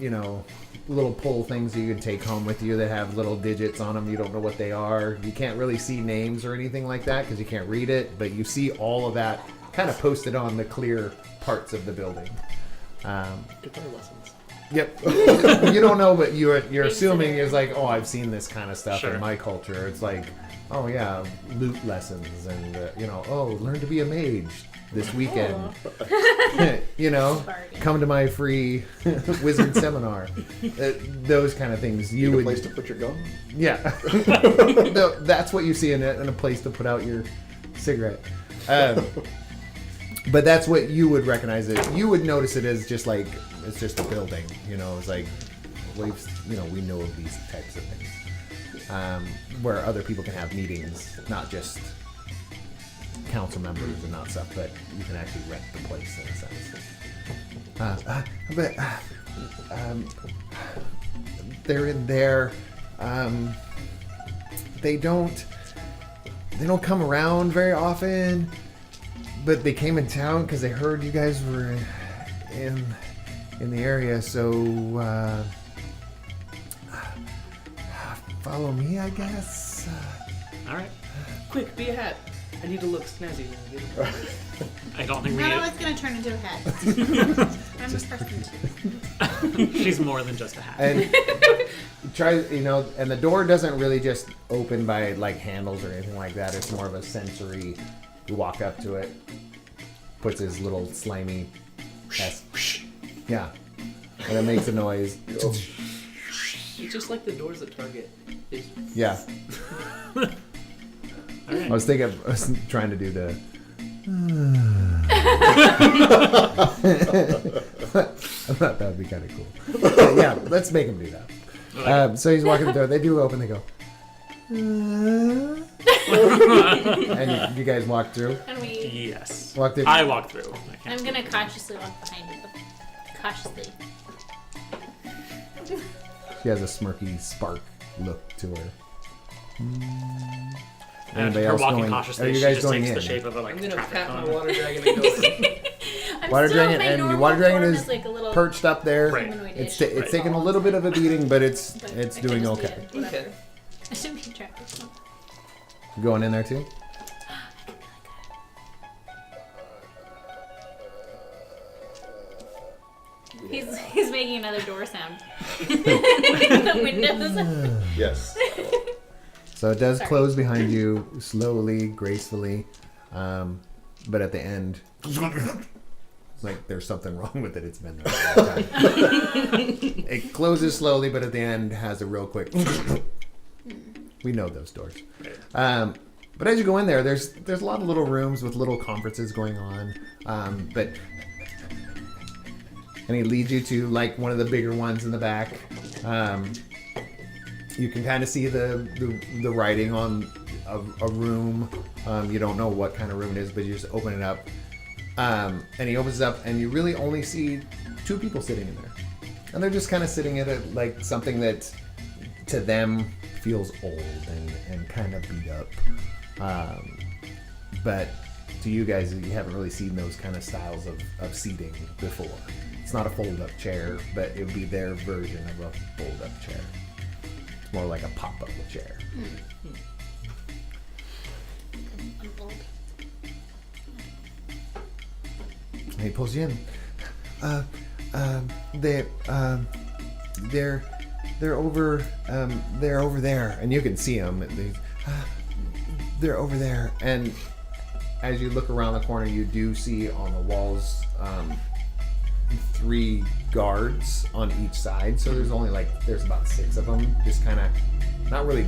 A: little pull things you can take home with you that have little digits on them. You don't know what they are. You can't really see names or anything like that because you can't read it, but you see all of that kind of posted on the clear parts of the building.
F: Guitar lessons.
A: Yep. You don't know, but you're assuming it's like, oh, I've seen this kind of stuff
B: Sure.
A: in my culture. It's like, oh yeah, lute lessons, and oh, learn to be a mage this weekend. Come to my free wizard seminar. Those kind of things. You
C: Need a
A: would.
C: place to put your gum?
A: Yeah. No, that's what you see in it, and a place to put out your cigarette. But that's what you would recognize it. You would notice it as just like, it's just a building. It's like, we know of these types of things. Where other people can have meetings, not just council members and not stuff, but you can actually rent the place in a sense. They're in there. They don't come around very often, but they came in town because they heard you guys were in the area, so follow me, I guess.
B: All right.
E: Quick, be a hat. I need to look snazzy when I get it.
B: I don't think we.
D: Not always gonna turn into a hat. I'm a person too.
B: She's more than just a hat.
A: And try, and the door doesn't really just open by like handles or anything like that. It's more of a sensory. You walk up to it, puts his little slimy test. Yeah. And it makes a noise.
E: It's just like the doors at Target.
A: Yeah.
B: All right.
A: I was trying to do the. I thought that would be kind of cool. But yeah, let's make him do that. So he's walking the door. They do open. They go. And you guys walk through.
D: And we.
B: Yes.
A: Walk through.
B: I walk through. I can't.
D: I'm gonna cautiously walk behind you. Cautiously.
A: She has a smirky spark look to her.
B: And
A: Anybody
B: her
A: else
B: walking
A: going?
B: cautiously,
A: Are you
B: she
A: guys
B: just
A: going
B: takes
A: in?
B: the shape of a
E: I'm gonna
B: traffic
E: pat my
B: cone.
E: water dragon and go.
A: Water
D: still
A: dragon,
D: my
A: and your
D: normal
A: water dragon
D: form
A: is
D: like a little
A: perched up there.
B: Right.
A: It's
D: humanoid-ish.
A: taking a little bit of a beating, but it's
D: But
A: it's
D: I can
A: doing
D: just be
A: okay.
D: it, whatever.
E: Okay.
D: I shouldn't be attracted.
A: You going in there too?
D: He's making another door sound. The windows.
C: Yes.
A: So it does
D: Sorry.
A: close behind you slowly, gracefully, but at the end, like there's something wrong with it. It's been there a long time. It closes slowly, but at the end has a real quick. We know those doors. But as you go in there, there's a lot of little rooms with little conferences going on. And he leads you to like one of the bigger ones in the back. You can kind of see the writing on a room. You don't know what kind of room it is, but you just open it up. And he opens it up, and you really only see two people sitting in there. And they're just kind of sitting at it like something that to them feels old and kind of beat up. But to you guys, you haven't really seen those kind of styles of seating before. It's not a fold-up chair, but it would be their version of a fold-up chair. It's more like a pop-up chair.
D: I'm old.
A: And he pulls you in. They're over there, and you can see them. they're over there, and as you look around the corner, you do see on the walls 3 guards on each side. So there's about 6 of them, just kind of not really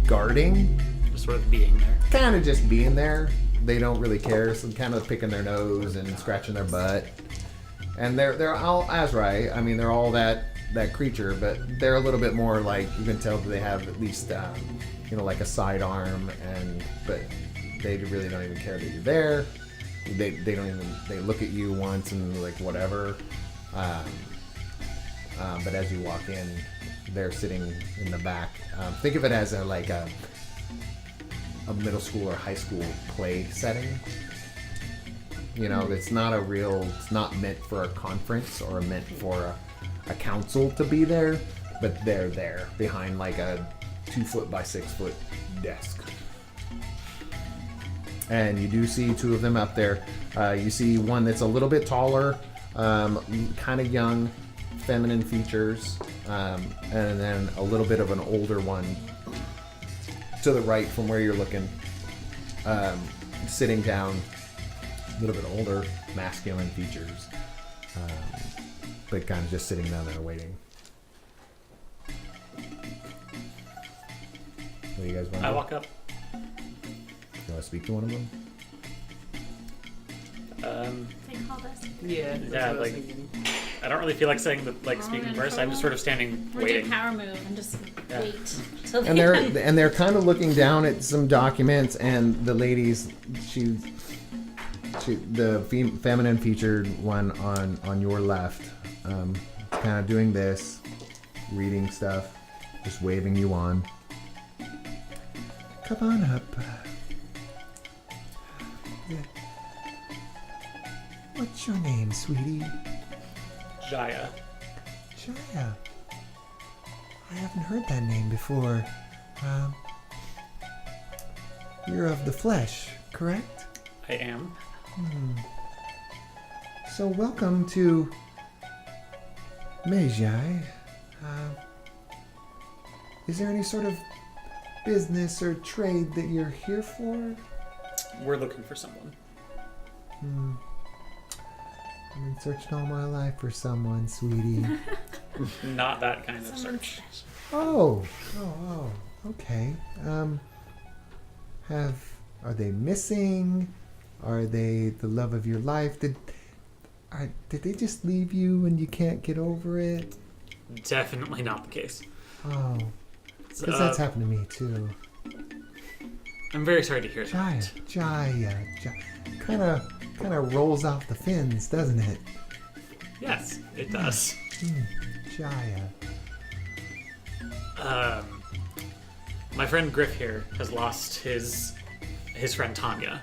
A: guarding,
B: Just sort of being there.
A: kind of just being there. They don't really care, so kind of picking their nose and scratching their butt. And they're all Azrai. I mean, they're all that creature, but they're a little bit more like, you can tell that they have at least like a sidearm, but they really don't even care that you're there. They don't even, they look at you once and like whatever. But as you walk in, they're sitting in the back. Think of it as a middle school or high school play setting. It's not meant for a conference or meant for a council to be there, but they're there behind like a 2-foot by 6-foot desk. And you do see 2 of them up there. You see one that's a little bit taller, kind of young, feminine features, and then a little bit of an older one to the right from where you're looking, sitting down, a little bit older, masculine features, but kind of just sitting down there waiting. What do you guys want to do?
B: I walk up.
A: You want to speak to one of them?
D: They called us.
E: Yeah, that's
B: Yeah,
E: what I was
B: like-
E: thinking.
B: I don't really feel like saying the
D: We're
B: speaking
D: in
B: first. I'm just sort of standing
D: We're doing
B: waiting.
D: power move and just
B: Yeah.
D: wait till
A: And they're kind of looking down at some documents, and the ladies, the feminine featured one on your left, kind of doing this, reading stuff, just waving you on. Come on up. Yeah. What's your name, sweetie?
B: Jaya.
A: Jaya. I haven't heard that name before. You're of the flesh, correct?
B: I am.
A: So welcome to Meji. Is there any sort of business or trade that you're here for?
B: We're looking for someone.
A: I've been searching all my life for someone, sweetie.
B: Not that kind of
D: Someone
B: search.
A: Oh, okay. Are they missing? Are they the love of your life? Did they just leave you and you can't get over it?
B: Definitely not the case.
A: Oh, because that's happened to me too.
B: I'm very sorry to hear
A: Jaya,
B: that.
A: Jaya, kind of rolls off the fins, doesn't it?
B: Yes, it does.
A: Jaya.
B: My friend Griff here has lost his friend Tanya.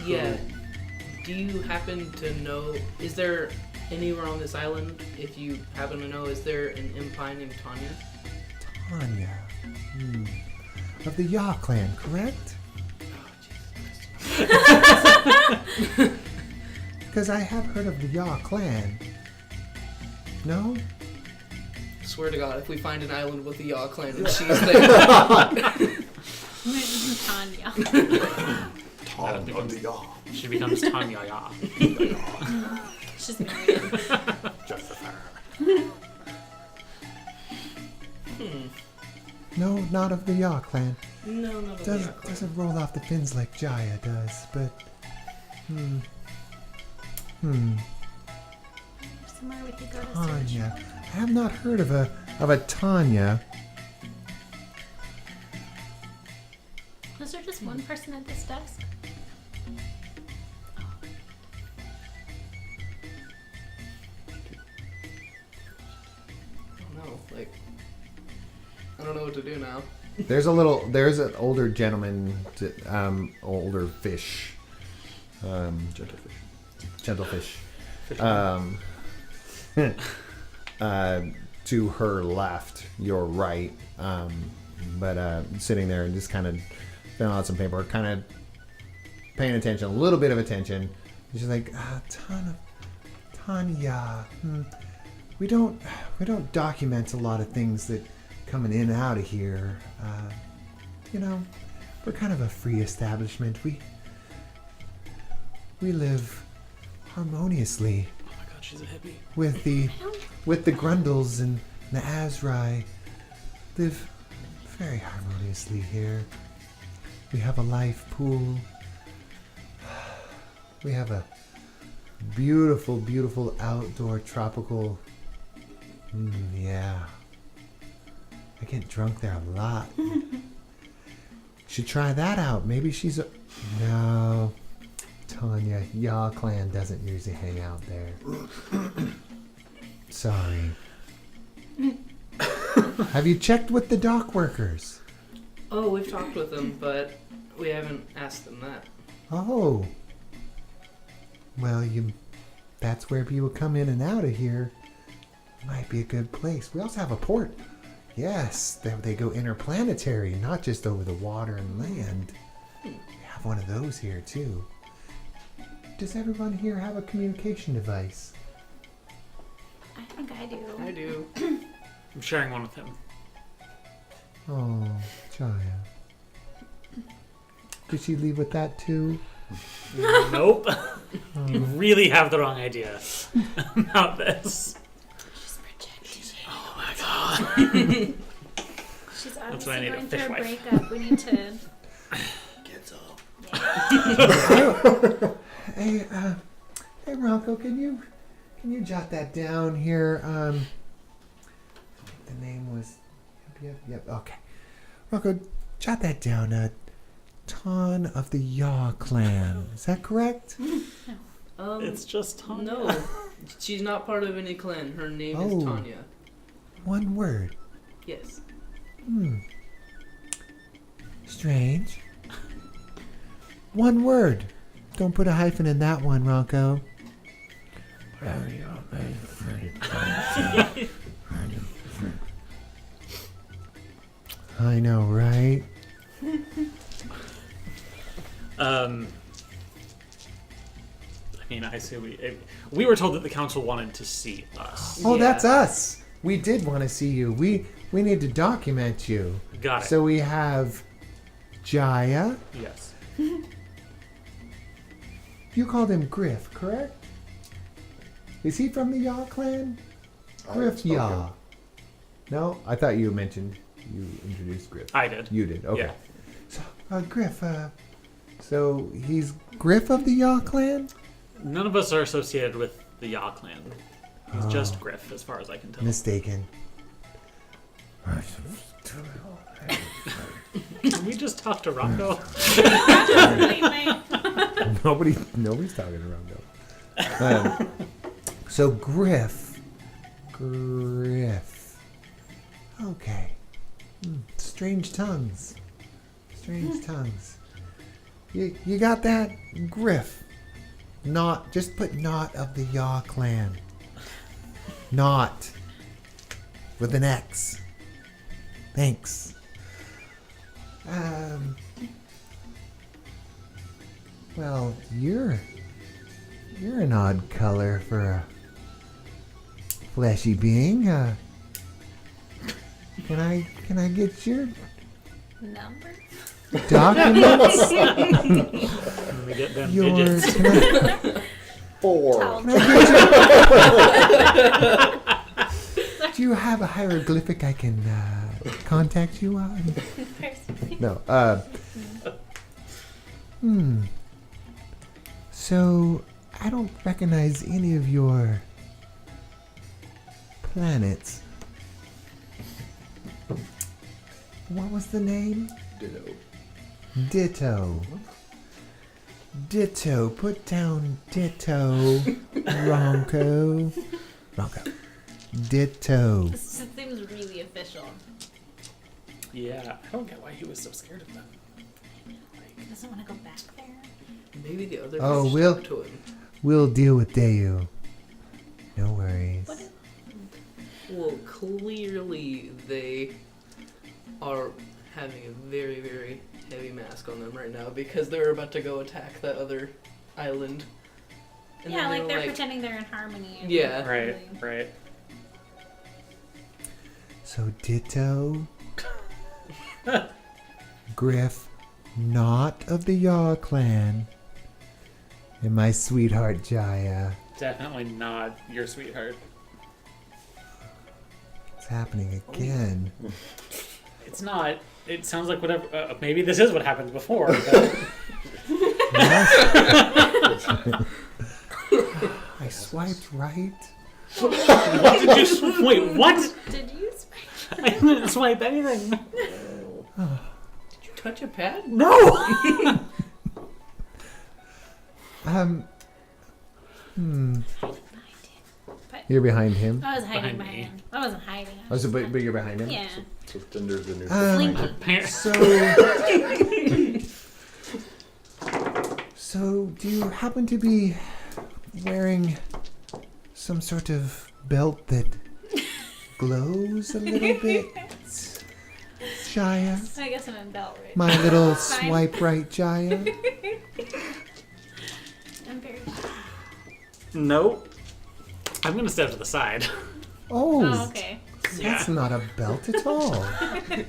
E: Yeah. Do you happen to know, is there anywhere on this island, if you happen to know, is there an Empire named Tanya?
A: Tanya. Of the Ya clan, correct? Because I have heard of the Ya clan. No?
E: Swear to God, if we find an island with the Yaw clan and she's there.
D: Tanya.
B: Tom she becomes Tanya Ya.
D: She's married.
A: No, not of the Ya clan.
E: No, not of the Yaw clan.
A: Doesn't roll off the fins like Jaya does, but...
D: Somewhere we could go to search.
A: Tanya. I have not heard of a Tanya.
D: Was there just one person at this desk?
E: No, like, I don't know what to do now.
A: There's an older gentleman, older fish, gentle fish, to her left, your right, but sitting there and just kind of filling out some paperwork, kind of paying attention, a little bit of attention. She's like, Tanya, we don't document a lot of things that coming in and out of here. we're kind of a free establishment. We live harmoniously
B: Oh my god, she's a hippie.
A: with the Grundles and the Azrai. Live very harmoniously here. We have a life pool. We have a beautiful, beautiful outdoor tropical. Yeah. I get drunk there a lot. Should try that out. Maybe she's a. No. Tanya, Yaw Clan doesn't usually hang out there. Sorry. Have you checked with the dock workers?
E: Oh, we've talked with them, but we haven't asked them that.
A: Oh. Well, that's where people come in and out of here. Might be a good place. We also have a port. Yes, they go interplanetary, not just over the water and land. We have one of those here, too. Does everyone here have a communication device?
D: I think I do.
E: I do.
B: I'm sharing one with him.
A: Oh, Jaya. Did she leave with that, too?
B: Nope. You really have the wrong idea about this.
D: She's projecting.
B: Oh my god.
D: She's
B: That's why I
D: obviously
B: need a
D: going
B: fish
D: through a
B: wife.
D: breakup. We need to.
C: Gets up.
A: Hey, hey, Rocco, can you jot that down here? I think the name was. Yep. Okay, Rocco, jot that down. Ton of the Yaw Clan. Is that correct?
B: It's just Tanya.
E: No, she's not part of any clan. Her name
A: Oh.
E: is Tanya.
A: One word.
E: Yes.
A: Strange. One word. Don't put a hyphen in that one, Rocco. I know, right?
B: I mean, I say we were told that the council wanted to see us.
A: Oh,
E: Yeah.
A: that's us. We did want to see you. We need to document you.
B: Got it.
A: So we have Jaya.
B: Yes.
A: You called him Griff, correct? Is he from the Yaw clan? Griff
C: spoken.
A: Yaw. No, I thought you mentioned you introduced Griff.
B: I did.
A: You did. Okay.
B: Yeah.
A: So, Griff. So he's Griff of the Yaw clan?
B: None of us are associated with the Yaw clan. He's just Griff, as far as I can tell.
A: Mistaken.
B: Can we just talk to Rocco?
A: Nobody's talking around though. So Griff. Okay. Strange tongues. You got that? Griff. Just put not of the Yaw clan. Not. With an X. Thanks. Well, you're an odd color for a fleshy being. Can I get your
D: Number?
A: documents?
B: Let me get them
A: Yours?
B: digits.
A: Can I
C: 4.
D: Tell
A: do you have a hieroglyphic I can contact you on? No. So I don't recognize any of your planets. What was the name? Ditto. Put down Ditto. Ronco. Ditto.
D: This seems really official.
B: Yeah, I don't get why he was so scared of them.
D: He doesn't want to go back there.
E: Maybe the other
A: Oh,
E: fish
A: we'll-
E: talk to him.
A: We'll deal with Dayu. No worries.
D: What is-
E: Well, clearly they are having a very, very heavy mask on them right now because they're about to go attack that other island. And
D: Yeah,
E: then
D: like they're pretending they're in harmony. and
E: Yeah.
B: Right,
D: really-
B: right.
A: So Ditto, Griff, not of the Yaw clan. And my sweetheart Jaya.
B: Definitely not your sweetheart.
A: It's happening again.
B: It's not. It sounds like whatever. Maybe this is what happened before. But
A: I swiped right.
B: what did you swipe? Wait, what?
D: Did you swipe?
B: I didn't swipe anything.
E: Did you touch a pad?
B: No.
D: But
A: You're behind him.
D: I was hiding
B: Behind
D: behind
B: me.
D: him. I wasn't hiding. I
A: Oh,
D: was
A: so,
D: just
A: but you're behind him?
D: yeah.
C: So Tinder's the new.
D: Slinky.
A: So do you happen to be wearing some sort of belt that glows a little bit, Jaya?
D: I guess I'm in belt right
A: My little
D: Fine.
A: swipe right, Jaya.
D: I'm very
B: Nope. I'm gonna step to the side.
A: Oh,
D: Oh, okay.
A: that's not a belt at all.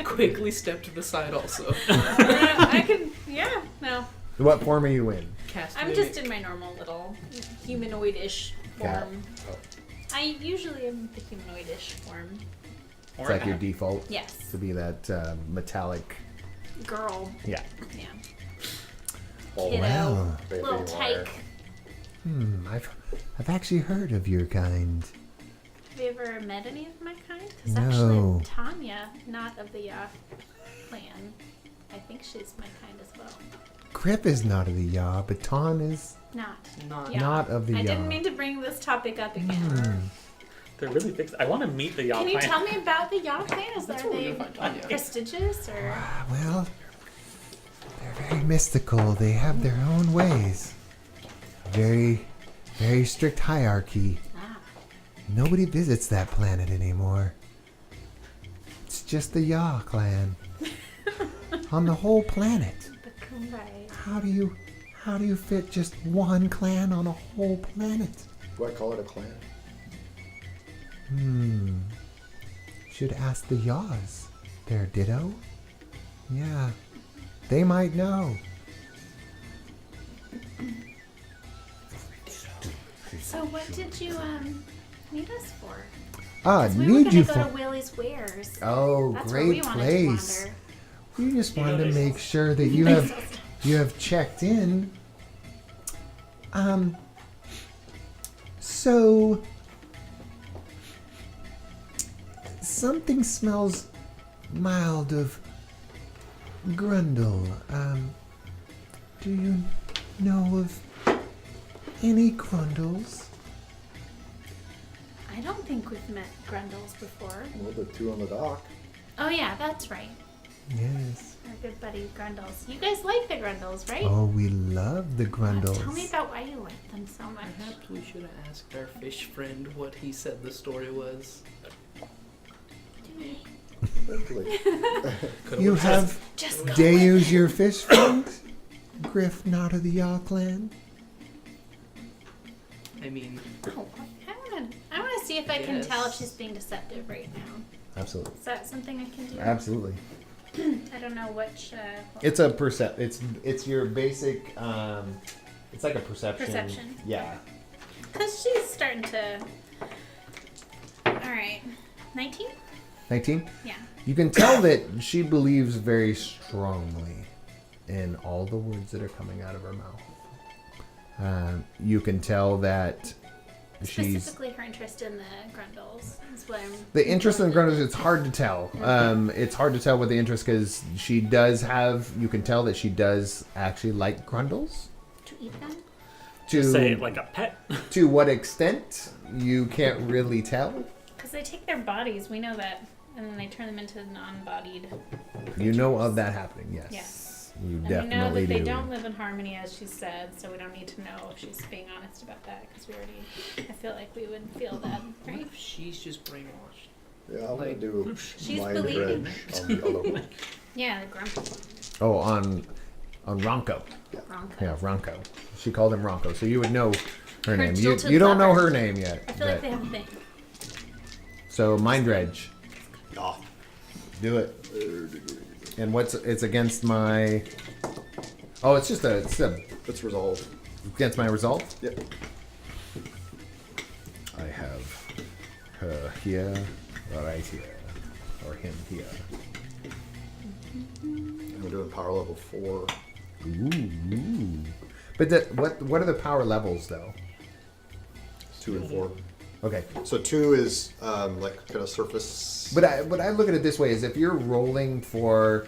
E: Quickly step to the side also.
D: I can, yeah, no.
A: What form are you in?
E: Cast
D: I'm
E: mimic.
D: just in my normal little humanoid-ish
A: Got
D: form. I usually am the humanoid-ish form.
A: It's like your default
D: Yes.
A: to be that metallic.
D: Girl.
A: Yeah.
D: Yeah.
C: Oh,
D: Kiddo.
A: Well,
D: Little tyke.
A: I've actually heard of your kind.
D: Have you ever met any of my kind? Because
A: No.
D: actually, Tanya, not of the clan, I think she's my kind as well.
A: Grip is not of the Yaw, but Ton is
D: Not.
E: Not.
D: Yeah.
A: not of the
D: I
A: Yaw.
D: didn't mean to bring this topic up again.
B: They're really fixed. I want to meet the Yaw
D: Can you
B: clan.
D: tell me about the Yaw clan? Is
E: That's
D: are
E: where
D: they
E: we're gonna find Tanya.
D: prestigious or?
A: Well, they're very mystical. They have their own ways. Very, very strict hierarchy.
D: Ah,
A: Nobody visits that planet anymore. It's just the Yaw clan. On the whole planet.
D: the Kumbaya.
A: How do you fit just one clan on a whole planet?
C: Do I call it a clan?
A: Should ask the Yaws. They're ditto? Yeah. They might know.
D: So what did you need us for?
A: Ah,
D: 'Cause we were
A: need
D: gonna
A: you
D: go
A: for.
D: to Willie's Wares.
A: Oh,
D: That's where we
A: great
D: wanted
A: place.
D: to wander.
A: We just wanted to
B: there's-
A: make sure that you have checked in. So something smells mild of grundle. Do you know of any grundles?
D: I don't think we've met Grundles before.
C: Well, the two on the dock.
D: Oh yeah, that's right.
A: Yes.
D: Our good buddy Grundles. You guys like the Grundles, right?
A: Oh, we love the grundles.
D: Tell me about why you like them so much.
E: Perhaps we should have asked our fish friend what he said the story was.
C: Hopefully.
A: You have
D: Just go
A: Deus your fish friend? Griff not of the Yaw clan?
E: I mean,
D: Oh, I wanna see if I can tell if
E: Yes.
D: she's being deceptive right now.
A: Absolutely.
D: Is that something I can do?
A: Absolutely.
D: I don't know which.
A: It's a it's your basic it's like a perception.
D: Perception.
A: Yeah.
D: Because she's starting to. Alright. 19?
A: 19?
D: Yeah.
A: You can tell that she believes very strongly in all the words that are coming out of her mouth. You can tell that she's
D: Specifically her interest in the Grundles is what I'm.
A: the interest in Grundles. It's hard to tell. It's hard to tell what the interest because she does have. You can tell that she does actually like Grundles.
D: To eat them?
A: To
B: Say like a pet.
A: to what extent you can't really tell.
D: Because they take their bodies, we know that, and then they turn them into non-bodied.
A: You know of that happening. Yes.
D: Yes.
A: You
D: And we know
A: definitely
D: that they
A: do.
D: don't live in harmony, as she said, so we don't need to know if she's being honest about that, because we already. I feel like we would feel that,
E: what
D: right?
E: if she's just brainwashed?
C: Yeah, I'm gonna
E: Like,
C: do
D: she's
C: mind
D: believing
C: dredge on the other one.
D: Yeah, the grumpy.
A: Oh, on Ronco.
D: Wrong code.
A: Yeah, Ronco. She called him Ronco, so you would know her name. You
D: jilted
A: don't know
D: lover.
A: her name yet.
D: I feel like
A: but-
D: they have a thing.
A: So mind dredge.
C: Ah,
A: Do it. And it's against my Oh, it's just it's
C: It's resolved.
A: against my resolve.
C: Yep.
A: I have her here, right here, or him here.
C: And we're doing power level 4.
A: Ooh. But what are the power levels though?
C: 2 and 4.
A: Okay.
C: So 2 is like kind of surface.
A: But I look at it this way: is if you're rolling for,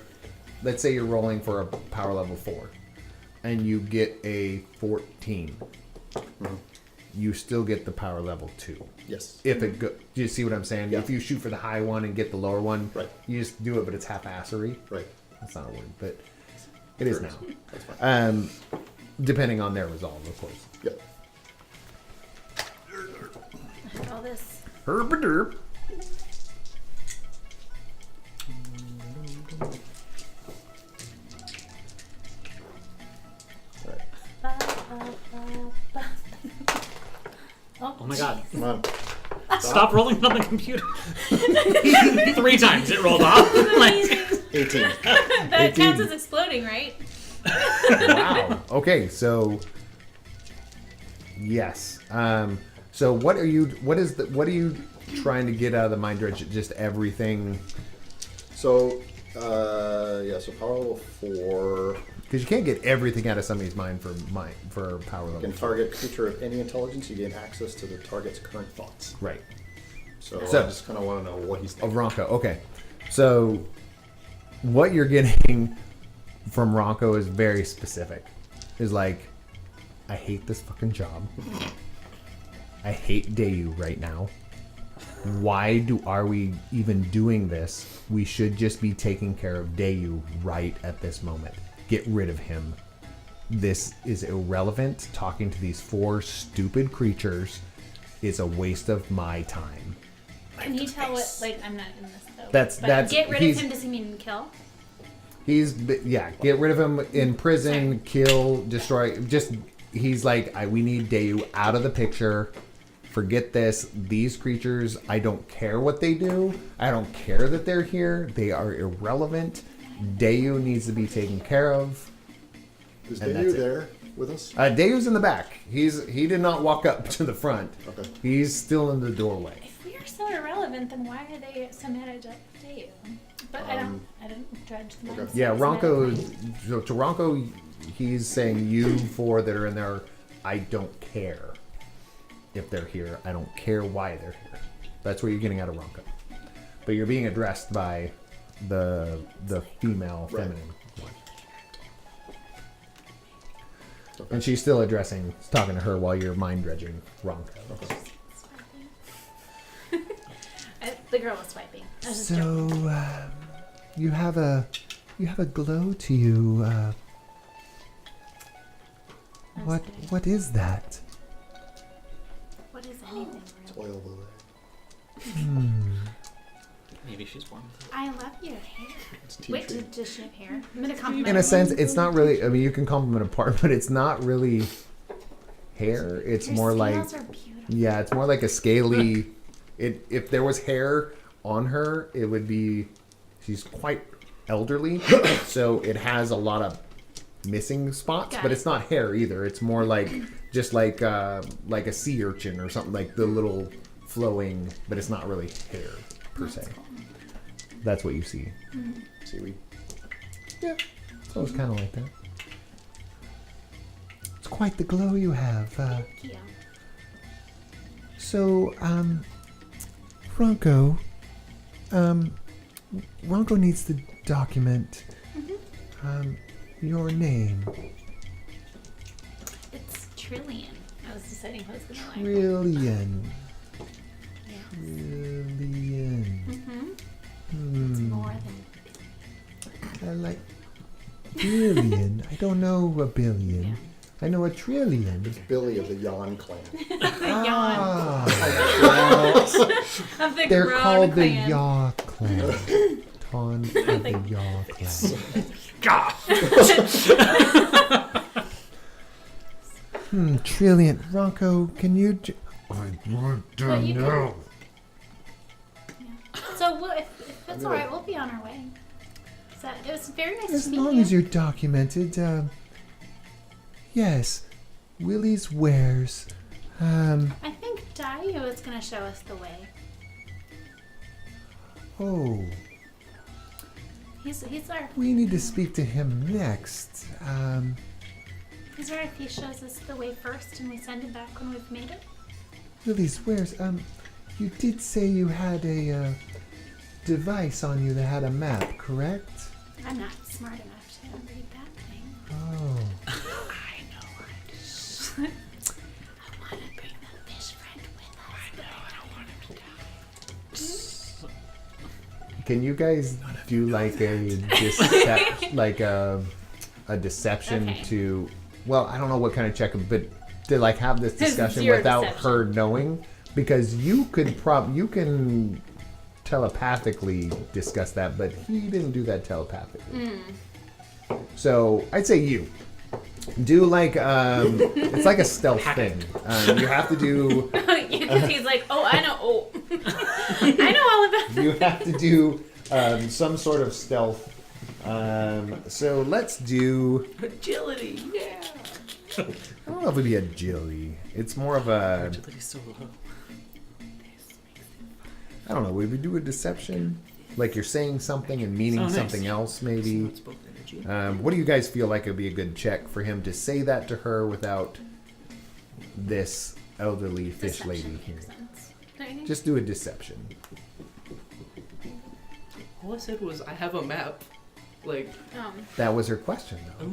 A: let's say you're rolling for a power level 4, and you get a 14, you still get the power level 2.
C: Yes.
A: If it go, do you see what I'm saying?
C: Yeah.
A: If you shoot for the high one and get the lower one,
C: Right.
A: you just do it, but it's half-assery.
C: Right.
A: That's not a word, but it is
C: Sure.
A: now.
C: That's fine.
A: Depending on their resolve, of course.
C: Yep.
D: I have all this.
A: Herb-a-derp.
C: All right.
D: Ba, ba, ba, ba.
B: Oh my god.
C: Come on.
B: Stop rolling it on the computer. 3 times it rolled off. Like,
D: Amazing.
C: 18.
D: That
A: 18.
D: counts as exploding, right?
A: Wow. Okay, so yes. So what are you trying to get out of the mind dredge? Just everything,
C: So, so power level 4
A: because you can't get everything out of somebody's mind for power level.
C: can target creature of any intelligence. You gain access to the target's current thoughts.
A: Right.
C: So,
A: So-
C: I just kind of want to know what he's
A: Of
C: thinking.
A: Ronco. Okay. So what you're getting from Ronco is very specific. Is like, I hate this fucking job. I hate Dayu right now. Why are we even doing this? We should just be taking care of Dayu right at this moment. Get rid of him. This is irrelevant. Talking to these 4 stupid creatures is a waste of my time.
D: Can you tell what? Like, I'm not in this though.
A: That's-
D: but
A: that's-
D: get rid
A: he's-
D: of him. Does he mean kill?
A: Get rid of him in prison, kill, destroy. Just he's like, we need Dayu out of the picture. Forget this. These creatures, I don't care what they do. I don't care that they're here. They are irrelevant. Dayu needs to be taken care of.
C: Is
A: And
C: Dayu
A: that's it.
C: there with us?
A: Dayu's in the back. He did not walk up to the front.
C: Okay.
A: He's still in the doorway.
D: If we are so irrelevant, then why are they so mad at you? But I don't judge them.
C: okay.
A: Yeah, Ronco. So to Ronco, he's saying you 4 that are in there. I don't care if they're here. I don't care why they're here. That's what you're getting out of Ronco. But you're being addressed by the female,
C: Right.
A: feminine one,
C: Okay.
A: and she's still talking to her while you're mind dredging Ronco.
D: The girl was swiping. I was just
A: So
D: joking.
A: you have a glow to you.
D: I'm
A: What
D: sorry.
A: what is that?
D: What is anything?
C: It's oil blue.
B: maybe she's born with it.
D: I love your hair.
C: It's tea
D: Wait,
C: tree.
D: does she have hair? I'm gonna compliment
A: In a
D: her.
A: sense, it's not really. I mean, you can compliment a part, but it's not really hair. It's
D: Her
A: more like,
D: scales are beautiful.
A: yeah, it's more like a scaly. If there was hair on her, it would be. She's quite elderly, so it has a lot of missing spots,
D: Got
A: but
D: it.
A: it's not hair either. It's more like just like a sea urchin or something, like the little flowing, but it's not really hair per se. That's what you see.
C: Seaweed.
A: Yeah, so it's kind of like that. It's quite the glow you have.
D: Yeah.
A: So, Ronco, Ronco needs to document your name.
D: It's Trillion. I was deciding who I was gonna like.
A: Trillion.
D: Yeah.
A: Trillion.
D: It's more than.
A: I like billion. I don't know a billion.
D: Yeah.
A: I know a trillion.
C: Billy of the Yawn clan.
A: Ah,
D: Of the
A: they're
D: Grown
A: called the
D: clan.
A: Yaw clan. Ton of the Yaw clan. Trillion. Ronco, can you... I want to
D: Well, you
A: know.
D: Yeah. So if it's all right, we'll be on our way. So it was very nice
A: As
D: to meet
A: long
D: you.
A: as you're documented, Yes, Willie's wares.
D: I think Dio is going to show us the way.
A: Oh,
D: He's our.
A: we need to speak to him next.
D: Is there if he shows us the way first and we send him back when we've made it?
A: Willie's wares. You did say you had a device on you that had a map, correct?
D: I'm not smart enough to read that thing.
A: Oh.
D: I know. I want to bring the fish friend with us. I don't want him to die.
A: Can you guys do like a deception
D: Okay.
A: to? Well, I don't know what kind of check, but to like have this discussion
D: zero
A: without
D: deception.
A: her knowing, because you can telepathically discuss that, but he didn't do that telepathically. So I'd say you do like it's like a stealth thing. You have to do.
D: Because he's like, oh, I know. Oh, I know all about
A: You have to do some sort of stealth. So let's do.
E: Agility, yeah.
A: I don't know if it'd be agility. It's more of a.
B: Agility's so low.
A: I don't know. Would we do a deception? Like you're saying something and meaning
B: Oh, nice.
A: something else, maybe.
E: It's both energy.
A: What do you guys feel like would be a good check for him to say that to her without this elderly fish
D: Deception
A: lady
D: makes
A: here?
D: sense. Don't you think?
A: Just do a deception.
E: All I said was I have a map. Like,
A: That was her question, though.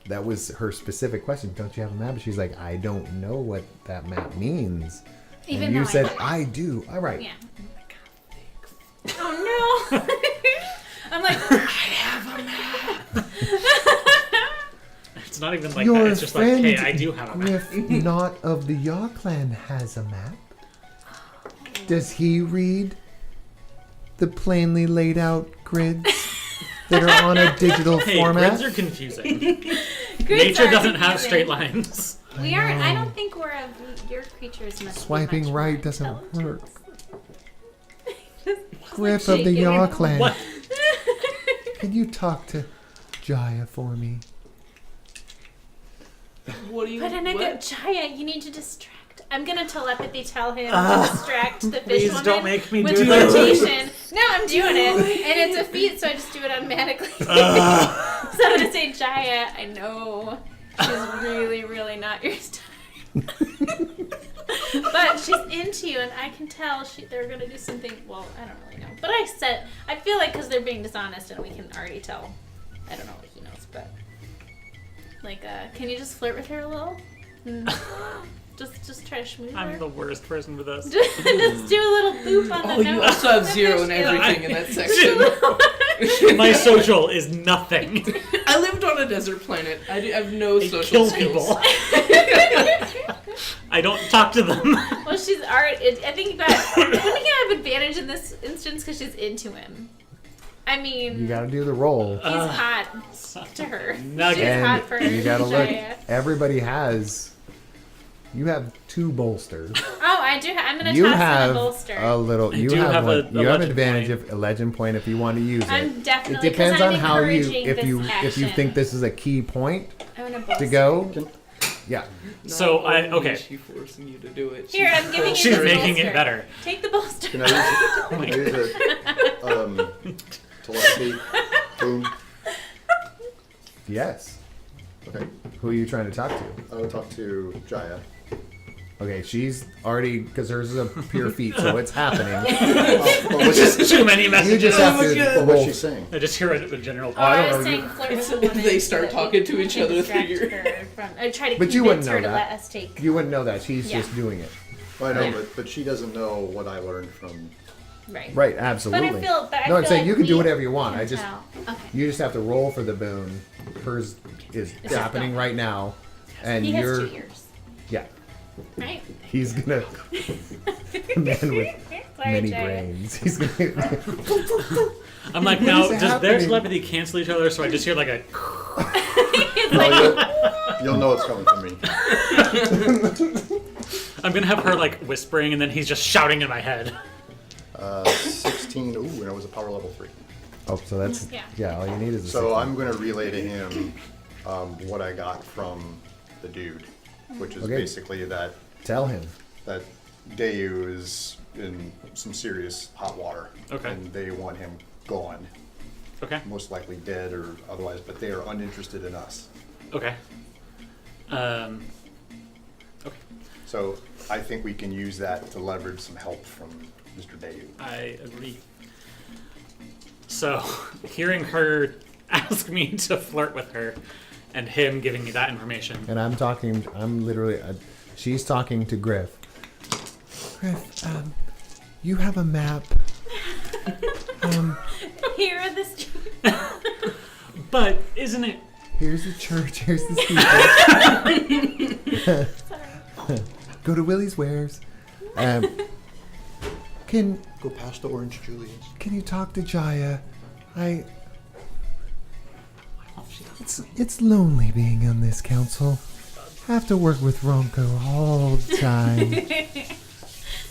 A: That was her specific question. Don't you have a map? And she's like, I don't know what that map means.
D: Even
A: and you
D: though
A: said,
D: I
A: do. All right.
D: Yeah. Oh no! I'm like, I have a map.
B: It's not even like
A: Your
B: that. It's just like,
A: friend
B: hey, I do have a map.
A: Griff not of the Yaw clan has a map. Does he read the plainly laid out grids that are on a digital
B: Hey,
A: format?
B: grids are confusing.
D: Grids
B: Nature
D: are
B: doesn't have
D: confusing.
B: straight lines.
D: We aren't. I don't think we're of your creatures. Must be
A: Swiping
D: much
A: right
D: more
A: doesn't
D: intelligent.
A: work. Griff of the
D: shaking
A: Yaw
D: your
A: clan.
B: What?
A: Can you talk to Jaya for me?
E: what do you?
D: But in a
E: what?
D: good Jaya, you need to distract. I'm gonna telepathy tell him to distract the fish
B: Please
D: woman
B: don't make me
D: with
B: do this.
D: flotation. No, I'm doing it, and it's a feat, so I just do it automatically. So I'm gonna say, Jaya, I know she's really, really not your style. But she's into you, and I can tell they're gonna do something. Well, I don't really know, but I feel like because they're being dishonest, and we can already tell. I don't know what he knows, but like, can you just flirt with her a little? Just try to schmooze her.
B: I'm the worst person for this.
D: Just do a little boop on the
E: Oh,
D: nose.
E: you also have zero in
D: Yeah.
E: everything in that section.
B: My social is nothing.
E: I lived on a desert planet. I have no
B: I
E: social
B: kill
E: skills.
B: people. I don't talk to them.
D: Well, she's already. I think wouldn't he have advantage in this instance because she's into him? I mean,
A: You gotta do the roll.
D: he's hot to her.
B: Nugget.
D: She's
A: And
D: hot for
A: you gotta look.
D: Jaya.
A: Everybody has. You have 2 bolsters.
D: Oh, I do. I'm gonna
A: You
D: toss in
A: have
D: a bolster.
A: a little. You
B: do
A: have
B: have
A: one.
B: a
A: You have
B: legend
A: advantage
B: point.
A: of a legend point if you want to use it.
D: I'm definitely.
A: It depends
D: 'cause
A: on
D: I'm
A: how you
D: encouraging
A: if
D: this
A: you think
D: action.
A: this is a key point
D: I'm gonna
A: to
D: bolster.
A: go. Yeah.
B: So,
E: Not only
B: okay.
E: is she forcing you to do it.
D: Here, I'm giving you
B: She's
D: this
B: making
D: bolster.
B: it better.
D: Take the bolster.
C: Can I use it? Telepathy? Boom.
A: Yes.
C: Okay.
A: Who are you trying to talk to?
C: I will talk to Jaya.
A: Okay, she's already because hers is a pure feat, so it's happening.
C: But what's she,
B: Too many messages.
A: You just have to
C: but what's
A: roll.
C: she saying?
B: I just hear a general.
D: Oh, I
A: don't
D: was
A: know,
D: saying flirt with
E: It's
D: the
E: if
D: woman.
E: they
D: so
E: start
D: that
E: talking to
D: we
E: each
D: can
E: other
D: distract
E: through
D: her from. I try to
A: But you wouldn't
D: convince her
A: know
D: to
A: that.
D: let us take.
A: You wouldn't know that. She's
D: Yeah.
A: just doing it.
C: Well, I know,
D: Yeah.
C: but she doesn't know what I learned from.
D: Right.
A: Right, absolutely.
D: But I feel. But I
A: no, I'm
D: feel
A: saying
D: like
A: you can do
D: we
A: whatever you want.
D: can
A: I just
D: tell. Okay.
A: you just have to roll for the boon. Hers is
D: It's
A: happening
D: done.
A: right now, and
D: He has
A: you're
D: 2 years.
A: yeah.
D: Right.
A: He's gonna a man with
D: Sorry,
A: many
D: Jaya.
A: brains. He's gonna.
B: I'm like,
A: What
B: now,
A: is
B: does their
A: happening?
B: telepathy cancel each other? So I just hear like a.
D: It's
C: Well,
D: like,
C: you'll know it's coming from me.
B: I'm gonna have her like whispering, and then he's just shouting in my head.
C: 16. Ooh, and it was a power level 3.
A: Oh, so that's
D: Yeah.
A: yeah. All you need is a
C: So
A: 16.
C: I'm going to relay to him what I got from the dude, which is
A: Okay.
C: basically that
A: Tell him.
C: Dayu is in some serious hot water.
B: Okay.
C: And they want him gone,
B: Okay.
C: most likely dead or otherwise, but they are uninterested in us.
B: Okay. Okay.
C: So I think we can use that to leverage some help from Mr. Dayu.
B: I agree. So, hearing her ask me to flirt with her, and him giving me that information.
A: And I'm literally, she's talking to Griff. Griff, you have a map.
D: Here are the streets.
B: But isn't it?
A: Here's the church, here's the steeple.
D: Sorry.
A: Go to Willie's Wares. Can
F: Go past the Orange Julius.
A: you talk to Jaya? It's lonely being on this council. I have to work with Ronco all the time.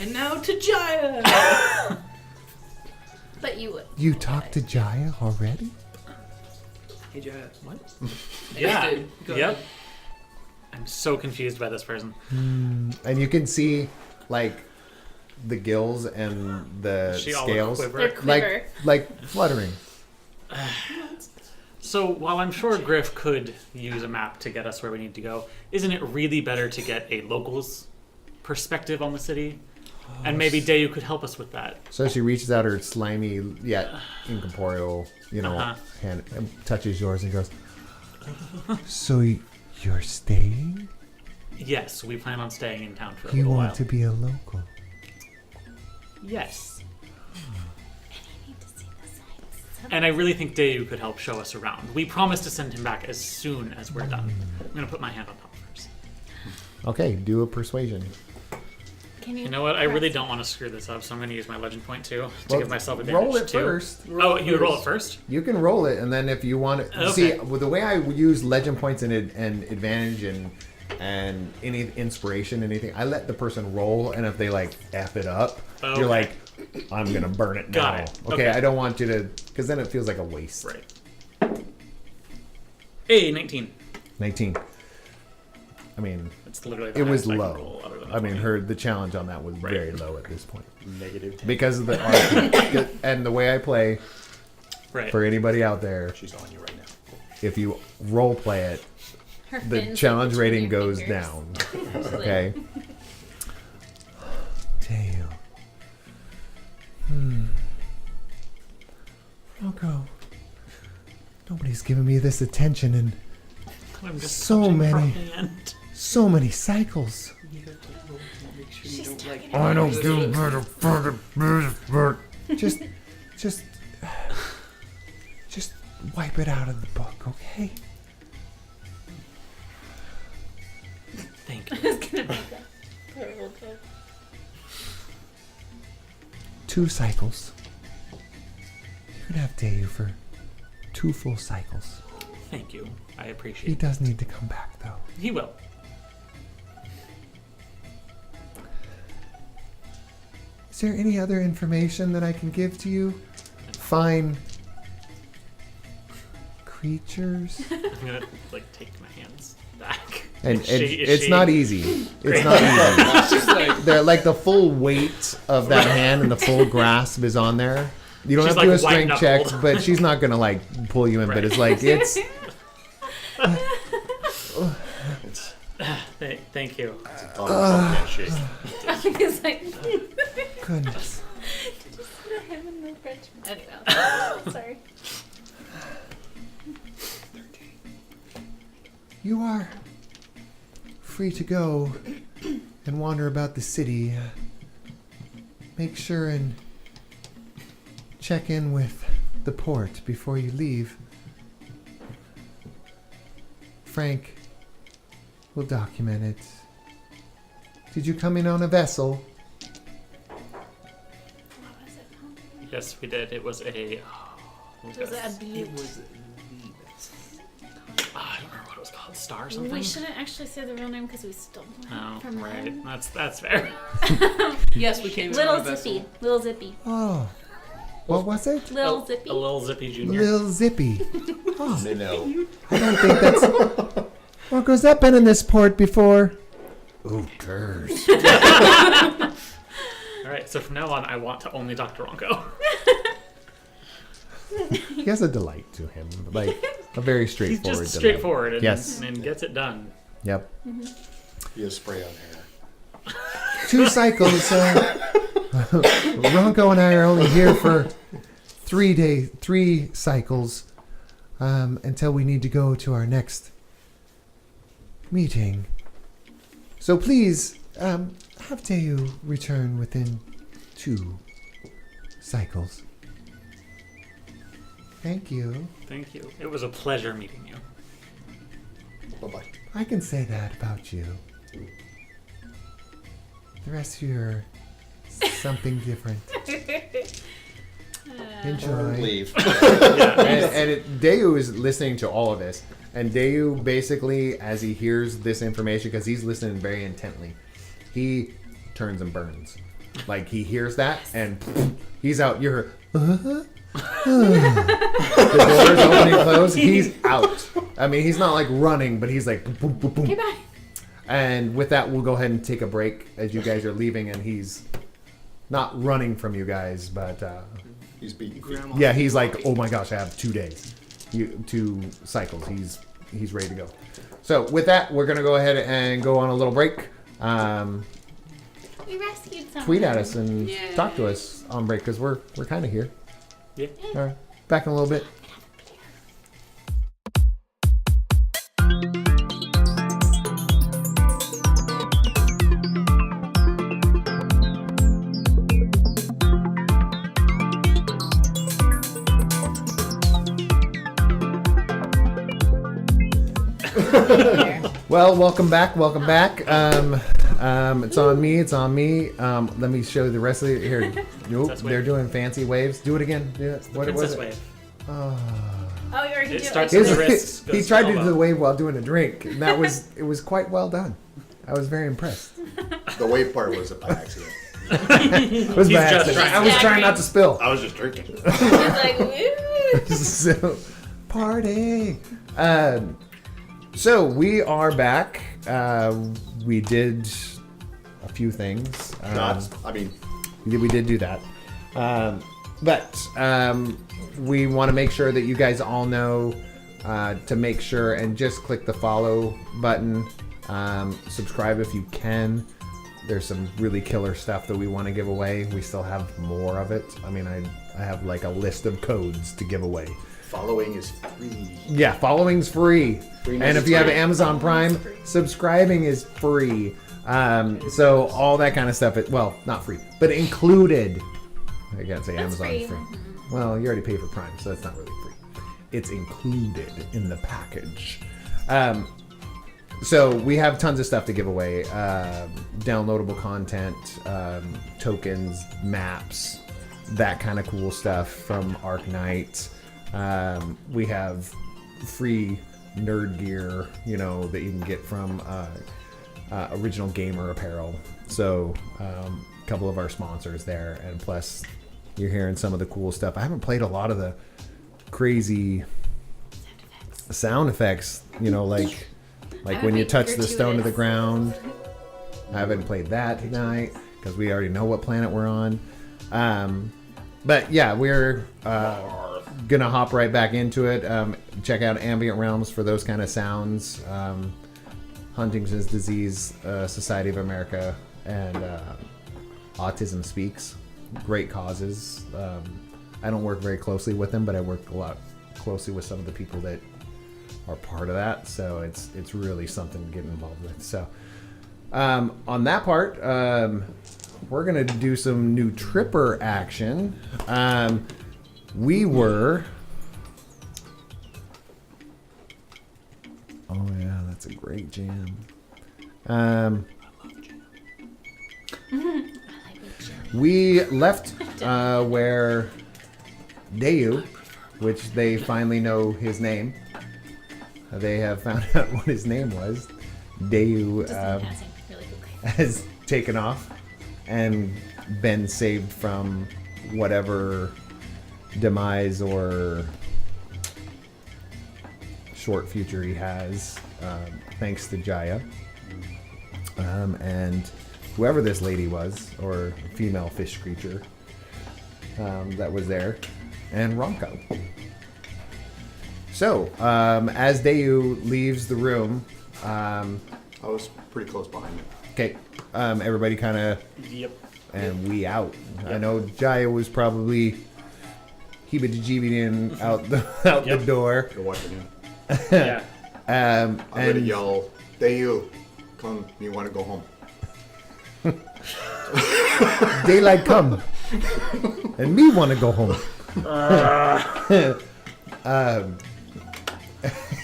E: And now to Jaya.
D: But you would.
A: You talked to Jaya already?
E: Hey Jaya. What?
B: Yeah.
E: did. Go
B: Yep.
E: ahead.
B: I'm so confused by this person.
A: And you can see, like, the gills and the
B: She all
A: scales,
B: quiver.
D: They're quiver.
A: like fluttering.
B: So while I'm sure Griff could use a map to get us where we need to go, isn't it really better to get a local's perspective on the city? And maybe Dayu could help us with that.
A: So she reaches out her slimy yet incorporeal, hand and touches yours and goes, "So you're staying?
B: Yes, we plan on staying in town for a
A: You
B: little
A: want
B: while.
A: to be a local?"
B: Yes.
D: I need to see the sights.
B: And I really think Dayu could help show us around. We promised to send him back as soon as we're done. I'm going to put my hand on top first.
A: Okay, do a persuasion.
D: Can
B: You know what? I really don't want to screw this up, so I'm going to use my legend point too to
A: Well,
B: give myself advantage
A: roll it
B: too.
A: first.
B: Oh, you roll it first?
A: You can roll it, and then if you want to
B: Okay.
A: see, with the way I use legend points and advantage and any inspiration, anything, I let the person roll, and if they like f it up,
B: Okay.
A: you're like, I'm gonna burn it now.
B: Got it.
A: Okay,
B: Okay.
A: I don't want you to, because then it feels like a waste.
B: Right. Hey, 19.
A: 19. I mean,
B: It's literally the
A: it was
B: highest I can
A: low.
B: roll other than a
A: I mean,
B: 20.
A: the challenge on that was
B: Right.
A: very low at this point
C: -10.
A: because of the art. And the way I play
B: Right.
A: for anybody out there.
C: She's on you right now.
A: If you role play it,
D: Her
A: the
D: fins
A: challenge
D: between
A: rating
D: your
A: goes
D: fingers.
A: down.
D: Actually.
A: Okay. Tail. Rocco. Nobody's giving me this attention in
B: I'm just
A: so
B: touching
A: many-
B: from the end.
A: so many cycles.
E: You have to roll to make sure you
D: She's
E: don't like.
D: talking
A: I don't
D: about
A: give
D: her
A: a fucking just wipe it out of the book, okay?
B: Thank
D: I
B: you.
D: was gonna make that terrible joke.
A: 2 cycles. You can have Dayu for 2 full cycles.
B: Thank you. I
A: He
B: appreciate it.
A: does need to come back, though.
B: He will.
A: Is there any other information that I can give to you? Fine creatures?
B: I'm gonna take my hands back.
A: And
B: Is she- is
A: it's
B: she-
A: not easy. It's
B: Great.
A: not easy.
E: It's just like
A: They're like the full weight of that hand and the full grasp is on there. You don't
B: She's
A: have to do a
B: like
A: strength check,
B: white-knuckled.
A: but she's not gonna pull you in. But
B: Right.
A: it's like it's
B: Thank you.
C: Handshake.
D: Because like,
A: goodness.
D: him and the French. Anyway, sorry.
A: You are free to go and wander about the city. Make sure and check in with the port before you leave. Frank will document it. Did you come in on a vessel?
D: What was it called?
B: Yes, we did. It was a.
D: Was it a
E: it
D: butte?
E: was the best.
B: I don't remember what it was called. Star or
D: We
B: something?
D: shouldn't actually say the real name because we stole it
B: Oh,
D: from
B: right.
D: them.
B: That's fair.
E: Yes, we came in
D: Little
E: on a vessel.
D: Zippy. Little Zippy.
A: Oh, What was it?
D: Little Zippy.
B: A little Zippy Junior.
A: Lil Zippy.
C: No.
A: I don't think that's. Marco's that been in this port before? Ooh, curse.
B: All right, so from now on, I want to only talk to Ronco.
A: He has a delight to him, like a very
B: He's
A: straightforward.
B: just straightforward and,
A: Yes.
B: and gets it done.
A: Yep.
C: He has spray on hair.
A: 2 cycles. Ronco and I are only here for 3 cycles until we need to go to our next meeting. So please have Teu return within 2 cycles. Thank you.
B: Thank you. It was a pleasure meeting you.
C: Bye-bye.
A: I can say that about you. The rest of you are something different. Enjoy.
C: Leave.
A: And Deu is listening to all of this. And Deu basically, as he hears this information, because he's listening very intently, he turns and burns. Like, he hears that, and he's out. You hear, the doors open and close. He's out. I mean, he's not like running, but he's like, boom, boom, boom.
D: Okay, bye.
A: And with that, we'll go ahead and take a break as you guys are leaving, and he's not running from you guys, but
C: He's beating.
E: Grandma.
A: yeah, he's like, oh my gosh, I have 2 days, 2 cycles. He's ready to go. So with that, we're gonna go ahead and go on a little break.
D: We rescued someone.
A: Tweet at us and
E: Yay.
A: talk to us on break because we're kind of here.
B: Yeah.
A: All right, back in a little bit. Well, welcome back. It's on me. Let me show you the rest of it here. Nope,
B: Princess
A: they're
B: wave.
A: doing fancy waves. Do it again. Do it.
B: The
A: What was
B: princess
A: it?
B: wave.
D: Oh, you already
B: It
D: do
B: starts
D: it.
B: with
A: His-
B: the wrists.
A: he
B: goes
A: tried to do
B: elbow.
A: the wave while doing a drink, and it was quite well done. I was very impressed.
C: The wave part was by accident.
A: It was
B: He's
A: by
B: just
A: accident. I was trying not to spill.
C: I was just drinking.
D: He's like, woo.
A: So, party. So we are back. We did a few things. We did do that. But we want to make sure that you guys all know to make sure and just click the follow button. Subscribe if you can. There's some really killer stuff that we want to give away. We still have more of it. I mean, I have like a list of codes to give away.
C: Following is free.
A: Yeah, following's free.
C: Free
A: And if you have
C: free.
A: Amazon Prime, subscribing is free. So all that kind of stuff, well, not free, but included. I can't say
D: That's
A: Amazon's
D: free.
A: free. Well, you already pay for Prime, so that's not really free. It's included in the package. So we have tons of stuff to give away. Downloadable content, tokens, maps, that kind of cool stuff from Arc Knight. We have free nerd gear, that you can get from Original Gamer Apparel. So a couple of our sponsors there, and plus you're hearing some of the cool stuff. I haven't played a lot of the crazy sound effects, like when you touch the stone to the ground. I haven't played that tonight because we already know what planet we're on. But yeah, we're gonna hop right back into it. Check out Ambient Realms for those kind of sounds. Huntington's Disease Society of America and Autism Speaks. Great causes. I don't work very closely with them, but I work a lot closely with some of the people that are part of that. So it's really something to get involved with. So on that part, we're gonna do some new Tripper action. We were. Oh yeah, that's a great jam. We left where Deu, which they finally know his name. They have found out what his name was. Deu
D: Just in passing, really quickly.
A: has taken off and been saved from whatever demise or short future he has, thanks to Jaya. And whoever this lady was, or female fish creature that was there, and Ronco. So, as Dayu leaves the room,
C: I was pretty close behind him.
A: okay, everybody kind of,
B: Yep.
A: and we out. I know Jaya was probably heebie-jeebing out the door.
C: You're watching him.
B: Yeah.
C: I'm gonna
A: And
C: yell, "Dayu, come! You want to go home?"
A: daylight come, and me want to go home.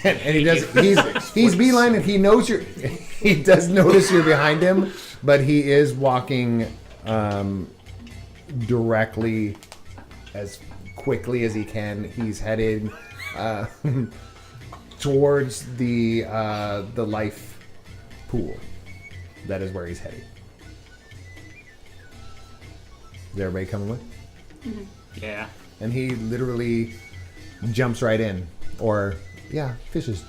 A: And he does. He's beeline, and he knows you're. He does notice you're behind him, but he is walking directly, as quickly as he can. He's headed towards the life pool. That is where he's headed. Is everybody coming with?
B: Yeah.
A: And he literally jumps right in. Or, yeah, fishes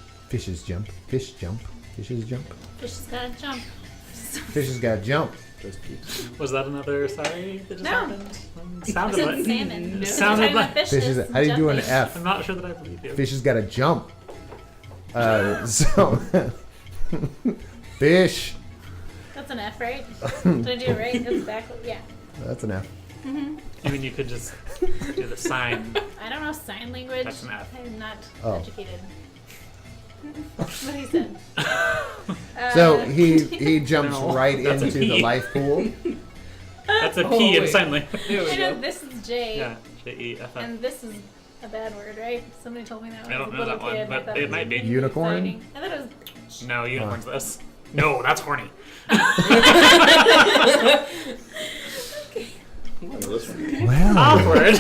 A: jump. Fish jump. Fishes jump.
D: Fish has gotta jump.
A: Fishes gotta jump.
C: Just keep.
B: Was that another sorry that just
D: No.
B: happened?
D: I
B: Sounded
D: said
B: like.
D: salmon.
E: No.
B: Sounded
D: We're talking
B: like-
D: about
A: Fishes. How do you do an
D: jumping.
A: F?
B: I'm not sure that I believe you.
A: Fishes gotta jump. So, fish.
D: That's an F, right? Did I do it right? That's backward. Yeah.
A: That's an F.
B: I mean, you could just do the sign.
D: I don't know sign language.
B: That's an F.
D: I'm not
A: Oh.
D: educated. What he said.
A: So he jumps
B: No,
A: right
B: that's a
A: into the
B: P.
A: life pool.
B: That's a
E: Oh,
B: P in
E: wait.
B: sign language.
E: There we
D: I know
E: go.
D: this is J,
B: Yeah. J-E-F-F.
D: and this is a bad word, right? Somebody told me that. When
B: I
D: I
B: don't
D: was a
B: know that
D: little
B: one,
D: kid,
B: but
D: I thought
B: it
D: was
B: might be.
A: Unicorn?
D: exciting. I thought it was.
B: No, unicorn's this. No, that's horny.
C: I know this one.
A: Well,
B: Awkward.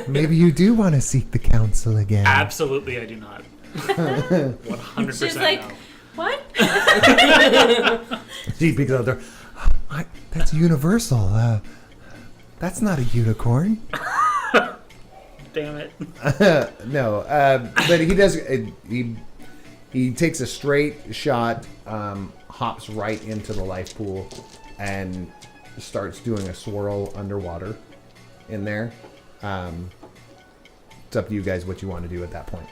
A: maybe you do want to seek the counsel again.
B: Absolutely, I do not. 100%
D: She's like,
B: no.
D: what?
A: She peeks out there. That's universal. That's not a unicorn.
B: Damn it.
A: No, but he does. He takes a straight shot, hops right into the life pool, and starts doing a swirl underwater in there. It's up to you guys what you want to do at that point.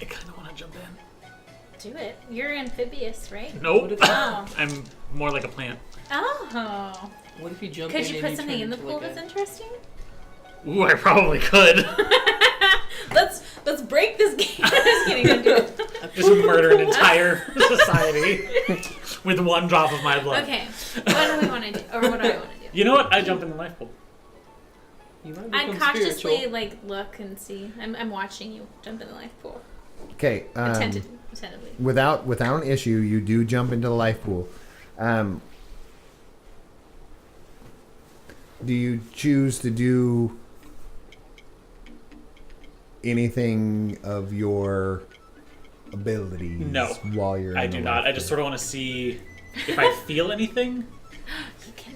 B: I kind of want to jump in.
D: Do it. You're amphibious, right?
B: Nope.
D: Oh.
B: I'm more like a plant.
D: Oh.
E: What if you jump
D: Could
E: in
D: you
E: and
D: put something
E: turn
D: in the
E: into,
D: pool
E: like,
D: that's interesting?
B: Ooh, I probably could.
D: Let's break this game. Just kidding. Don't do it.
B: Just murder an entire society with one drop of my blood.
D: Okay. What do we want to do? Or what do I want to do?
B: You know what? I jump in the life pool.
E: You might
D: I
E: become
D: cautiously
E: spiritual.
D: look and see. I'm watching you jump in the life pool.
A: Okay.
D: Attentively.
A: Without an issue, you do jump into the life pool. Do you choose to do anything of your abilities
B: No,
A: while you're
B: I
A: in
B: do
A: the
B: not.
A: life
B: I just
A: pool?
B: sort of want to see if I feel anything
D: You can.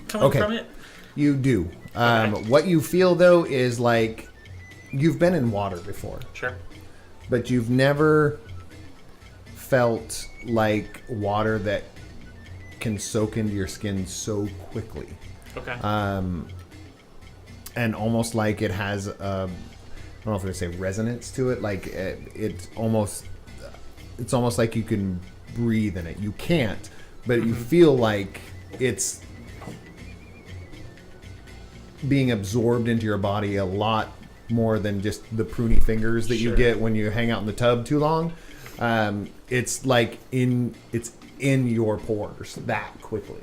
B: coming
A: Okay.
B: from it.
A: You do.
B: Okay.
A: What you feel though is like you've been in water before,
B: Sure.
A: but you've never felt like water that can soak into your skin so quickly.
B: Okay.
A: And almost like it has I don't know if I say resonance to it. Like it's almost like you can breathe in it. You can't, but you feel like it's being absorbed into your body a lot more than just the pruny fingers that you
B: Sure.
A: get when you hang out in the tub too long. It's like it's in your pores that quickly.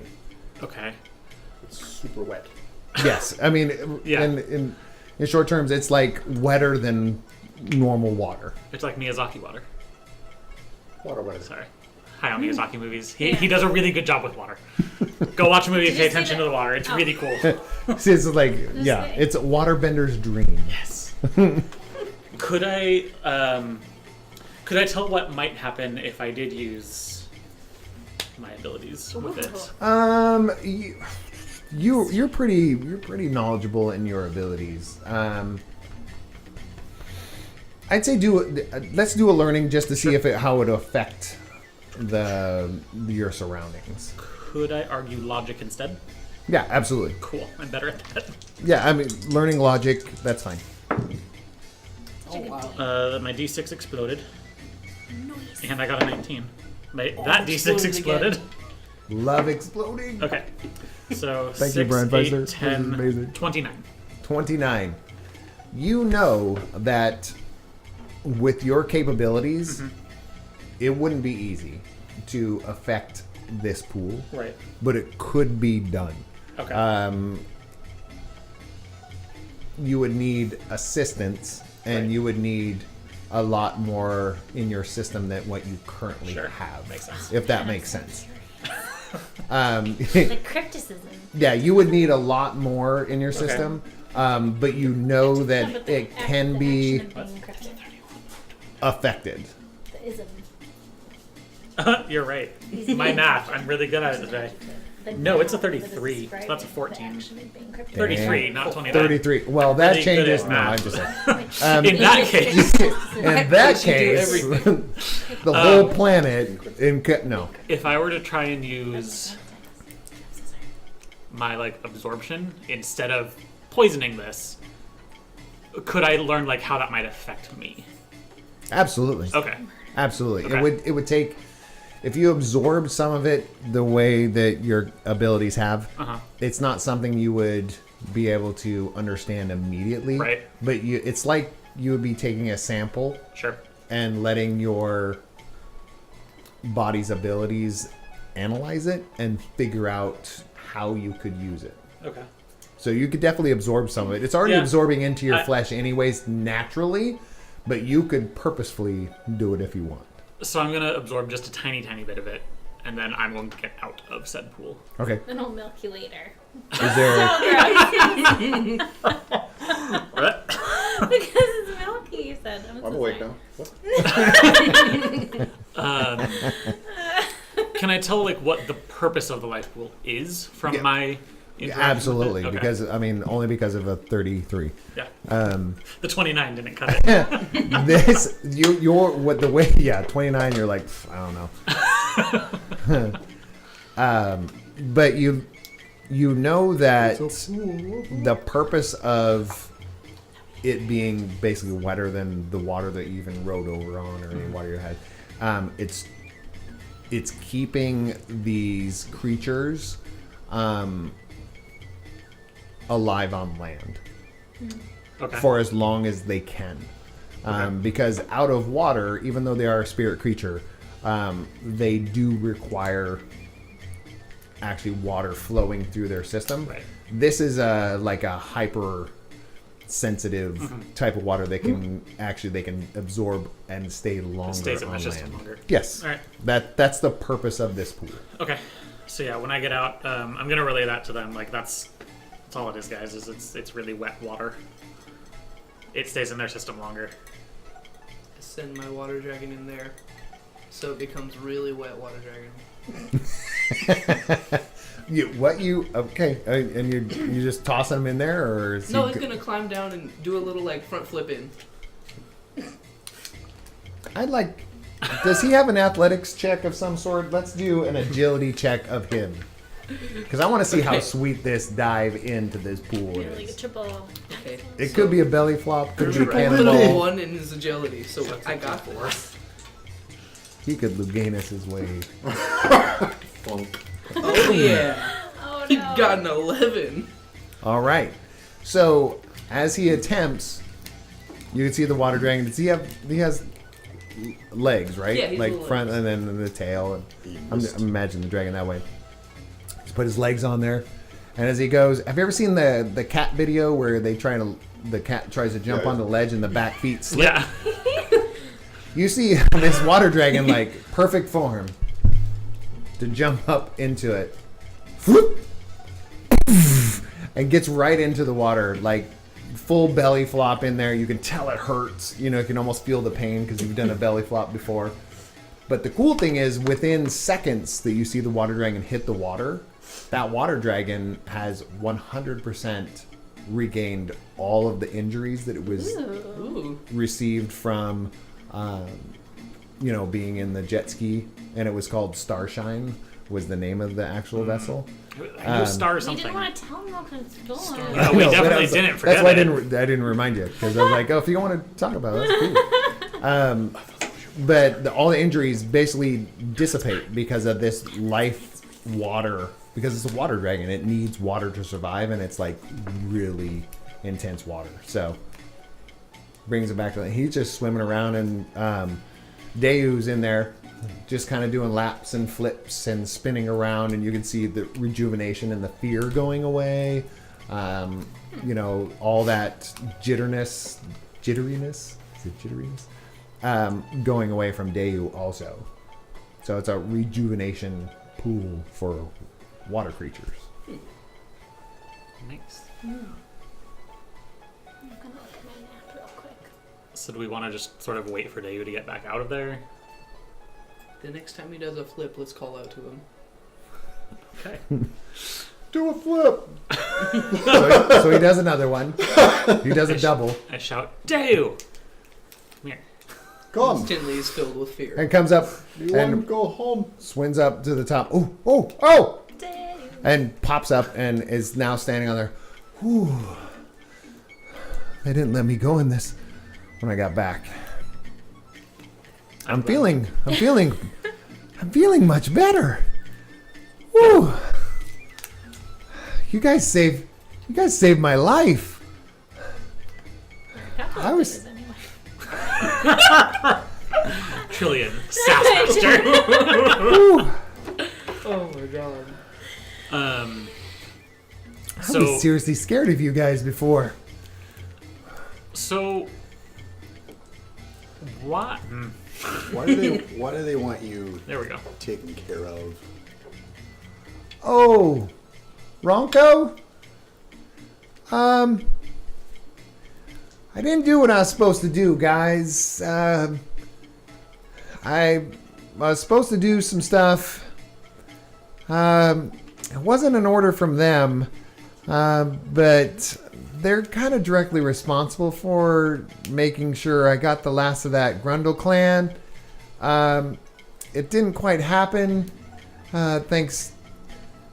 B: Okay.
C: It's super wet.
A: Yes, I mean,
B: Yeah.
A: in short terms, it's like wetter than normal water.
B: It's like Miyazaki water.
C: Water weather.
B: Sorry. Hayao Miyazaki movies. He does a really good job with water. Go watch a movie and
D: Did
B: pay
D: you see
B: attention
D: that-
B: to the water. It's
D: Oh.
B: really cool.
A: So it's like, yeah,
D: say-
A: it's a waterbender's dream.
B: Yes. Could I tell what might happen if I did use my abilities with it?
A: you're pretty knowledgeable in your abilities. I'd say let's do a learning just to see how it affect your surroundings.
B: Could I argue logic instead?
A: Yeah, absolutely.
B: Cool. I'm better at that.
A: Yeah, I mean, learning logic, that's fine.
E: Oh wow.
B: My D6 exploded,
D: Noise.
B: and I got a 19. That D6
E: exploded
B: exploded.
E: again.
A: Love exploding.
B: Okay. So
A: Thank
B: 6,
A: you, Brian
B: 8,
A: Pfizer. This is
B: 10,
A: amazing.
B: 29.
A: 29. You know that with your capabilities, it wouldn't be easy to affect this pool,
B: Right.
A: but it could be done.
B: Okay.
A: You would need assistance, and
B: Right.
A: you would need a lot more in your system than what you currently
B: Sure.
A: have.
B: Makes sense.
A: If that makes sense.
D: The crypticism.
A: Yeah, you would need a lot more in your system, but you know
D: No,
A: that
D: but the
A: it can be
D: action of being cryptic.
A: affected.
D: The ism.
B: You're right. My math, I'm really good at it today. No, it's a 33, so that's a 14. 33, not 29.
A: 33. Well, that
B: Really good
A: changes.
B: at
A: No,
B: math.
A: I'm just saying.
B: In that case,
A: In that
E: She do
A: case,
E: everything.
A: the whole planet no.
B: if I were to try and use my absorption instead of poisoning this, could I learn how that might affect me?
A: Absolutely.
B: Okay.
A: Absolutely.
B: Okay.
A: It would take, if you absorb some of it the way that your abilities have, it's not something you would be able to understand immediately.
B: Right.
A: But it's like you would be taking a sample
B: Sure.
A: and letting your body's abilities analyze it and figure out how you could use it.
B: Okay.
A: So you could definitely absorb some of it. It's already
B: Yeah.
A: absorbing into your
B: I-
A: flesh anyways naturally, but you could purposefully do it if you want.
B: So I'm gonna absorb just a tiny, tiny bit of it, and then I'm going to get out of said pool.
A: Okay.
D: Then I'll milk you later.
A: Is there
B: What?
D: Because it's milky, you said.
C: I'm awake now. What?
B: Can I tell what the purpose of the life pool is from
A: Yeah.
B: my
A: Yeah,
B: interaction with
A: absolutely,
B: it? Okay.
A: because only because of a 33.
B: Yeah.
A: Um,
B: The 29 didn't cut it.
A: this you're what the way 29. You're like I don't know. But you know that the purpose of it being basically wetter than the water that you even rode over on or any water you had, it's keeping these creatures alive on land
B: Okay.
A: for as long as they can. Because out of water, even though they are a spirit creature, they do require actually water flowing through their system.
B: Right.
A: This is a hyper sensitive type of water that can they can absorb and stay longer
B: It stays in
A: on
B: my system
A: land.
B: longer.
A: Yes.
B: All right.
A: That's the purpose of this pool.
B: Okay. So yeah, when I get out, I'm gonna relay that to them. That's all it is, guys. Is it's really wet water. It stays in their system longer.
E: I send my water dragon in there, so it becomes really wet water dragon.
A: Okay, and you just tossing them in there, or is
E: No,
A: he
E: it's gonna climb down and do a little front flip in.
A: I'd like. Does he have an athletics check of some sort? Let's do an agility check of him, because I want to see how sweet this dive into this pool
D: Like a
A: is.
D: triple.
E: Okay.
A: It could be a belly flop, could be a
E: Triple
A: cannonball.
E: 1 in his agility, so I got this.
A: He could Luganus his way.
C: Funk.
E: Oh yeah,
D: Oh
E: he
D: no.
E: got an 11.
A: All right. So as he attempts, you can see the water dragon. Does he have? He has legs, right?
E: Yeah, he's
A: like
E: little
A: front
E: legs.
A: and then the tail. And I'm
C: Yes.
A: imagining the dragon that way. He's put his legs on there, and as he goes, have you ever seen the cat video where the cat tries to jump
C: Yeah.
A: on the ledge and the back feet slip?
B: Yeah.
A: You see this water dragon perfect form to jump up into it, whoop, and gets right into the water, full belly flop in there. You can tell it hurts. You can almost feel the pain because you've done a belly flop before. But the cool thing is, within seconds that you see the water dragon hit the water, that water dragon has 100% regained all of the injuries that it was
E: Ooh.
A: received from, being in the jet ski, and it was called Starshine was the name of the actual vessel.
B: I knew Star or
D: We
B: something.
D: didn't want to tell them because it's stolen.
B: No, we
A: No, but
B: definitely
A: I was-
B: didn't forget
A: That's why
B: it.
A: I didn't remind you, because I was like, oh, if you want to talk about it, that's cool. But all the injuries basically dissipate because of this life water, because it's a water dragon. It needs water to survive, and it's like really intense water. So brings it back to he's just swimming around, and Deu's in there just kind of doing laps and flips and spinning around, and you can see the rejuvenation and the fear going away. All that jitteriness, is it jitteriness? Going away from Deu also. So it's a rejuvenation pool for water creatures.
B: Nice.
D: I'm gonna look at my map real quick.
B: So do we want to just sort of wait for Dayu to get back out of there?
E: The next time he does a flip, let's call out to him.
B: Okay.
C: Do a flip.
A: So he does another one. He does a double
B: I shout, Dayu! Come here.
C: Come.
E: Instantly is filled with fear.
A: and comes up
C: You want to
A: and
C: go home?
A: swims up to the top. Oh!
D: Dang.
A: And pops up and is now standing on there. Whew. They didn't let me go in this when I got back. I'm feeling much better. Woo! You guys saved my life. I was-
D: Anyway.
B: Trillion. Sassmaster.
A: Woo!
E: Oh my god.
A: I was
B: So,
A: seriously scared of you guys before.
B: so, what?
G: Why do they want you
B: There we go.
G: taken care of?
A: Oh, Ronco? I didn't do what I was supposed to do, guys. I was supposed to do some stuff. It wasn't an order from them, but they're kind of directly responsible for making sure I got the last of that Grundle clan. It didn't quite happen, thanks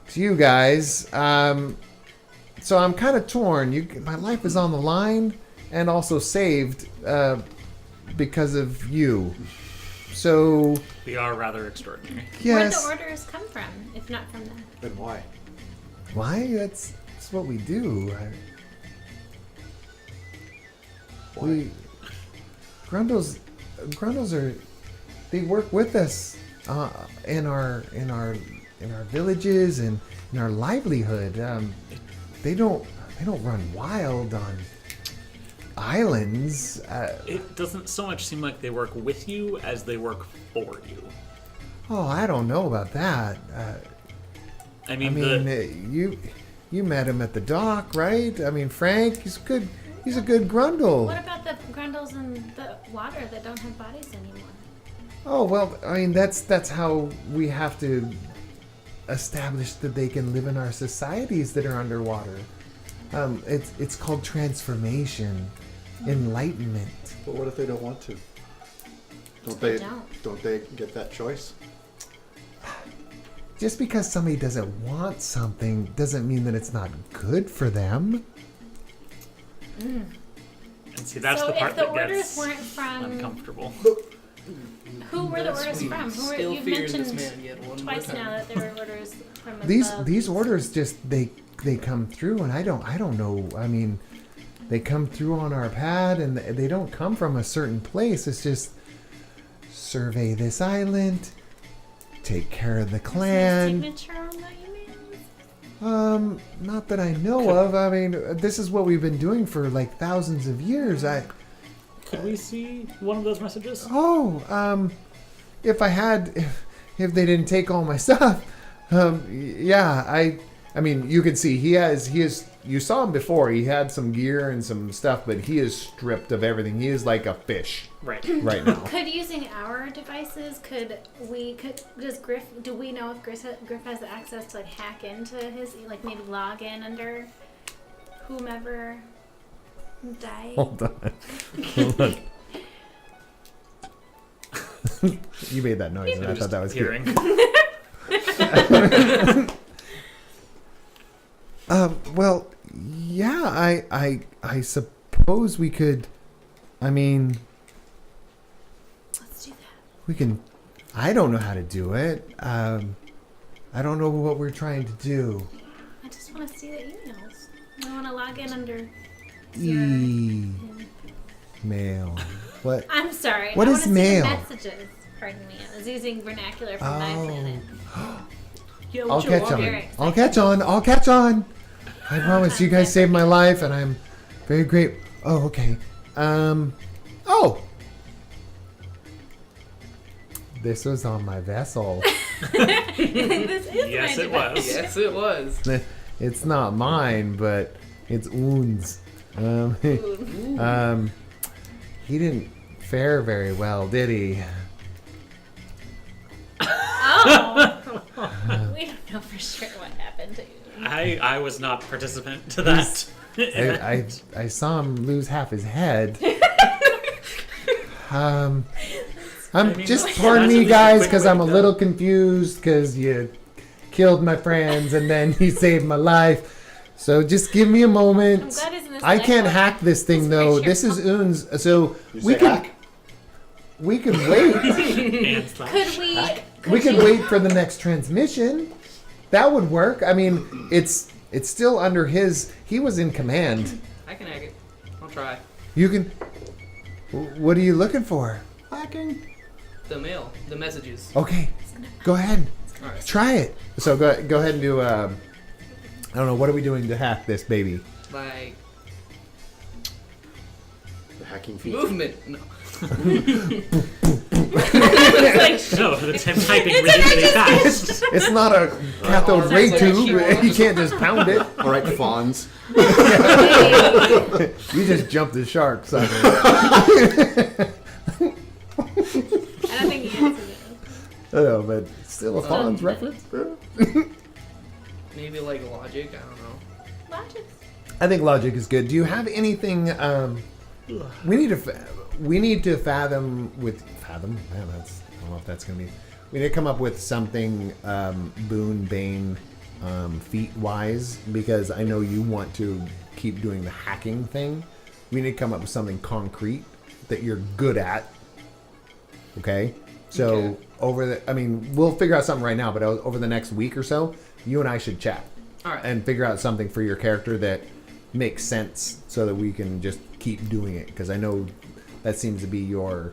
A: to you guys. So I'm kind of torn. My life is on the line, and also saved because of you. So
B: We are rather extraordinary.
A: yes,
D: Where'd the orders come from, if not from them?
G: And why?
A: why? That's what we do.
G: Why?
A: Grundles are. They work with us in our villages and in our livelihood. They don't run wild on islands.
B: It doesn't so much seem like they work with you as they work for you.
A: Oh, I don't know about that.
B: I
A: I
B: mean,
A: mean, you met him at the dock, right? I mean, Frank, he's good. He's a good Grundle.
D: What about the Grundles in the water that don't have bodies anymore?
A: Oh well, I mean that's how we have to establish that they can live in our societies that are underwater. It's called transformation, enlightenment.
C: But what if they don't want to?
D: They
C: Don't they get that choice?
A: Just because somebody doesn't want something doesn't mean that it's not good for them.
B: and see, that's
D: so
B: the part
D: if the
B: that
D: orders
B: gets
D: weren't from,
B: uncomfortable.
D: who were the
E: That's
D: orders
E: sweet.
D: from?
E: Still
D: You've
E: fear this
D: mentioned
E: man yet one more
D: twice
E: time.
D: now that there were orders from above.
A: These orders just they come through, and I don't know. I mean, they come through on our pad, and they don't come from a certain place. It's just survey this island, take care of the
D: Is there a
A: clan.
D: signature on the email?
A: Not that I know of. I mean, this is what we've been doing for like thousands of years.
B: Could we see one of those messages?
A: If if they didn't take all my stuff, yeah, I mean, you can see he has you saw him before. He had some gear and some stuff, but he is stripped of everything. He is like a fish
B: Right.
A: right now.
D: Could using our devices, do we know if Griff has access to like hack into his, like maybe log in under whomever died?
A: Hold on. Hold on. You made that noise, and I thought that was cute. Well, yeah, I suppose we could. I mean,
D: Let's do that.
A: we can. I don't know how to do it. I don't know what we're trying to do.
D: I just want to see the emails. I want to log in under.
A: Mail. What?
D: I'm sorry.
A: What
D: I
A: is
D: wanna see
A: mail?
D: the messages. Pardon me. I was using vernacular from my planet.
E: Yeah,
A: I'll
E: what you
A: catch
E: want?
A: on.
D: Very
A: I'll catch on. I'll catch on. I promise. You guys saved my life, and I'm very great. Oh, okay. Oh. This was on my vessel.
D: This is
B: Yes,
D: my
B: it was.
D: device.
E: Yes, it was.
A: It's not mine, but it's Oon's. He didn't fare very well, did he?
D: Oh. We don't know for sure what happened to you.
B: I was not participant to that.
A: I saw him lose half his head. Just pardon me, guys, because I'm a little confused because you killed my friends and then you saved my life. So just give me a
D: I'm
A: moment.
D: glad it's in this
A: I can't
D: deck.
A: hack this thing though. This is Oon's. So we can wait.
B: And
D: Could we?
A: We can wait for the next transmission. That would work. I mean, it's still under his. He was in command.
E: I can hack it. I'll try.
A: You can. What are you looking for?
G: Hacking.
E: The mail, the messages.
A: Okay, go ahead.
E: All right.
A: Try it. So go ahead and do. I don't know. What are we doing to hack this baby?
E: Like
C: The hacking feat.
E: movement. No.
B: no, it's him typing really, really fast.
A: It's not a cathode ray
E: Sounds like a
A: tube.
E: keyboard.
A: You can't just pound it.
C: All right, fawns.
A: You just jumped the shark, sucker.
D: I don't think he answered it.
A: Oh, but still a Fawn's reference.
E: Maybe like logic. I don't know.
D: Logic.
A: I think logic is good. Do you have anything? We need to fathom. Man, I don't know if that's gonna be. We need to come up with something Boone Bane feat wise because I know you want to keep doing the hacking thing. We need to come up with something concrete that you're good at. Okay. So we'll figure out something right now, but over the next week or so, you and I should chat.
E: All right.
A: And figure out something for your character that makes sense so that we can just keep doing it because I know that seems to be your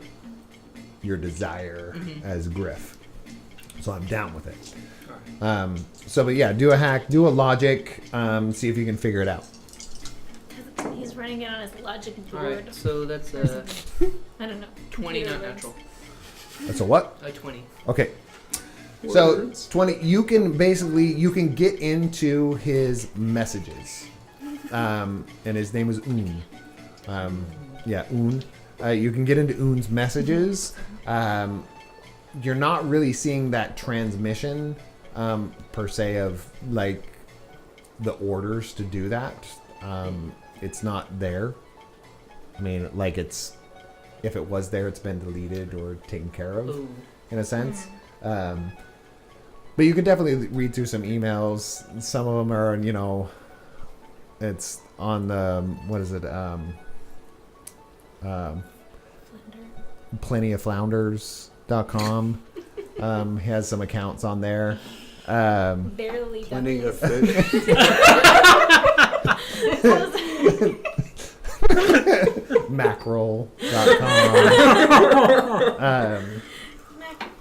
A: desire as Griff. So I'm down with it.
E: All right.
A: But yeah, do a hack, do a logic, see if you can figure it out.
D: He's running it on his logic
E: All
D: board.
E: right. So that's
D: I don't know.
E: 20, not
D: Computer
E: natural.
A: That's a what?
E: 20.
A: Okay.
C: Words.
A: So 20. You can get into his messages, and his name is Oon. Yeah, Oon. You can get into Oon's messages. You're not really seeing that transmission per se of like the orders to do that. It's not there. I mean, like if it was there, it's been deleted or taken care of
E: Ooh.
A: in a sense. But you can definitely read through some emails. Some of them are, it's on the, what is it? Plentyofflounders.com. Has some accounts on there.
D: Barely
G: Plenty of
D: doubles.
G: fish.
A: Mackerel.com.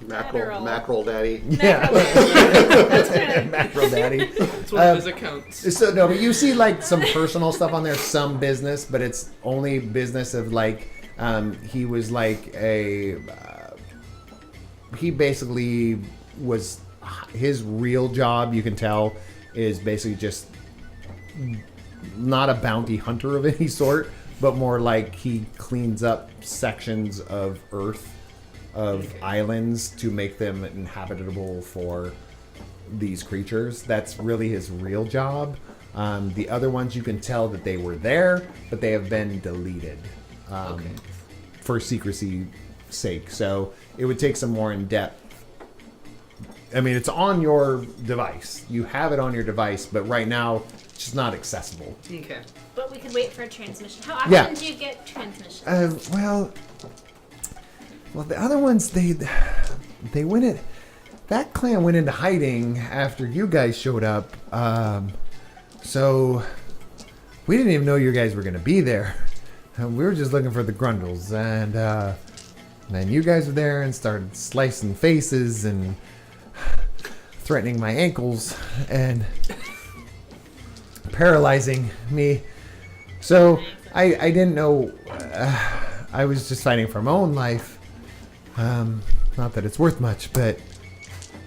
C: Mackerel daddy.
A: Yeah.
D: That's right.
A: Mackerel daddy.
E: It's one of his accounts.
A: So no, but you see like some personal stuff on there, some business, but it's only business of like he was like he basically was his real job, you can tell, is basically just not a bounty hunter of any sort, but more like he cleans up sections of Earth, of islands to make them inhabitable for these creatures. That's really his real job. The other ones, you can tell that they were there, but they have been deleted for secrecy sake. So it would take some more in-depth. I mean, it's on your device. You have it on your device, but right now it's just not accessible.
E: Okay.
D: But we could wait for a transmission. How often do you get transmissions?
A: Well, the other ones, they went in. That clan went into hiding after you guys showed up. So we didn't even know you guys were gonna be there. We were just looking for the Grundles, and then you guys were there and started slicing faces and threatening my ankles and paralyzing me. So I didn't know. I was just fighting for my own life. Not that it's worth much, but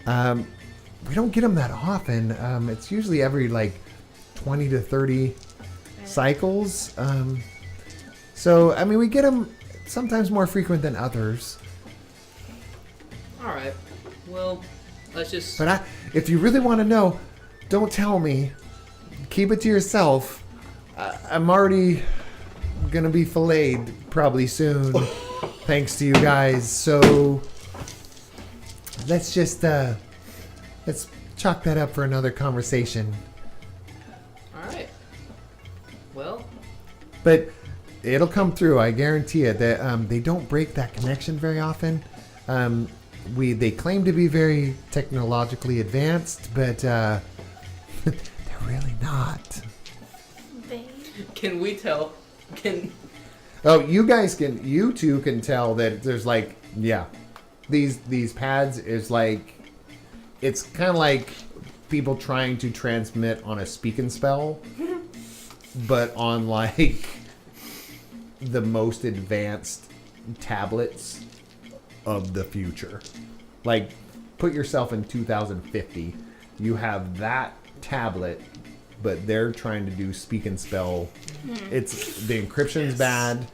A: we don't get them that often. It's usually every like 20 to 30 cycles. So I mean, we get them sometimes more frequent than others.
E: All right. Well, let's just.
A: But if you really want to know, don't tell me. Keep it to yourself. I'm already gonna be filleted probably soon, thanks to you guys. So let's just let's chalk that up for another conversation.
E: All right. Well.
A: But it'll come through. I guarantee it. That they don't break that connection very often. They claim to be very technologically advanced, but they're really not.
E: Can we tell?
A: Oh, you two can tell that there's like, these pads is like, it's kind of like people trying to transmit on a speak and spell, but on like the most advanced tablets of the future. Like, put yourself in 2050. You have that tablet, but they're trying to do speak and spell. It's the encryption's bad.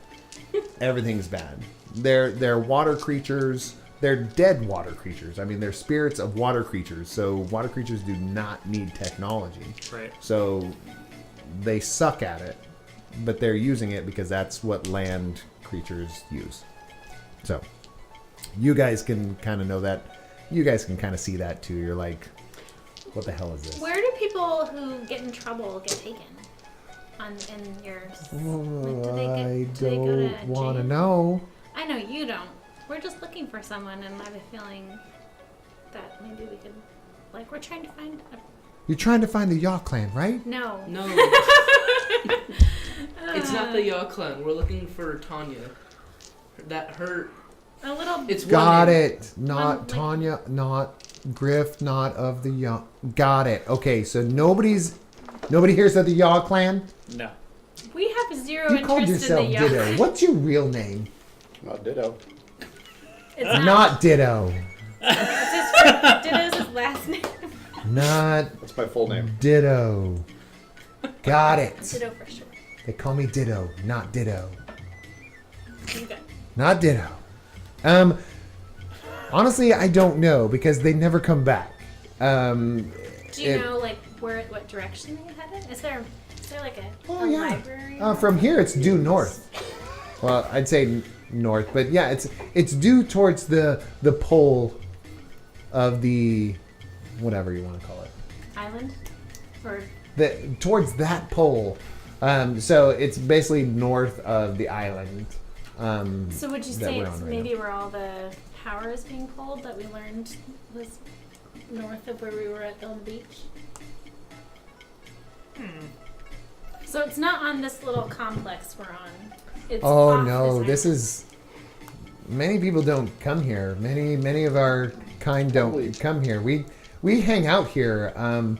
A: Everything's bad. They're water creatures. They're dead water creatures. I mean, they're spirits of water creatures. So water creatures do not need technology.
B: Right.
A: So they suck at it, but they're using it because that's what land creatures use. So you guys can kind of know that. You guys can kind of see that too. You're like, what the hell is this?
D: Where do people who get in trouble get taken? In yours?
A: I
D: do they go to
A: don't want to
D: jail?
A: know.
D: I know you don't. We're just looking for someone, and I have a feeling that maybe we could, like, we're trying to find a...
A: You're trying to find the Yaw clan, right?
D: No.
E: No. It's not the Yaw clan. We're looking for Tanya. Her.
D: A little...
E: It's
A: Got
E: one name.
A: it. Not
D: One, like-
A: Tanya, not Griff, not of the Yaw. Got it. Okay, so nobody hears of the Yaw clan?
B: No.
D: We have zero
A: You called
D: interest in
A: yourself
D: the young.
A: Ditto. What's your real name?
C: Not ditto.
D: It's
A: Not Ditto.
D: Ditto's his last name.
A: Not
C: That's my full name.
A: Ditto. Got it.
D: Ditto for sure.
A: They call me Ditto, not Ditto.
D: You got
A: Not Ditto. Honestly, I don't know because they never come back.
D: Do you know, like, what direction they headed? Is there like a library?
A: From here, it's due north. Well, I'd say north, but yeah, it's due towards the pole of the whatever you want to call it.
D: Island? Or
A: Towards that pole. So it's basically north of the island.
D: so would you
A: that
D: say
A: we're
D: it's
A: on right
D: maybe where all the power is being pulled that we learned was north of where we were at on the beach? So it's not on this little complex we're on. It's
A: Oh
D: off
A: no,
D: this
A: this is. Many people don't come here. Many of our kind don't come here. We hang out here. I'm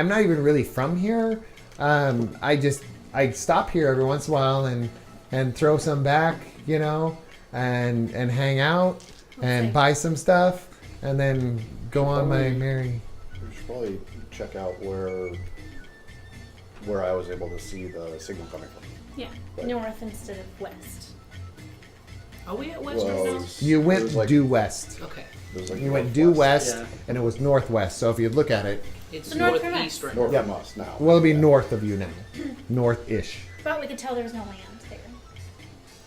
A: not even really from here. I stop here every once in a while and throw some back, you know, and hang out and
D: Okay.
A: buy some stuff and then go on my merry.
C: We should probably check out where where I was able to see the signal coming from.
D: Yeah,
C: But-
D: north instead of west.
E: Are we at west
C: Well,
E: right
C: it
E: now?
C: was-
A: You
C: it
A: went
C: was like-
A: due west.
E: Okay.
C: it was like
A: You went due west,
B: Yeah.
A: and it was northwest. So if you look at it,
E: It's
D: So north or
E: northeast
D: west?
E: right
C: North
E: now.
C: from us now.
A: well, it'll be
C: Yeah.
A: north of you now, north-ish.
D: But we could tell there was no land there.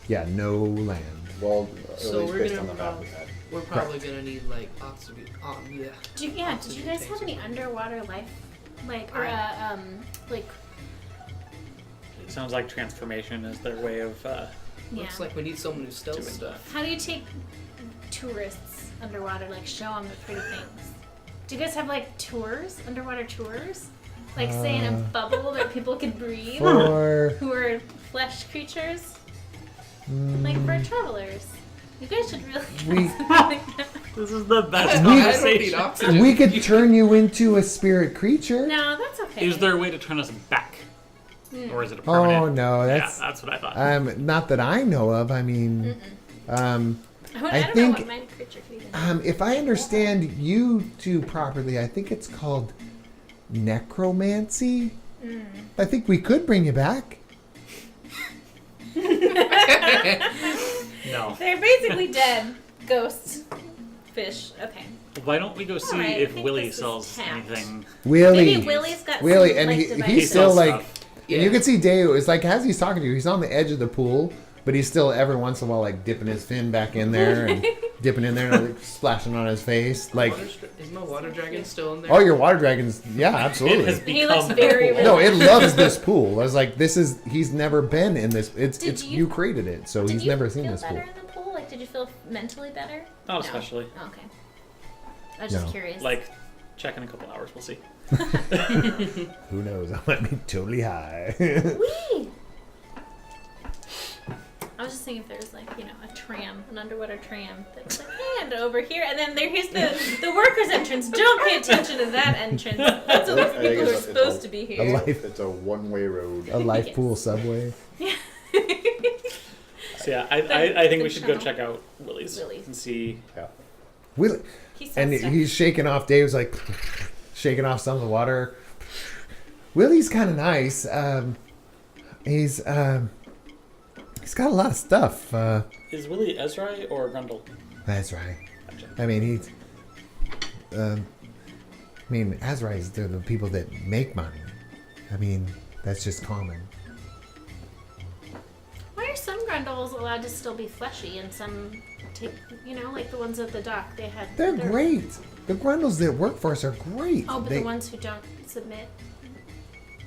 A: Yeah, no land.
C: Well, at
E: So
C: least
E: we're
C: based
E: gonna
C: on the map we had.
E: We're probably gonna need like oxygen. Yeah.
D: Did you guys have any underwater life, like like
B: It sounds like transformation is their way of.
D: yeah?
E: Looks like we need someone who stealth
B: Doing
E: stuff.
D: How do you take tourists underwater? Like show them the pretty things. Do you guys have like tours, underwater tours? Like say in a bubble that people could breathe,
A: For
D: who are flesh creatures, like for travelers. You guys should really.
B: This is the best
E: I don't need
B: conversation.
E: oxygen.
A: we could turn you into a spirit creature.
D: No, that's okay.
B: Is there a way to turn us back, or is it a
A: Oh
B: permanent?
A: no, that's
B: yeah, that's what I thought.
A: not that I know of. I mean,
D: I
A: I
D: don't know
A: think-
D: what mind creature could even.
A: if I understand you two properly, I think it's called necromancy. I think we could bring you back.
B: No.
D: They're basically dead ghosts, fish. Okay.
B: Why don't we go see
D: Alright, I
B: if
D: think
B: Willie
D: this is
B: sells
D: tapped.
B: anything?
A: Willie,
D: Maybe Willie's got
A: Willie,
D: some,
A: and
D: like,
A: he's
D: devices.
A: still
B: sells
A: like,
B: stuff.
A: and you can see Deo. It's like as he's talking to you, he's on the edge of the pool, but he's still every once in a while like dipping his fin back in there and dipping in there and like, splashing on his face. Like,
E: Is my water dragon still in there?
A: oh, your water dragons, yeah,
B: It has
A: absolutely.
D: He looks
B: become
D: very
B: cool.
A: No, it loves this pool. I was like, this is he's never been in this. It's
D: Did
A: it's
D: you-
A: you created it, so
D: Did
A: he's
D: you
A: never seen
D: feel
A: this pool.
D: better in the pool? Like, did you feel mentally better?
B: Not
D: No.
B: especially.
D: Oh, okay. I was just
A: No.
D: curious.
B: Like, check in a couple hours. We'll see.
A: Who knows? I might be totally high.
D: Whee! I was just thinking if there was like, a tram, an underwater tram that's like, and over here, and then here's the workers' entrance. Don't pay attention to that entrance. That's only for
C: I think
D: people who are
C: it's a-
D: supposed to be
A: a
D: here.
A: life,
C: It's a one-way road.
A: a life
D: Yes.
A: pool subway.
B: So yeah, I think
D: the
B: we should go
D: channel.
B: check out Willie's
D: Willie's.
B: and see.
C: Yeah.
A: Willie,
D: He says
A: and
D: stuff.
A: he's shaking off. Dave's like shaking off some of the water. Willie's kind of nice. He's got a lot of stuff.
B: Is Willie Ezra or Grundle?
A: That's right.
B: Gotcha.
A: I mean, he's. Azrael's they're the people that make money. I mean, that's just common.
D: Why are some grundles allowed to still be fleshy and some take, like the ones at the dock? They had.
A: They're great. The Grundles that work for us are great.
D: Oh, but
A: They-
D: the ones who don't submit,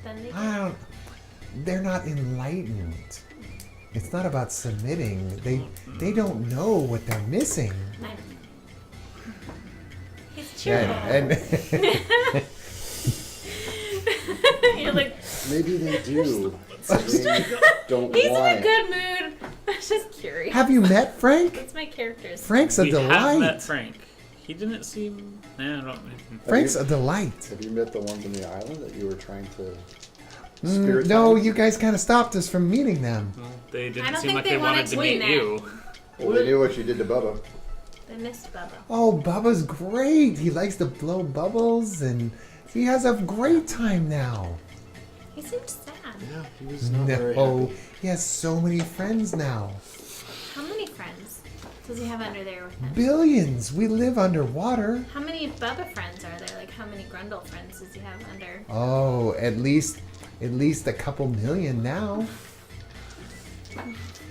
D: then they.
A: I don't. They're not enlightened. It's not about submitting. They don't know what they're missing.
D: He's cheerful.
A: And
D: You're like,
C: Maybe they do. They don't
D: he's in
C: want
D: a
C: it.
D: good mood. I'm just curious.
A: have you met Frank?
D: That's my characters.
A: Frank's a
B: We have met
A: delight.
B: Frank. He didn't seem. I don't.
A: Frank's a delight.
C: Have you met the ones on the island that you were trying to spirit
A: No,
C: time?
A: you guys kind of stopped us from meeting them.
B: They
D: I
B: didn't
D: don't
B: seem
D: think
B: like
D: they
B: they
D: wanted
B: wanted to
D: to
B: meet
D: meet
B: you.
C: Well, they knew what you did to Bubba.
D: I missed Bubba.
A: Oh, Bubba's great. He likes to blow bubbles and he has a great time now.
D: He seemed sad.
G: Yeah, he was not very
A: No,
G: happy.
A: he has so many friends now.
D: How many friends does he have under there with him?
A: Billions. We live underwater.
D: How many Bubba friends are there? Like, how many Grundle friends does he have under?
A: Oh, at least a couple million now.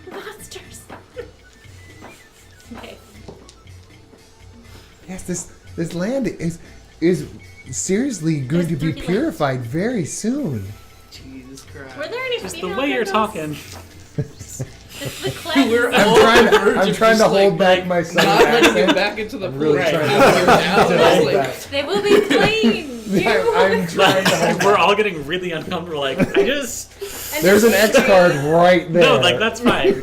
D: Monsters. Okay.
A: Yes, this land is seriously going to
D: There's
A: be
D: 3
A: purified very soon.
E: Jesus Christ.
D: Were there any
B: Just the
D: female
B: way you're
D: Grundles?
B: talking.
D: It's the cleanse.
E: We're
A: I'm
E: all
A: trying
E: on the verge
A: I'm
E: of
A: trying to
E: just,
A: hold
E: like,
A: back my southern
E: not letting you
A: accent.
E: back into the
A: I'm
E: pool.
A: really
B: Right.
A: trying to
E: You're now,
A: to
E: it's
A: hold
E: like-
A: back.
D: They will be clean.
A: I'm trying to hold
B: We're
A: back.
B: all getting really uncomfortable. Like, I just.
A: There's an X card right there.
B: No, like, that's fine.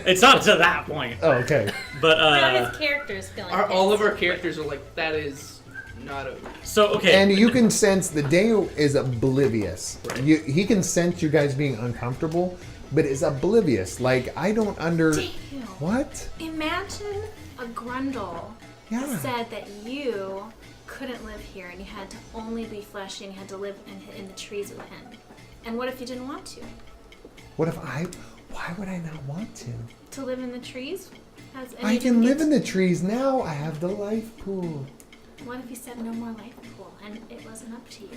B: It's not to that point.
A: Oh, okay.
B: But,
D: His characters feeling
E: all of
D: pissed.
E: our characters are like, that is not okay.
B: so, okay.
A: And you can sense the Deo is oblivious. He can sense you guys being uncomfortable, but is oblivious. Like, I don't
D: Damn.
A: What?
D: Imagine a Grundle
A: Yeah.
D: said that you couldn't live here and you had to only be fleshy and you had to live in the trees with him. And what if you didn't want to?
A: Why would I not want to?
D: To live in the trees?
A: I can live in the trees now. I have the life pool.
D: What if you said no more life pool and it wasn't up to you?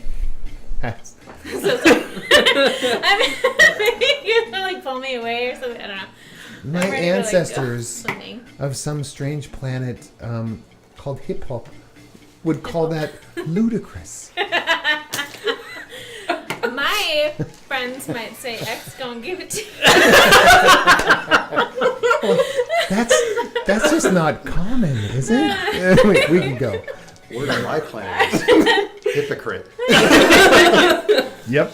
A: That's-
D: So sorry. I mean, you're gonna like pull me away or something. I don't know.
A: My
D: I'm ready to, like, go
A: ancestors
D: swimming.
A: of some strange planet called hip hop would call that ludicrous.
D: My friends might say, X gonna give it to you.
A: That's just not common, is it? Wait, we can go.
C: Word on my planet is hypocrite.
A: Yep.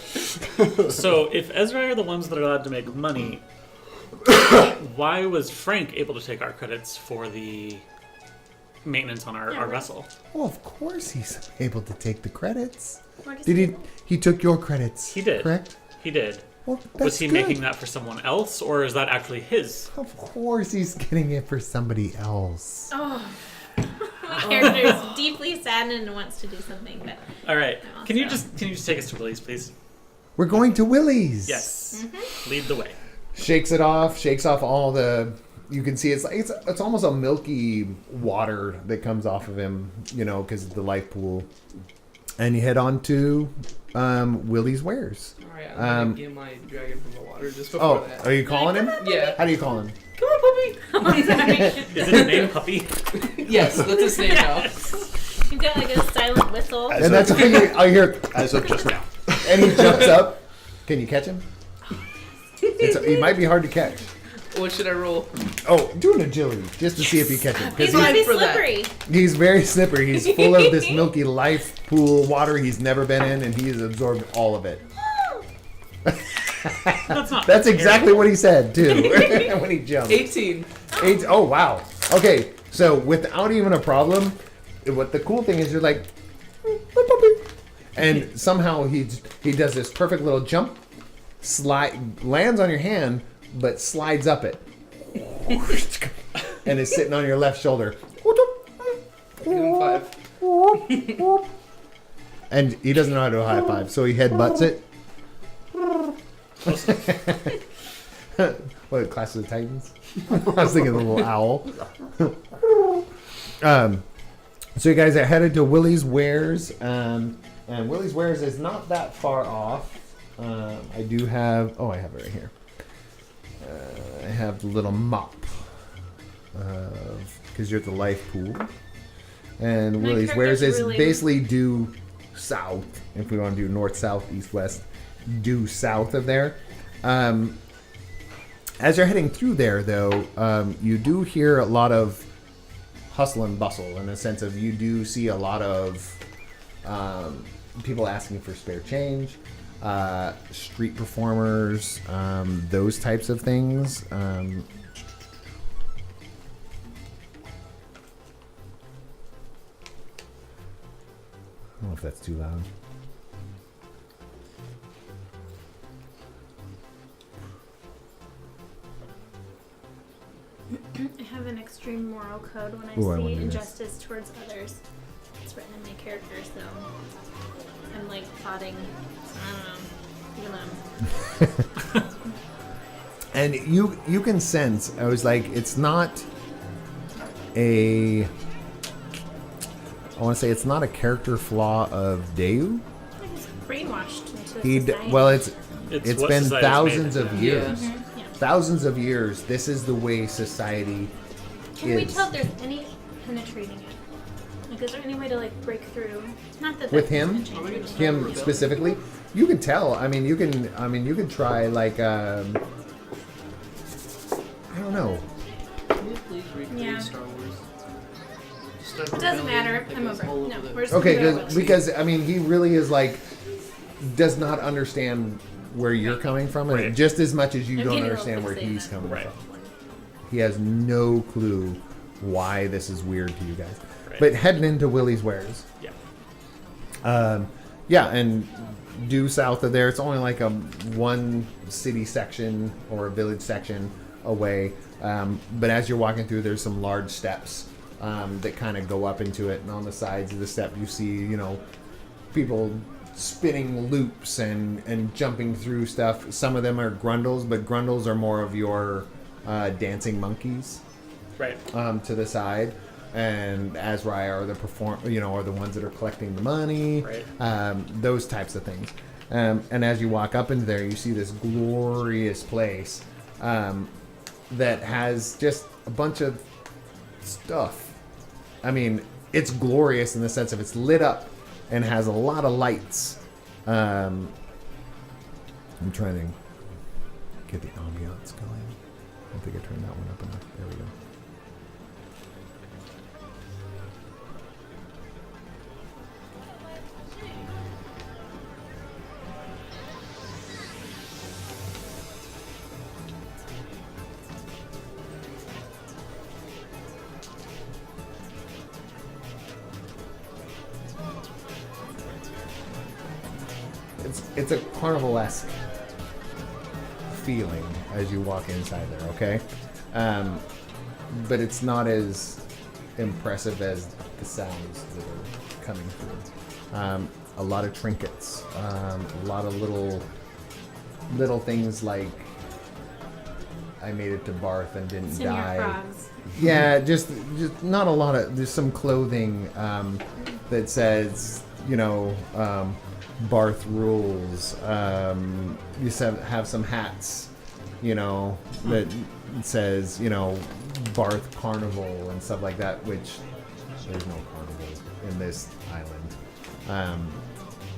B: So if Ezra are the ones that are allowed to make money, why was Frank able to take our credits for the maintenance on our vessel?
A: Well, of course he's able to take the credits.
D: Where does
A: Did
D: he
A: he? He took your credits.
B: He did.
A: Correct?
B: He did.
A: Well, that's
B: Was he
A: good.
B: making that for someone else, or is that actually his?
A: Of course he's getting it for somebody else.
D: Oh. My character is deeply saddened and wants to do something, but
B: All right.
D: I'm
B: Can you
D: also-
B: just take us to Willie's, please?
A: We're going to Willie's.
B: Yes.
D: Mm-hmm.
B: Lead the way.
A: Shakes off all the. You can see it's almost a milky water that comes off of him, because of the life pool. And you head on to Willie's Wares.
E: Alright, I'm gonna get my dragon from the water just before
A: Oh,
E: that.
A: are you calling him?
E: Yeah.
A: How do you call him?
E: Come on, puppy!
D: I'm sorry.
B: Is his name Puppy?
E: Yes, that's his name now.
D: You've got like a silent whistle.
C: As
A: And
C: of-
A: that's all you hear.
C: As of just now.
A: And he jumps up. Can you catch him? He might be hard to catch.
E: What should I roll?
A: Oh, do an agility just to see if you catch him.
D: He's
A: Because
D: gonna be
E: for that.
D: slippery.
A: he's very slippery. He's full of this milky life pool water he's never been in, and he has absorbed all of it.
B: That's not.
A: That's exactly what he said, too, when he jumped.
E: 18.
A: Oh, wow. Okay, so without even a problem, what the cool thing is you're like, and somehow he does this perfect little jump, lands on your hand, but slides up it. And is sitting on your left shoulder.
E: Give him 5.
A: And he doesn't know how to do a high five, so he headbutts it. What, Clash of the Titans? I was thinking of the little owl. So you guys are headed to Willie's Wares, and Willie's Wares is not that far off. I do have, I have it right here. I have the little map, because you're at the life pool. And
D: My
A: Willie's Wares is
D: character's really-
A: basically due south, if we want to do north, south, east, west, due south of there. As you're heading through there, though, you do hear a lot of hustle and bustle, in the sense of you do see a lot of people asking for spare change, street performers, those types of things. I don't know if that's too loud.
D: I have an extreme moral code when I
A: Ooh, I
D: see
A: wanna do this.
D: injustice towards others. It's written in my character, so I'm like plotting. So I don't know. Leave alone.
A: And you can sense, I was like, it's not a, I want to say it's not a character flaw of Deu.
D: I was brainwashed into
A: He
D: society.
A: well, it's
B: what
A: been
B: society's
A: thousands
B: made.
A: of
E: Yeah.
A: years.
D: Yeah.
A: Thousands of years. This is the way society
D: Can we
A: is.
D: tell if there's any penetrating it? Like, is there any way to like break through? Not that
A: With
D: that's
A: him?
D: gonna change anything.
A: Him specifically, you can tell. I mean, you can try like I don't know.
E: Can you please recreate
D: Yeah.
E: Star Wars? Just start
D: It doesn't
E: rebellion,
D: matter.
E: that
D: I'm
E: goes
D: over.
E: all
D: No,
E: the-
D: we're just
A: Okay,
D: gonna go
A: because I mean, he really is like does not understand where you're coming from, and
B: Right.
A: just as much as you
D: I'm
A: don't
D: getting a
A: understand
D: little
A: where
D: fixated
A: he's
D: on
A: coming
B: Right.
A: from. He has no clue why this is weird to you guys.
B: Right.
A: But heading into Willie's Wares.
B: Yeah.
A: Yeah, and due south of there, it's only like a one city section or a village section away. But as you're walking through, there's some large steps that kind of go up into it, and on the sides of the step, you see, people spinning loops and jumping through stuff. Some of them are grundles, but grundles are more of your dancing monkeys
B: Right.
A: to the side. And Azrai are are the ones that are collecting the money,
B: Right.
A: Those types of things. And as you walk up into there, you see this glorious place that has just a bunch of stuff. I mean, it's glorious in the sense of it's lit up and has a lot of lights. I'm trying to get the ambiance going. I don't think I turned that one up enough. There we go. It's a carnival-esque feeling as you walk inside there, okay? But it's not as impressive as the sounds that are coming through. A lot of trinkets, a lot of little things like I made it to Barth and didn't
D: Send your
A: die.
D: frogs.
A: Yeah, just not a lot of. There's some clothing that says, Barth rules. You have some hats, that says, Barth Carnival and stuff like that, which there's no carnival in this island.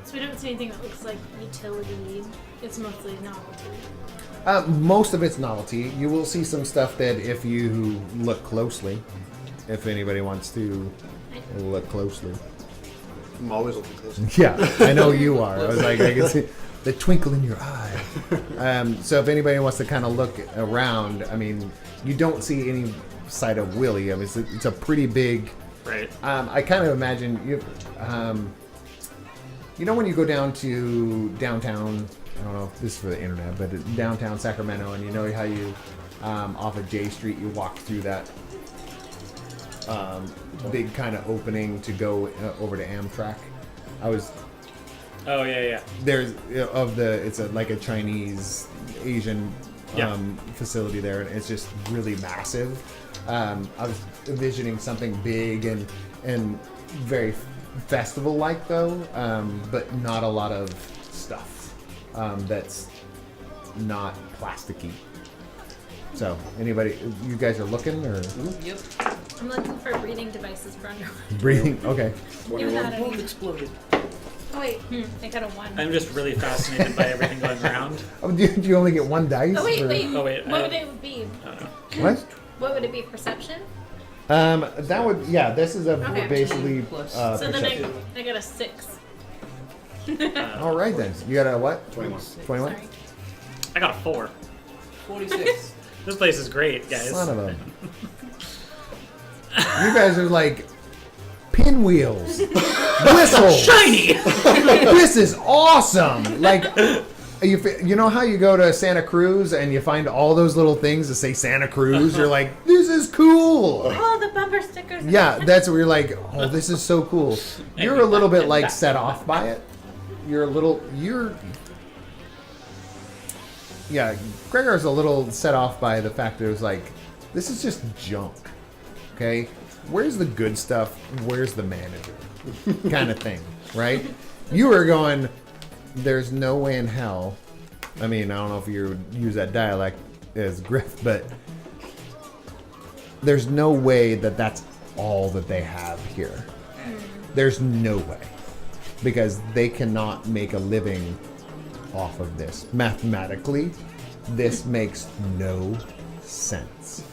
D: So we don't see anything that looks like utility. It's mostly novelty.
A: Most of it's novelty. You will see some stuff that if you look closely, if anybody wants to look closely.
C: I'm always looking close.
A: Yeah, I know you are. I was like, I can see the twinkle in your eye. So if anybody wants to kind of look around, I mean, you don't see any sight of Willie. I mean, it's a pretty big.
B: Right.
A: I kind of imagine you. When you go down to downtown, I don't know if this is for the internet, but downtown Sacramento, and you know how you off of J Street, you walk through that big kind of opening to go over to Amtrak.
B: Oh yeah.
A: There's it's like a Chinese Asian facility there, and it's just really massive. I was envisioning something big and very festival-like though, but not a lot of stuff that's not plasticky. So, anybody, you guys are looking or
E: Yep.
D: I'm looking for breathing devices for underwear.
A: breathing? Okay.
D: Even that I
E: Boom
D: mean.
E: exploded.
D: Oh wait, I got a 1.
B: I'm just really fascinated by everything going around.
A: Oh, do you only get one dice?
D: Oh wait,
A: or-
D: wait.
B: Oh, wait,
D: What would it be?
B: I don't know.
A: What?
D: What would it be? Perception?
A: That would, this is a
D: Okay.
A: basically
E: Plus-
D: So then
A: perception.
D: I got a 6.
A: All right then. You got a what?
C: 21.
A: 21?
D: Sorry.
B: I got a 4.
E: 46.
B: This place is great, guys.
A: Son of a. You guys are like pinwheels, whistles.
B: Shiny.
A: This is awesome. Like, you know how you go to Santa Cruz and you find all those little things that say Santa Cruz? You're like, this is cool.
D: Oh, the bumper stickers.
A: Yeah, that's where you're like, oh, this is so cool. You're a little bit like set off by it. Yeah, Gregor's a little set off by the fact that it was like, this is just junk. Okay? Where's the good stuff? Where's the manager? Kind of thing, right? You were going, there's no way in hell. I mean, I don't know if you use that dialect as Griff, but there's no way that that's all that they have here. There's no way. Because they cannot make a living off of this. Mathematically, this makes no sense.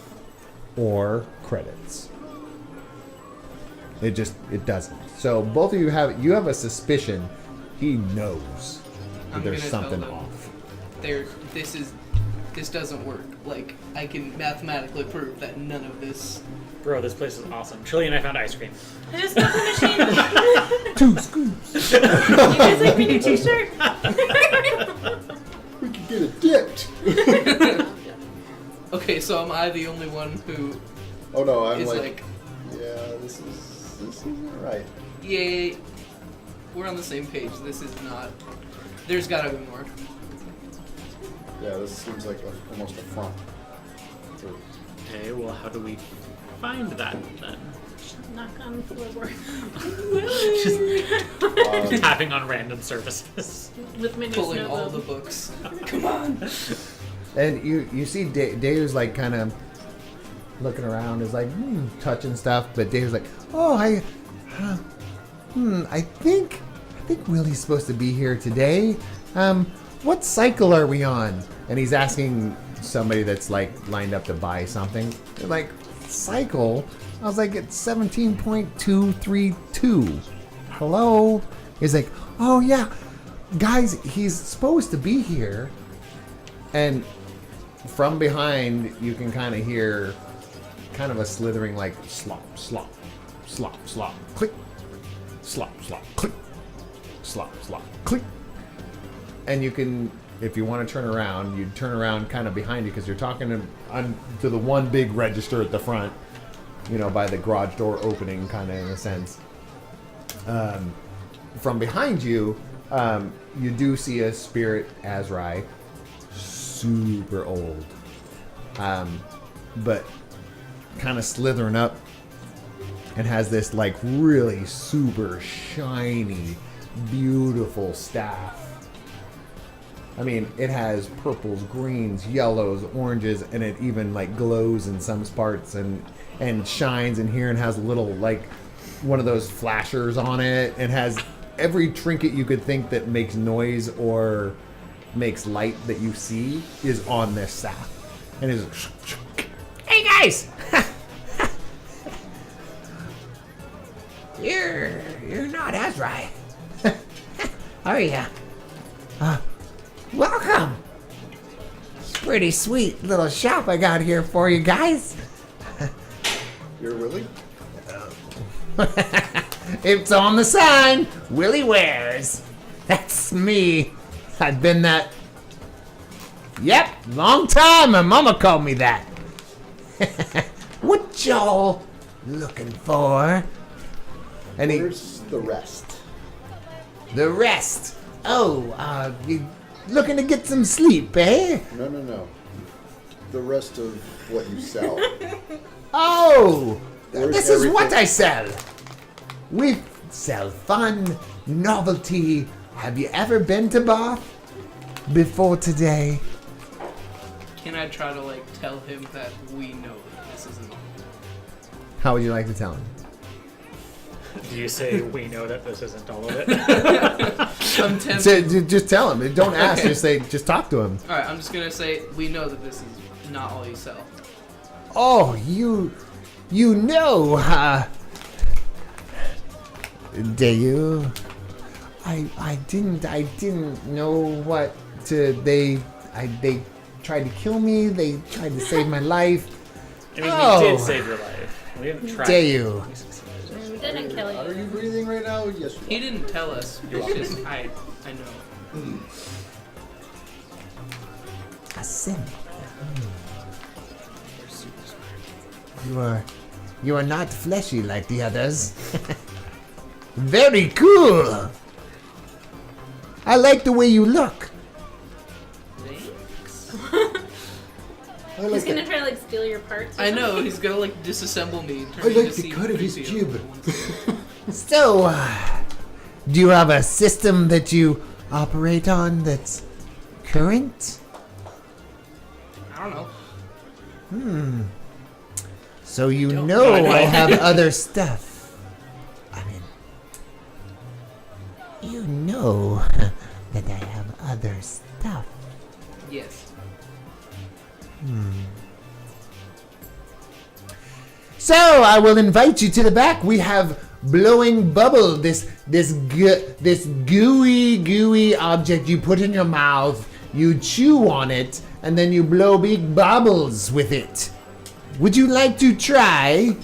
A: Or credits. It doesn't. So both of you have a suspicion he knows that
E: I'm
A: there's
E: gonna tell
A: something
E: them.
A: off.
E: This doesn't work. Like, I can mathematically prove that none of this.
B: Bro, this place is awesome. Chili and I found ice cream.
D: I just got the machine.
A: 2 scoops.
D: You guys like my new t-shirt?
C: We could get it dipped.
E: Okay, so am I the only one who
C: Oh no, I'm
E: is
C: like,
E: like,
C: yeah, this isn't right.
E: yay? We're on the same page. This is not. There's gotta be more.
C: Yeah, this seems like almost a front.
B: Okay, well, how do we find that then?
D: Knock on the floorboard.
B: Just tapping on random surfaces.
D: With my new
E: Pulling
D: snow
E: all
D: globe.
E: the books. Come on.
A: And you see Dave's like kind of looking around, is like touching stuff, but Dave's like, oh, I think Willie's supposed to be here today. What cycle are we on? And he's asking somebody that's like lined up to buy something. They're like, cycle? I was like, it's 17.232. Hello? He's like, oh yeah, guys, he's supposed to be here. And from behind, you can kind of hear kind of a slithering like slop, slop, slop, slop, click, slop, slop, click, slop, slop, click. And you can, if you want to turn around, you turn around kind of behind you because you're talking to the one big register at the front, you know, by the garage door opening, kind of in a sense. From behind you, you do see a spirit Azrai, super old, but kind of slithering up, and has this like really super shiny, beautiful staff. I mean, it has purples, greens, yellows, oranges, and it even like glows in some parts and shines in here and has a little like one of those flashers on it, and has every trinket you could think that makes noise or makes light that you see is on this staff. And is, hey guys, you're not Azrai. Are ya? Welcome. It's a pretty sweet little shop I got here for you guys.
C: You're Willie?
A: It's on the sign. Willie wears. That's me. I've been that. Yep, long time. My mama called me that. What y'all looking for? And
C: Where's the rest?
A: the rest. Oh, you looking to get some sleep, eh?
C: No. The rest of what you sell.
A: Oh,
C: Where's
A: this is what
C: everything?
A: I sell. We sell fun, novelty. Have you ever been to Bath before today?
E: Can I try to like tell him that we know that this isn't?
A: How would you like to tell him?
B: Do you say we know that this isn't all of it?
E: I'm tempted.
A: Just tell him. Don't ask.
E: Okay.
A: Just talk to him.
E: All right, I'm just gonna say we know that this is not all you sell.
A: Oh, you know, do you? I didn't know what to. They tried to kill me. They tried to save my life.
B: I mean,
A: Oh.
B: we did save your life. We didn't try.
A: Do you?
D: We didn't kill
C: Are
D: you.
C: you breathing right now? Yes, you
E: He
C: are.
E: didn't tell us. It's just I know.
A: A sin. You are not fleshy like the others. Very cool. I like the way you look.
C: I
D: He's
C: like
D: gonna
C: the,
D: try to like steal your parts. or
E: I know
D: something.
E: he's gonna like disassemble me. And turn
C: I
E: me
C: like
E: into
C: the
E: Steve
C: cut of his
E: Buscemi.
C: jib.
A: So, do you have a system that you operate on that's current?
E: I don't know.
A: So you
E: Don't
A: know
E: know.
A: I have other stuff. I mean, you know that I have other stuff.
E: Yes.
A: So I will invite you to the back. We have blowing bubble, this gooey object you put in your mouth. You chew on it, and then you blow big bubbles with it. Would you like to try?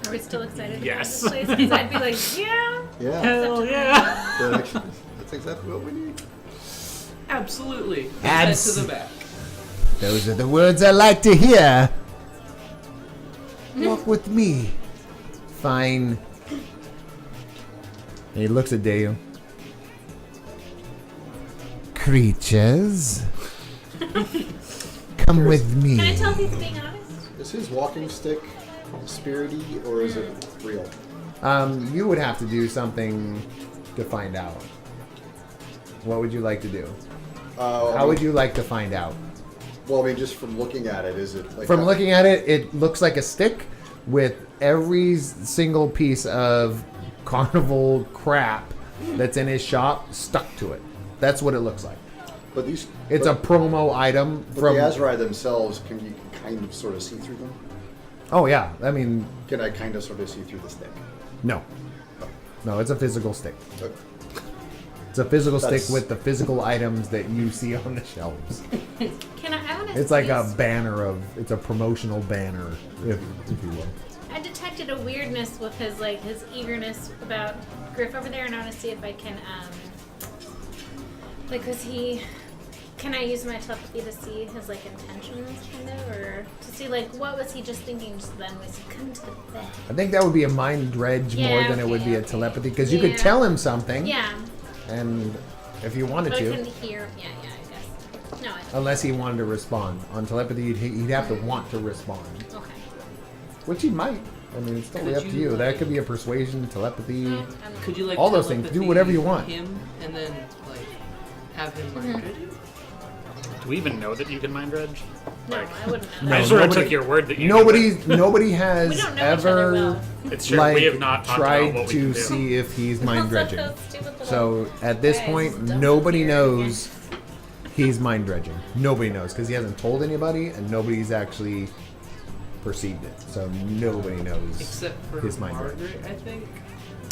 D: Are we still excited?
B: Yes.
D: About this place? 'Cause I'd be like, yeah.
C: Yeah,
B: Hell yeah!
C: that's exactly what we need.
E: Absolutely. Let's head
A: Abs-
E: to the back.
A: Those are the words I like to hear. Walk with me. Fine. he looks at Deo. Creatures, come with me.
D: Can I tell if he's being honest?
C: Is his walking stick spirity or is it real?
A: You would have to do something to find out. What would you like to do? How would you like to find out?
C: Well, I mean, just from looking at it, is it like
A: From looking at it, it looks like a stick with every single piece of carnival crap that's in his shop stuck to it. That's what it looks like.
C: But these,
A: It's a promo item
C: but
A: from.
C: the Azrai themselves. Can you kind of sort of see through them?
A: Oh yeah, I mean,
C: Can I kind of sort of see through the stick?
A: no, no, it's a physical stick.
C: Okay.
A: It's a physical
C: That's-
A: stick with the physical items that you see on the shelves.
D: Can I want to
A: It's like a banner of. It's a promotional banner, if you will.
D: I detected a weirdness with his his eagerness about Griff over there, and I want to see if I can was he? Can I use my telepathy to see his intentions, kind of, or to see what was he just thinking just then? Was he come to the bed?
A: I think that would be a mind dredge more
D: Yeah,
A: than it would be a
D: okay.
A: telepathy because you
D: Yeah.
A: could tell him something,
D: Yeah,
A: and if you wanted
D: but I
A: to,
D: couldn't hear. Yeah, I guess. No,
A: unless he wanted to respond on telepathy, he'd have to want to respond,
D: okay.
A: which he might. I mean, it's totally
E: Could
A: up to
E: you,
A: you. That could be a persuasion, telepathy.
D: I'm
E: Could you
A: All those things. Do
E: telepathy
A: whatever you want.
E: Him and then have him mind read you?
B: Do we even know that you can mind dredge?
D: no, I wouldn't know.
A: No,
B: I sort of
A: nobody-
B: took your word that you
A: Nobody
B: knew
A: has
D: We don't know each other
A: ever
D: well.
B: it. It's true. we have not talked about
A: tried
B: what we
A: to
B: can do.
A: see if he's mind
D: Also,
A: dredging.
D: those stupid little
A: So at this
D: guys
A: point,
D: don't
A: nobody
D: appear
A: knows he's mind dredging. Nobody knows because he hasn't told anybody, and nobody's actually perceived it. So nobody knows
E: Except for
A: his mind
E: Margaret,
A: dredging.
E: I think.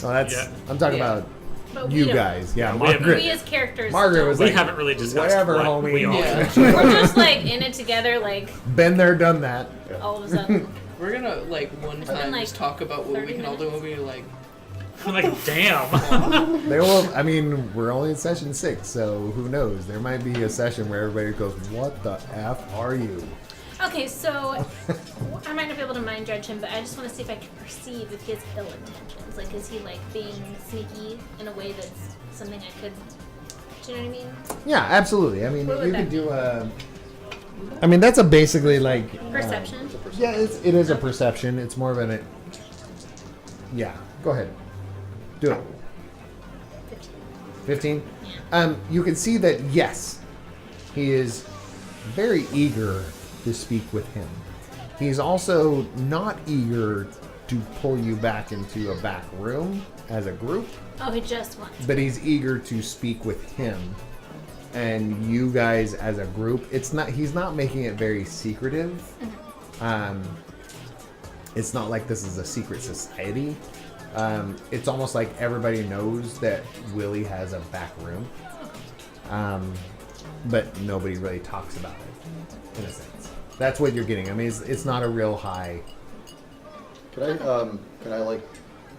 A: Oh, that's
B: Yeah.
A: I'm talking
E: Yeah.
A: about
D: But we
A: you
D: don't-
A: guys. Yeah,
B: we have-
A: Margaret.
D: We as characters.
A: Margaret
D: don't.
A: was
B: We
A: like,
B: haven't really discussed
A: whatever,
B: what
A: homie.
B: we all
E: Yeah.
D: We're just in it together,
A: Been there, done that.
D: all of a sudden.
E: We're gonna one time
D: like,
E: just talk about what
D: 30
E: we can all do. We'll be like,
B: I'm like, damn.
A: They will. I mean, we're only in session 6, so who knows? There might be a session where everybody goes, "What the f are you?"
D: Okay, so I might not be able to mind judge him, but I just want to see if I can perceive if he has ill intentions. Is he being sneaky in a way that's something I could? Do you know what I mean?
A: Yeah, absolutely. I mean,
D: What would
A: you
D: that
A: could do a. I mean, that's a basically
D: Perception.
A: Yeah, it is a perception. It's more of an. Yeah, go ahead. Do it. 15? You can see that, yes, he is very eager to speak with him. He's also not eager to pull you back into a back room as a group,
D: Oh, he just wants.
A: but he's eager to speak with him and you guys as a group. He's not making it very secretive. It's not like this is a secret society. It's almost like everybody knows that Willie has a back room, but nobody really talks about it in a sense. That's what you're getting. I mean, it's not a real high.
C: Can I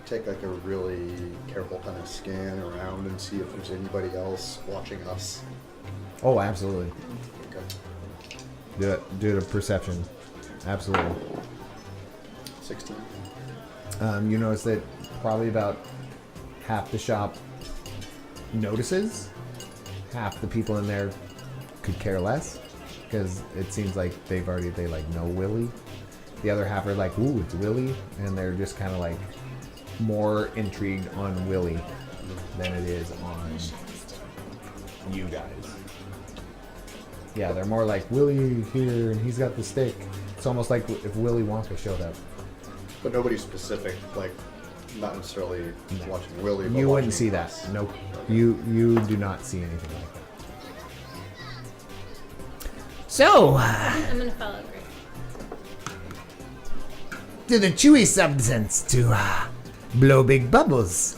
C: take a really careful kind of scan around and see if there's anybody else watching us?
A: Oh, absolutely.
C: Okay.
A: Do it a perception. Absolutely.
C: 16.
A: You notice that probably about half the shop notices. Half the people in there could care less because it seems like they know Willie. The other half are like, ooh, it's Willie, and they're just kind of more intrigued on Willie than it is on you guys. Yeah, they're more like Willie here, and he's got the stick. It's almost like if Willy Wonka showed up.
C: But nobody specific, not necessarily watching Willie. But
A: You wouldn't
C: watching
A: see that.
C: us.
A: Nope.
C: Okay.
A: You do not see anything like that. So,
D: I'm gonna follow Greg.
A: to the chewy substance to blow big bubbles.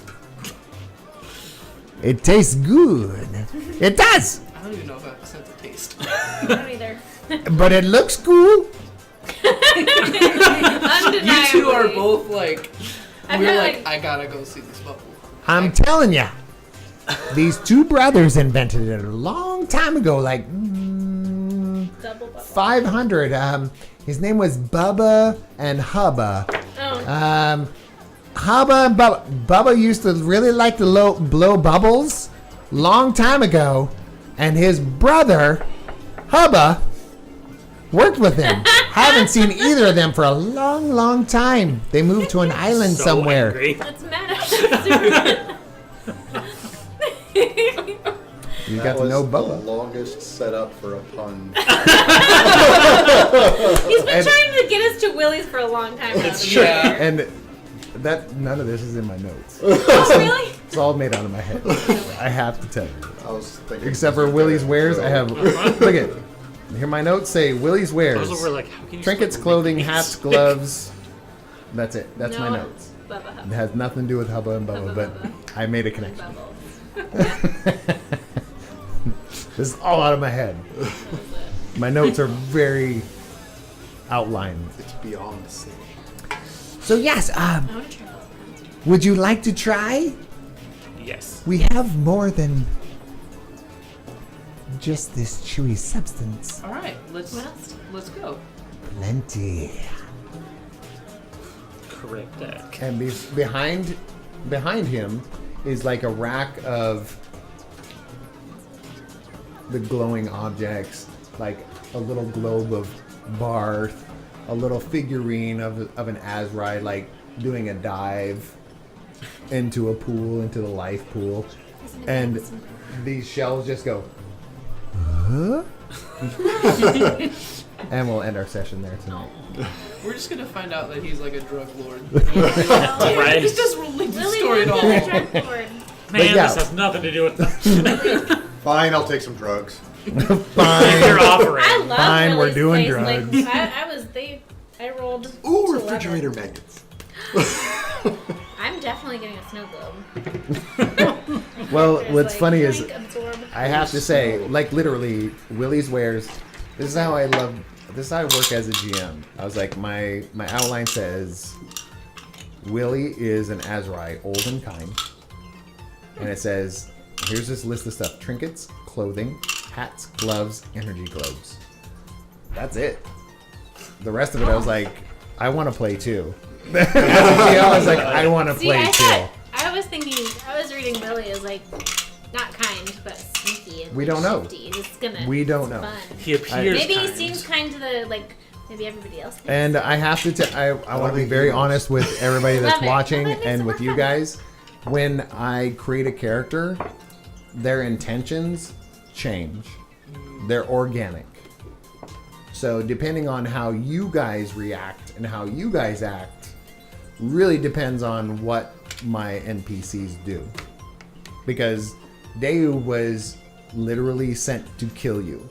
A: It tastes good. It does,
E: I don't even know if I have a sense of taste.
D: I don't either.
A: but it looks cool.
D: Undeniably.
E: You two are both
D: I've
E: we're
D: got,
E: I gotta go see this bubble.
A: I'm telling ya. These two brothers invented it a long time ago,
D: double bubble.
A: 500. His name was Bubba and Hubba.
D: Oh,
A: Hubba and Bubba. Bubba used to really like to blow bubbles long time ago, and his brother, Hubba, worked with him. Haven't seen either of them for a long, long time. They moved to an island
B: So
A: somewhere.
B: angry.
D: That's mad.
A: You
C: That
A: got to
C: was
A: know
C: the
A: Bubba.
C: longest setup for a pun.
D: He's been
A: And-
D: trying to get us to Willie's for a long time.
E: It's
D: now.
E: true.
A: And that none of this is in my notes.
D: Oh, really?
A: It's all made out of my head. I have to tell you.
C: I was thinking.
A: Except for Willie's wares, I have. Look at. Here my notes say Willie's
B: I
A: wares.
B: was over like, how can you
A: Trinkets,
B: split
A: clothing,
B: these?
A: hats, gloves. That's it. That's my
D: No.
A: notes.
D: Bubba
A: It
D: Hubba.
A: has nothing to do with Hubba and Bubba,
D: Hubba
A: but
D: Bubba.
A: I made a connection.
D: Bubbles.
A: This is all out of my head. My notes are very outlined.
C: It's beyond the sea.
A: So yes,
D: I want to try those.
A: would you like to try?
B: Yes.
A: We have more than just this chewy substance.
E: All right, let's
D: What else?
E: go.
A: Plenty.
B: Cryptic.
A: And behind him is like a rack of the glowing objects, like a little globe of Barth, a little figurine of an Azrai, like doing a dive into a pool, into the life pool, and these shells just go, huh? And we'll end our session there tonight.
E: We're just gonna find out that he's like a drug lord.
B: Right.
E: This doesn't relate to the
D: Willie
E: story at
D: wants
E: all.
D: to be a drug lord.
B: Man,
A: yeah.
B: this has nothing to do with that.
C: Fine, I'll take some drugs.
A: Fine.
B: You're offering.
D: I love
A: Fine, we're
D: Willie's
A: doing
D: place.
A: drugs.
D: Like, I rolled.
C: Ooh,
D: to
C: refrigerator
D: 11.
C: magnets.
D: I'm definitely getting a snow globe.
A: Well,
D: There's,
A: what's
D: like,
A: funny is
D: drink, absorb.
A: I have to say, like literally, Willie's wares. This is how I love. This is how I work as a GM. I was like, my outline says, Willie is an Azrai, old and kind, and it says, here's this list of stuff: trinkets, clothing, hats, gloves, energy globes. That's it. The rest of it, I was like, I want to play too. As a GM, I was like, I want to
D: See,
A: play
D: I
A: too.
D: thought I was thinking. I was reading Willie as like not kind, but sneaky and
A: We
D: like,
A: don't know.
D: shifty. It's gonna.
A: We don't
D: it's
A: know.
D: Fun.
B: He appears
D: Maybe
B: kind.
D: he seems kind to the like. Maybe everybody else. Thinks.
A: And I have to I want to be very honest with everybody that's
D: Love it.
A: watching
D: Well, that makes
A: and
D: it
A: with
D: more
A: you
D: fun.
A: guys. When I create a character, their intentions change. They're organic. So depending on how you guys react and how you guys act, really depends on what my NPCs do. Because Dayu was literally sent to kill you.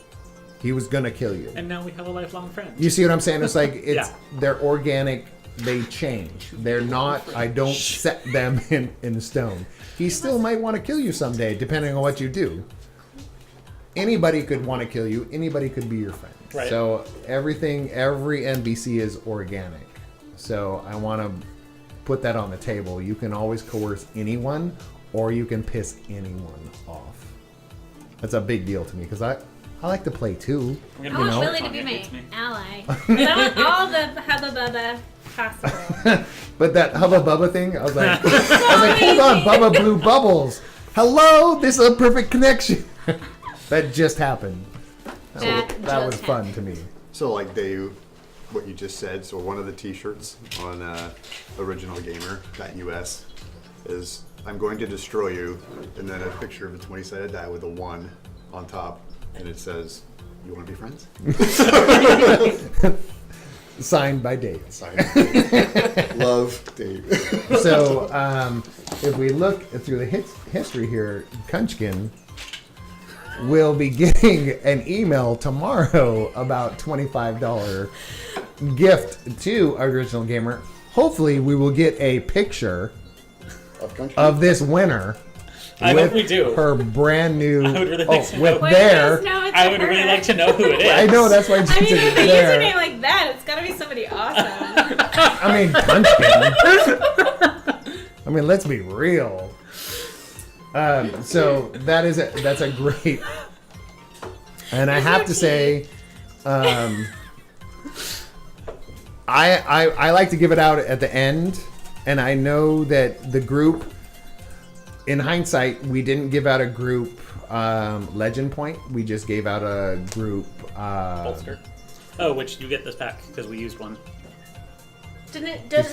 A: He was gonna kill you.
B: And now we have a lifelong friend.
A: You see what I'm saying? It's like it's
B: Yeah.
A: they're organic. They change. They're not. I don't set them in stone. He still might want to kill you someday, depending on what you do. Anybody could want to kill you. Anybody could be your friend.
B: Right.
A: So every NPC is organic. So I want to put that on the table. You can always coerce anyone, or you can piss anyone off. That's a big deal to me because I like to play too.
B: I'm
D: I
B: gonna
D: want
B: be
D: Willie to
B: Tanya
D: be my
B: hates me.
D: ally. I want all the Hubba Bubba possible.
A: But that Hubba Bubba thing, I was like, hold on, Bubba blew bubbles. Hello, this is a perfect connection. That just happened.
D: That
A: That was
D: just
A: fun
D: happened.
A: to me.
C: So like Dayu, what you just said, so one of the t-shirts on originalgamer.us is I'm going to destroy you, and then a picture of a 20-sided die with a 1 on top, and it says, you want to be friends?
A: Signed by Dave.
C: Sign. Love, Dave.
A: So if we look through the history here, Kunchkin will be getting an email tomorrow about $25 gift to Original Gamer. Hopefully we will get a picture
C: Of country.
A: of this winner.
B: I
A: with
B: hope we do.
A: her brand new.
B: I would really like to
A: with
B: know.
D: Wait,
A: their.
D: there's no, it's
B: I
D: a
B: would
D: her.
B: really like to know who it is.
A: I know that's why
D: I
A: she
D: mean,
A: said
D: with a
A: there.
D: username like that, it's gotta be somebody awesome.
A: I mean, Kunchkin. I mean, let's be real. So that's a great. And I have to say, I like to give it out at the end And I know that the group, in hindsight, we didn't give out a group legend point. We just gave out a group
B: Bolster. Oh, which you get this pack because we used one.
D: Doesn't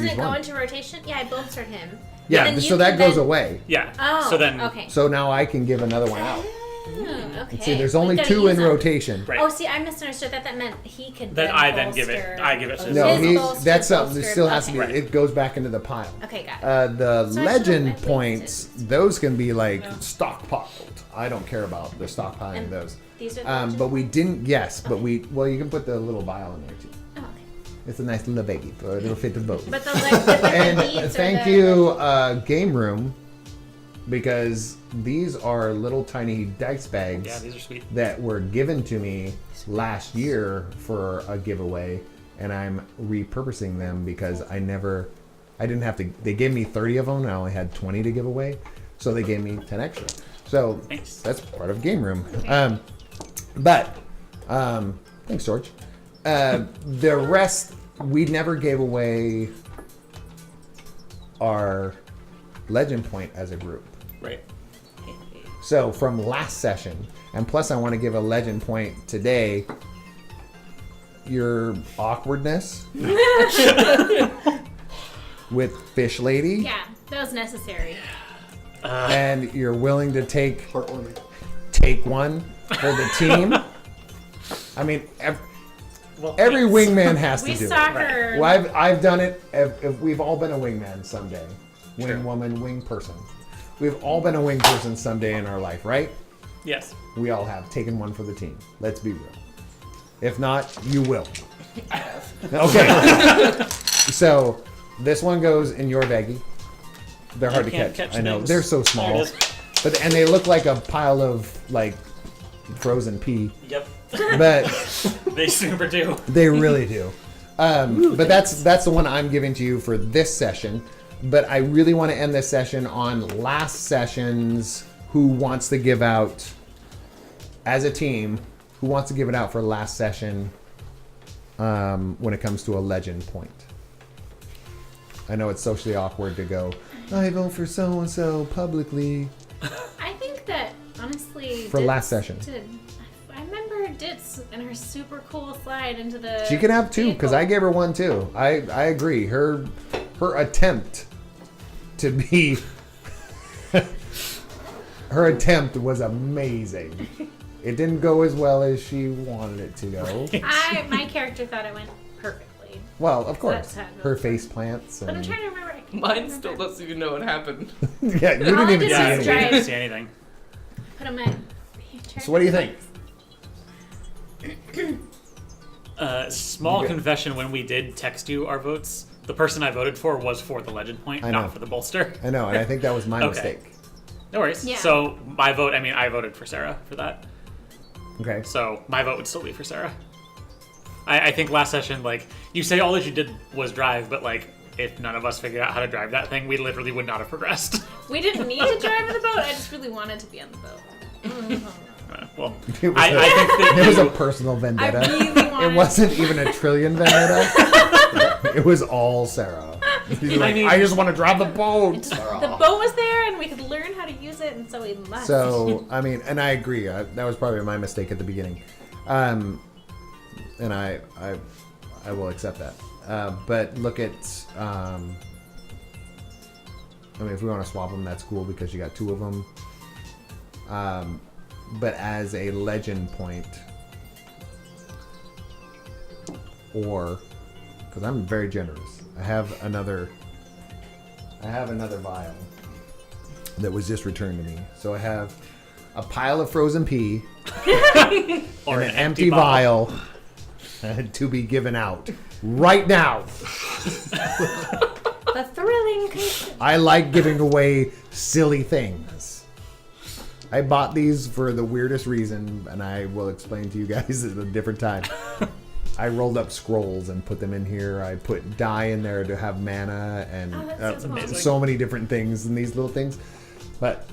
A: use
D: it go
A: one.
D: into rotation? Yeah, I bolstered him.
A: Yeah,
D: And then
A: so
D: you
A: that
D: can
A: goes
D: then-
A: away.
B: Yeah.
D: Oh,
B: So then.
D: okay.
A: So now I can give another one out.
D: Oh, okay.
A: See, there's
D: We
A: only
D: gotta
A: 2
D: use
A: in
D: them.
A: rotation.
B: Right.
D: Oh, see, I misunderstood that. That meant he could.
B: Then I then
D: bolster.
B: give it. I give it to.
A: No,
D: His bolster,
A: that's something that
D: bolstered.
A: still has to be.
D: Okay.
A: It goes back into the pile.
D: Okay, got it.
A: The
D: So I
A: legend
D: should've at
A: points,
D: least
A: those can be like stockpiled. I don't care about the stockpiling
D: And
A: those.
D: These are the legend
A: But we
D: ones?
A: didn't. Yes, but we. Well, you can put the little vial in there too.
D: Oh, okay.
A: It's a nice little baggie for a little fit of both.
D: But the the
A: And
D: beads are
A: thank
D: the-
A: you, Game Room, because these are little tiny dice bags
B: Yeah, these are sweet.
A: that were given to me last year for a giveaway, and I'm repurposing them because I didn't have to. They gave me 30 of them, and I only had 20 to give away, so they gave me 10 extra. So
B: Thanks.
A: that's part of Game Room. But thanks, George. The rest, we never gave away our legend point as a group.
B: Right.
A: So from last session, and plus I want to give a legend point today, your awkwardness with Fish Lady,
D: Yeah, that was necessary.
A: and you're willing to take
F: Heartwarming.
A: one for the team. I mean,
B: Well,
A: every
B: thanks.
A: wingman has to
D: We
A: do
D: saw
A: it.
D: her.
A: Well, I've done it. If we've all been a wingman someday, wing
B: Sure.
A: woman, wing person. We've all been a wing person someday in our life, right?
B: Yes.
A: We all have taken one for the team. Let's be real. If not, you will. Okay. So this one goes in your baggie. They're hard to
B: can't
A: catch.
B: catch
A: I know
B: things.
A: they're so
B: There
A: small,
B: it is.
A: and they look like a pile of like frozen pea,
B: Yep.
A: but
B: They super do.
A: they really do. But that's the one I'm giving to you for this session. But I really want to end this session on last session's who wants to give out as a team, who wants to give it out for last session when it comes to a legend point. I know it's socially awkward to go, I vote for so and so publicly.
D: I think that honestly.
A: For last session.
D: I remember Ditz and her super cool slide into the.
A: She can have 2 because I
D: vehicle.
A: gave her 1 too. I agree. Her attempt to be her attempt was amazing. It didn't go as well as she wanted it to go.
D: My character thought it went perfectly.
A: Well, of course,
D: That's how it
A: her
D: goes.
A: face plants
D: But I'm
A: and
D: trying to remember. I can't
E: Mine
D: remember.
E: still doesn't even know what happened.
A: yeah, you didn't
D: All I
A: even
D: did
A: see
D: was
B: Yeah, we
A: anything.
D: drive.
B: didn't see anything.
D: Put on my.
A: So what do you think?
B: Small
A: You get-
B: confession: when we did text you our votes, the person I voted for was for the legend point,
A: I know.
B: not for the bolster.
A: I know, and I think that was my
B: Okay.
A: mistake.
B: No worries.
D: Yeah.
B: So my vote. I mean, I voted for Sarah for that.
A: Okay.
B: So my vote would still be for Sarah. I think last session, like, you say all that you did was drive, but like, if none of us figured out how to drive that thing, we literally would not have progressed.
D: We didn't need to drive the boat. I just really wanted to be on the boat.
B: Well,
A: It was,
B: I think that
A: it was a
B: you-
A: personal
D: I
A: vendetta.
D: really wanted.
A: It wasn't even a trillion vendetta. It was all Sarah. She's like,
B: mean-
A: I just want to drive the boat.
D: The boat was there, and we could learn how to use it, and so we left.
A: So, I mean, and I agree. That was probably my mistake at the beginning. And I will accept that. But look at, I mean, if we want to swap them, that's cool because you got 2 of them. But as a legend point, or because I'm very generous, I have another vial that was just returned to me. So I have a pile of frozen pea
B: or
A: and an empty vial to be given out right now.
D: the thrilling.
A: I like giving away silly things. I bought these for the weirdest reason, and I will explain to you guys at a different time. I rolled up scrolls and put them in here. I put dye in there to have mana and
D: Oh, that's so cool.
B: amazing.
A: so many different things in these little things. But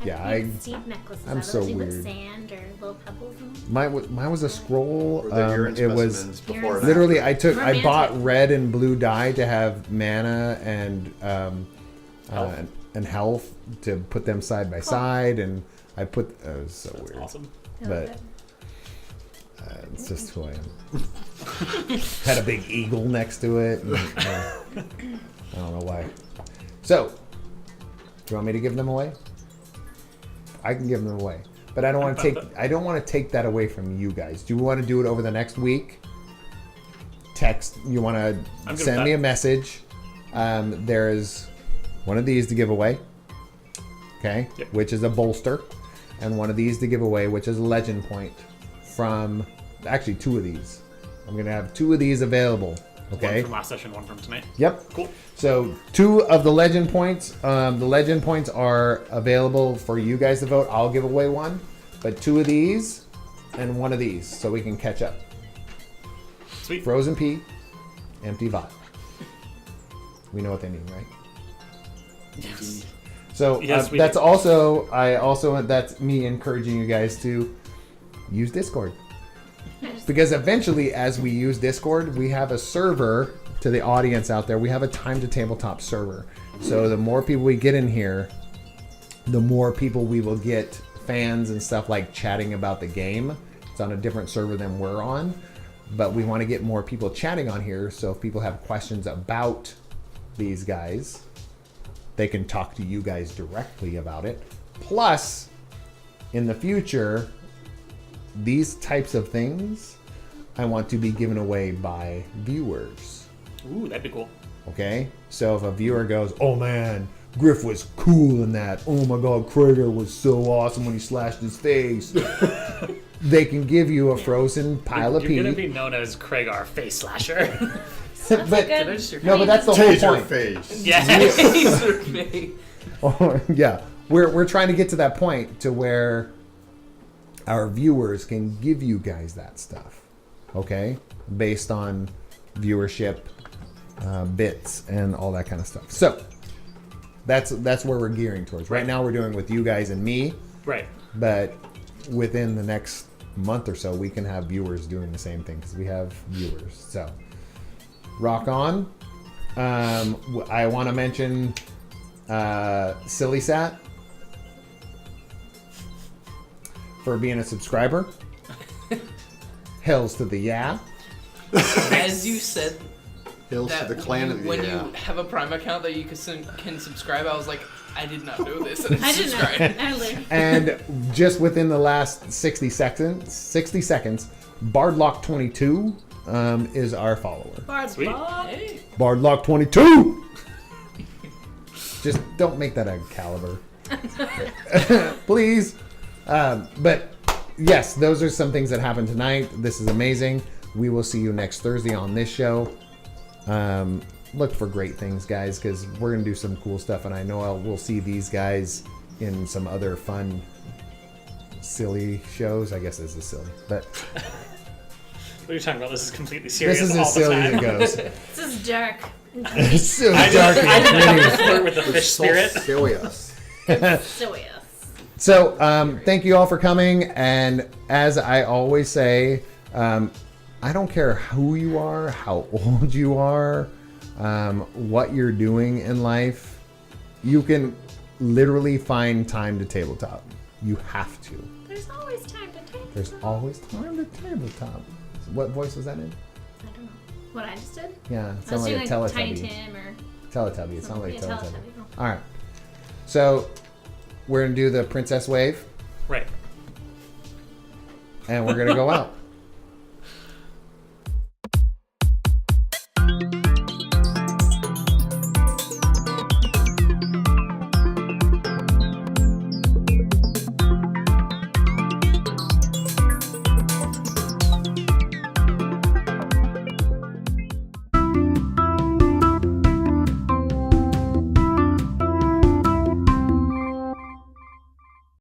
A: Yeah,
D: seed necklaces.
A: I'm
D: out of
A: so
D: those. You put
A: weird.
D: sand or little pebbles in them.
A: Mine was a scroll.
C: Or the urine
A: It was
C: specimens before and
A: literally
C: after.
A: I bought
D: Romantic.
A: red and blue dye to have mana and
B: Health.
A: and health to put them side by side, and I put it was so
B: That's
A: weird.
B: awesome.
D: I love
A: But
D: it.
A: it's just who I am. Had a big eagle next to it. And, I don't know why. So, do you want me to give them away? I can give them away, but I don't want to take. I don't want to take that away from you guys. Do you want to do it over the next week? Text. You want
B: I'm
A: to
B: good
A: send
B: with
A: me
B: that.
A: a message. There's one of these to give away. Okay,
B: Yep.
A: which is a bolster, and one of these to give away, which is a legend point from. Actually, two of these. I'm gonna have two of these available. Okay.
B: One from last session, one from tonight.
A: Yep.
B: Cool.
A: So 2 of the legend points. The legend points are available for you guys to vote. I'll give away one, but 2 of these and 1 of these, so we can catch up.
B: Sweet.
A: Frozen pea, empty vial. We know what they mean, right?
B: Yes.
A: So
B: Yes, we
A: that's
B: do.
A: also that's me encouraging you guys to use Discord. Because eventually, as we use Discord, we have a server to the audience out there. We have a time to tabletop server. So the more people we get in here, the more people we will get fans and stuff like chatting about the game. It's on a different server than we're on. But we want to get more people chatting on here. So if people have questions about these guys, they can talk to you guys directly about it. Plus, in the future, these types of things I want to be given away by viewers.
B: Ooh, that'd be cool.
A: Okay? So if a viewer goes, oh man, Griff was cool in that. Oh my god, Krager was so awesome when he slashed his face. They can give you a frozen pile of
B: You're gonna
A: pea.
B: be known as Kragar Face Slasher.
A: But,
D: Good.
A: no, but that's the whole
C: Taser
A: point.
C: face.
B: Yes.
E: Taser me.
A: Oh, yeah, we're trying to get to that point to where our viewers can give you guys that stuff, okay, based on viewership, bits, and all that kind of stuff. So that's where we're gearing towards. Right now, we're doing with you guys and me,
B: Right.
A: but within the next month or so, we can have viewers doing the same thing because we have viewers. So rock on. I want to mention Silly Sat for being a subscriber. Hells to the yeah.
E: As you said,
C: Hills
E: that
C: to the clan of the
E: when
C: yeah.
E: you have a Prime account that you can subscribe, I was like, I did not know this. And
D: I didn't
E: subscribed.
D: know. I learned.
A: And just within the last 60 seconds, Bardlock22 is our follower.
D: Bard
B: Sweet.
D: Bob.
E: Hey.
A: Bardlock22. Just don't make that a caliber, please. But yes, those are some things that happened tonight. This is amazing. We will see you next Thursday on this show. Look for great things, guys, because we're gonna do some cool stuff, and I know we'll see these guys in some other fun, silly shows. I guess this is silly, but
B: What are you talking about? This is completely serious.
A: this is
B: all
A: as silly
B: the
A: as
B: time.
A: it goes.
D: This is dark.
A: It's so
B: I
A: dark.
B: didn't have to flirt with the fish
C: So
B: spirit.
C: serious.
D: So yes.
A: So, thank you all for coming. And as I always say, I don't care who you are, how old you are, what you're doing in life. You can literally find time to tabletop. You have to.
D: There's always time to take.
A: There's always time to tabletop. What voice was that in?
D: I don't know. What I just did?
A: Yeah, it
D: I was
A: sounded like a
D: doing Tiny
A: Teletubby.
D: Tim or
A: Teletubby. It sounded like
D: yeah,
A: Teletubby.
D: Teletubby.
A: All right. So, we're going to do the Princess Wave,
B: Right.
A: and we're going to go out.